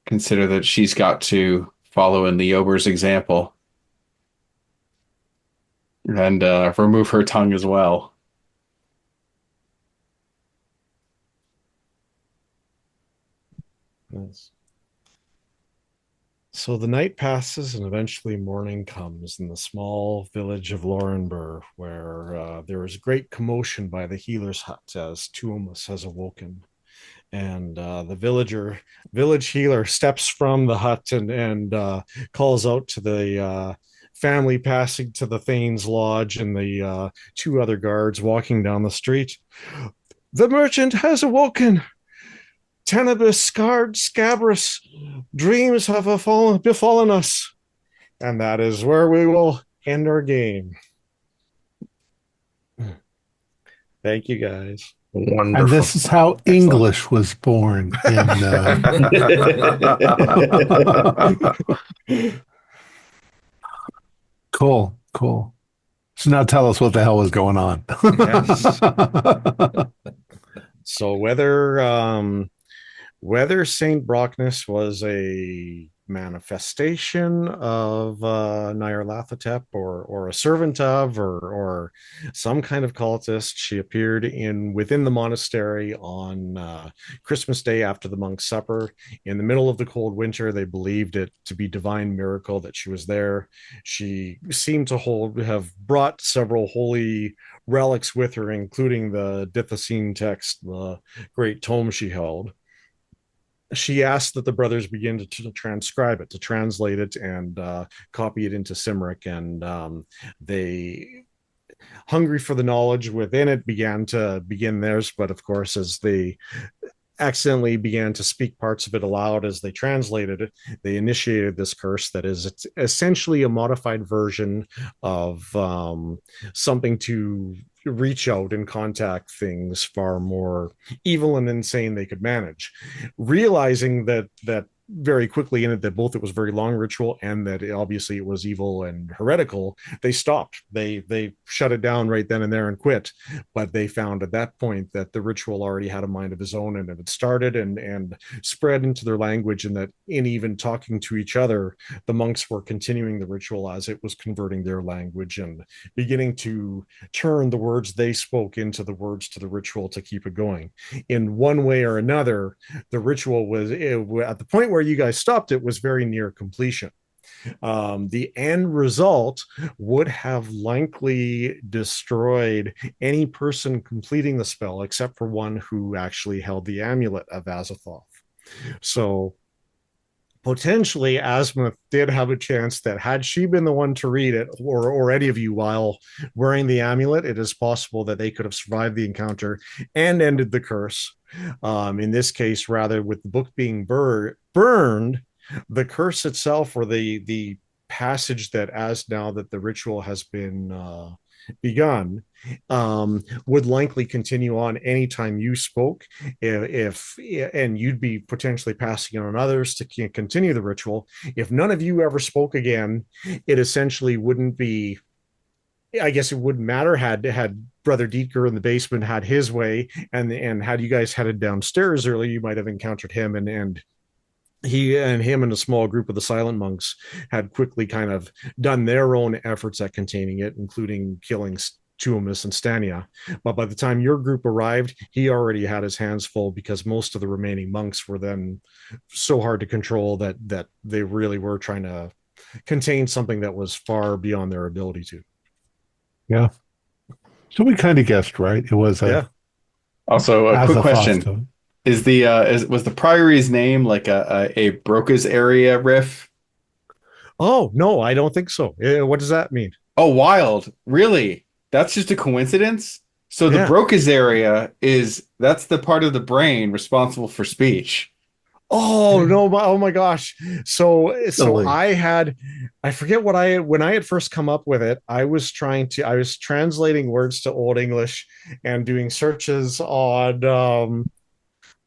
consider that she's got to follow in Leober's example and remove her tongue as well. Nice. So the night passes and eventually morning comes in the small village of Laurenburg, where there is great commotion by the healer's hut as Thom has awoken. And the village healer steps from the hut and calls out to the family passing to the Thane's lodge and the two other guards walking down the street. The merchant has awoken. Tenebris, scarred, scabrous, dreams have befallen us. And that is where we will end our game. Thank you, guys. Wonderful. And this is how English was born in cool. So now tell us what the hell was going on. So whether Saint Brockness was a manifestation of Nyarlathotep or a servant of or some kind of cultist, she appeared within the monastery on Christmas Day after the monks' supper in the middle of the cold winter. They believed it to be divine miracle that she was there. She seemed to have brought several holy relics with her, including the Dithasine text, the great tome she held. She asked that the brothers begin to transcribe it, to translate it, and copy it into Cymric. And they, hungry for the knowledge within it, began theirs. But of course, as they accidentally began to speak parts of it aloud as they translated it, they initiated this curse that is essentially a modified version of something to reach out and contact things far more evil and insane they could manage. Realizing that very quickly in it that both it was a very long ritual and that obviously it was evil and heretical, they stopped. They shut it down right then and there and quit. But they found at that point that the ritual already had a mind of its own, and it had started and spread into their language, and that in even talking to each other, the monks were continuing the ritual as it was converting their language and beginning to turn the words they spoke into the words to the ritual to keep it going. In one way or another, the ritual was, at the point where you guys stopped, it was very near completion. The end result would have likely destroyed any person completing the spell except for one who actually held the amulet of Azathoth. So potentially Asmuth did have a chance that had she been the one to read it, or any of you while wearing the amulet, it is possible that they could have survived the encounter and ended the curse. In this case, rather, with the book being burned, the curse itself, or the passage that, as now that the ritual has been begun, would likely continue on anytime you spoke, if and you'd be potentially passing it on others to continue the ritual. If none of you ever spoke again, it essentially wouldn't be, I guess it wouldn't matter had Brother Dietger in the basement had his way, and had you guys headed downstairs early, you might have encountered him, and him and a small group of the silent monks had quickly kind of done their own efforts at containing it, including killing Tuomus and Stania. But by the time your group arrived, he already had his hands full, because most of the remaining monks were then so hard to control that they really were trying to contain something that was far beyond their ability to. Yeah. So we kind of guessed, right? It was Also, a quick question. Was the Priory's name like a Broca's area riff? Oh, no, I don't think so. What does that mean? Oh, wild. Really? That's just a coincidence? So the Broca's area that's the part of the brain responsible for speech. Oh no! Oh my gosh! So I forget when I had first come up with it. I was translating words to Old English and doing searches on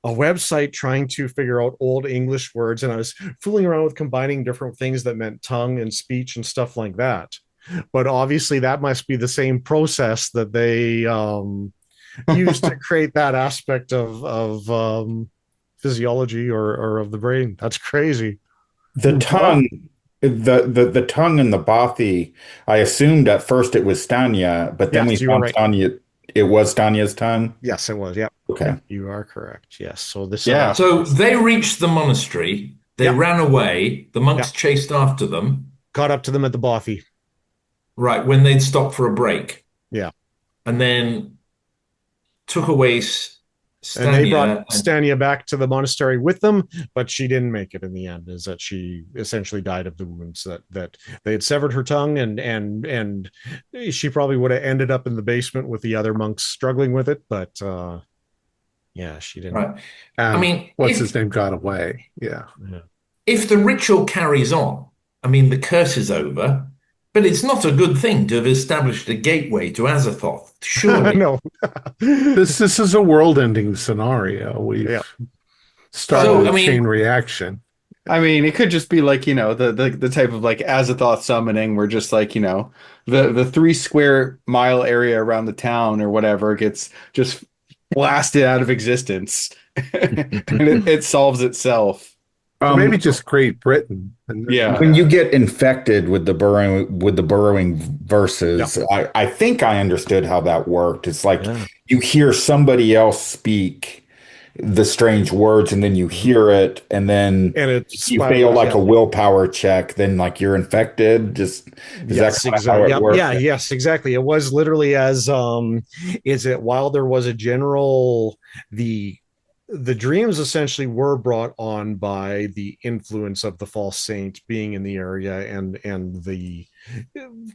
a website trying to figure out Old English words, and I was fooling around with combining different things that meant tongue and speech and stuff like that. But obviously, that must be the same process that they used to create that aspect of physiology or of the brain. That's crazy. The tongue, the tongue and the bothy, I assumed at first it was Stania, but then we found Stania. It was Stania's tongue? Yes, it was. Yep. Okay. You are correct. Yes. So this So they reached the monastery, they ran away, the monks chased after them. Caught up to them at the bothy. Right, when they'd stopped for a break. Yeah. And then took away Stania. And they brought Stania back to the monastery with them, but she didn't make it in the end, is that she essentially died of the wounds that they had severed her tongue, and she probably would have ended up in the basement with the other monks struggling with it, but she didn't. Right. I mean, what's his name got away. Yeah. If the ritual carries on, I mean, the curse is over, but it's not a good thing to have established a gateway to Azathoth, surely. No. This is a world-ending scenario. We've started So, a I mean- chain reaction. I mean, it could just be like, the type of like Azathoth summoning where just like, the 3 square mile area around the town or whatever gets just blasted out of existence. And it solves itself. Or maybe just Great Britain. And Yeah. When you get infected with the burrowing verses, I think I understood how that worked. It's like you hear somebody else speak the strange words, and then you hear it, and then you fail like a willpower check, then like you're infected. Just is that kind of how it works? Yeah, yes, exactly. It was literally as is it while there was a general the dreams essentially were brought on by the influence of the false saint being in the area and the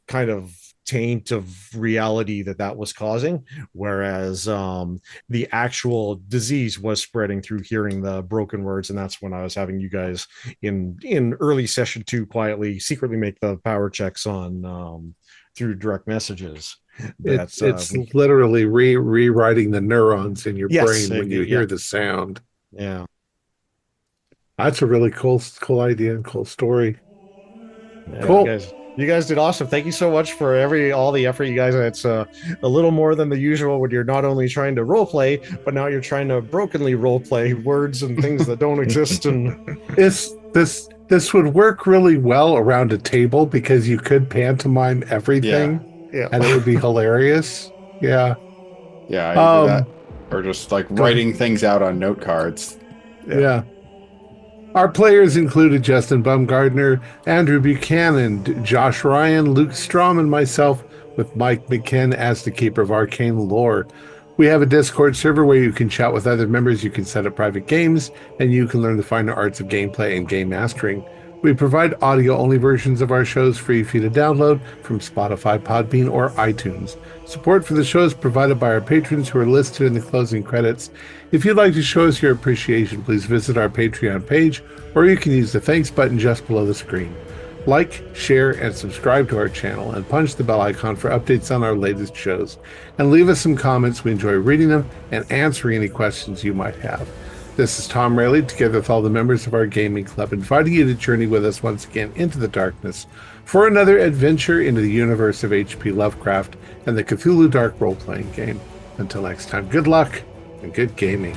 kind of taint of reality that was causing, whereas the actual disease was spreading through hearing the broken words. And that's when I was having you guys in early session 2 quietly secretly make the power checks on through direct messages. It's literally rewriting the neurons in your brain when you hear the sound. Yeah, that's a really cool idea and cool story. Yeah, Cool. You guys did awesome. Thank you so much for all the effort, you guys. It's a little more than the usual when you're not only trying to role play, but now you're trying to brokenly role play words and things that don't exist. And this would work really well around a table because you could pantomime everything. Yeah. And it would be hilarious. Yeah. Yeah, either that or just like writing things out on note cards. Yeah. Our players included Justin Bumgardner, Andrew Buchanan, Josh Ryan, Luke Strom, and myself, with Mike McKinn as the keeper of arcane lore. We have a Discord server where you can chat with other members, you can set up private games, and you can learn the finer arts of gameplay and game mastering. We provide audio-only versions of our shows free for you to download from Spotify, Podbean, or iTunes. Support for the show is provided by our patrons who are listed in the closing credits. If you'd like to show us your appreciation, please visit our Patreon page, or you can use the thanks button just below the screen. Like, share, and subscribe to our channel, and punch the bell icon for updates on our latest shows. And leave us some comments. We enjoy reading them and answering any questions you might have. This is Thom Raley, together with all the members of our gaming club, inviting you to journey with us once again into the darkness for another adventure into the universe of H.P. Lovecraft and the Cthulhu Dark role-playing game. Until next time, good luck and good gaming.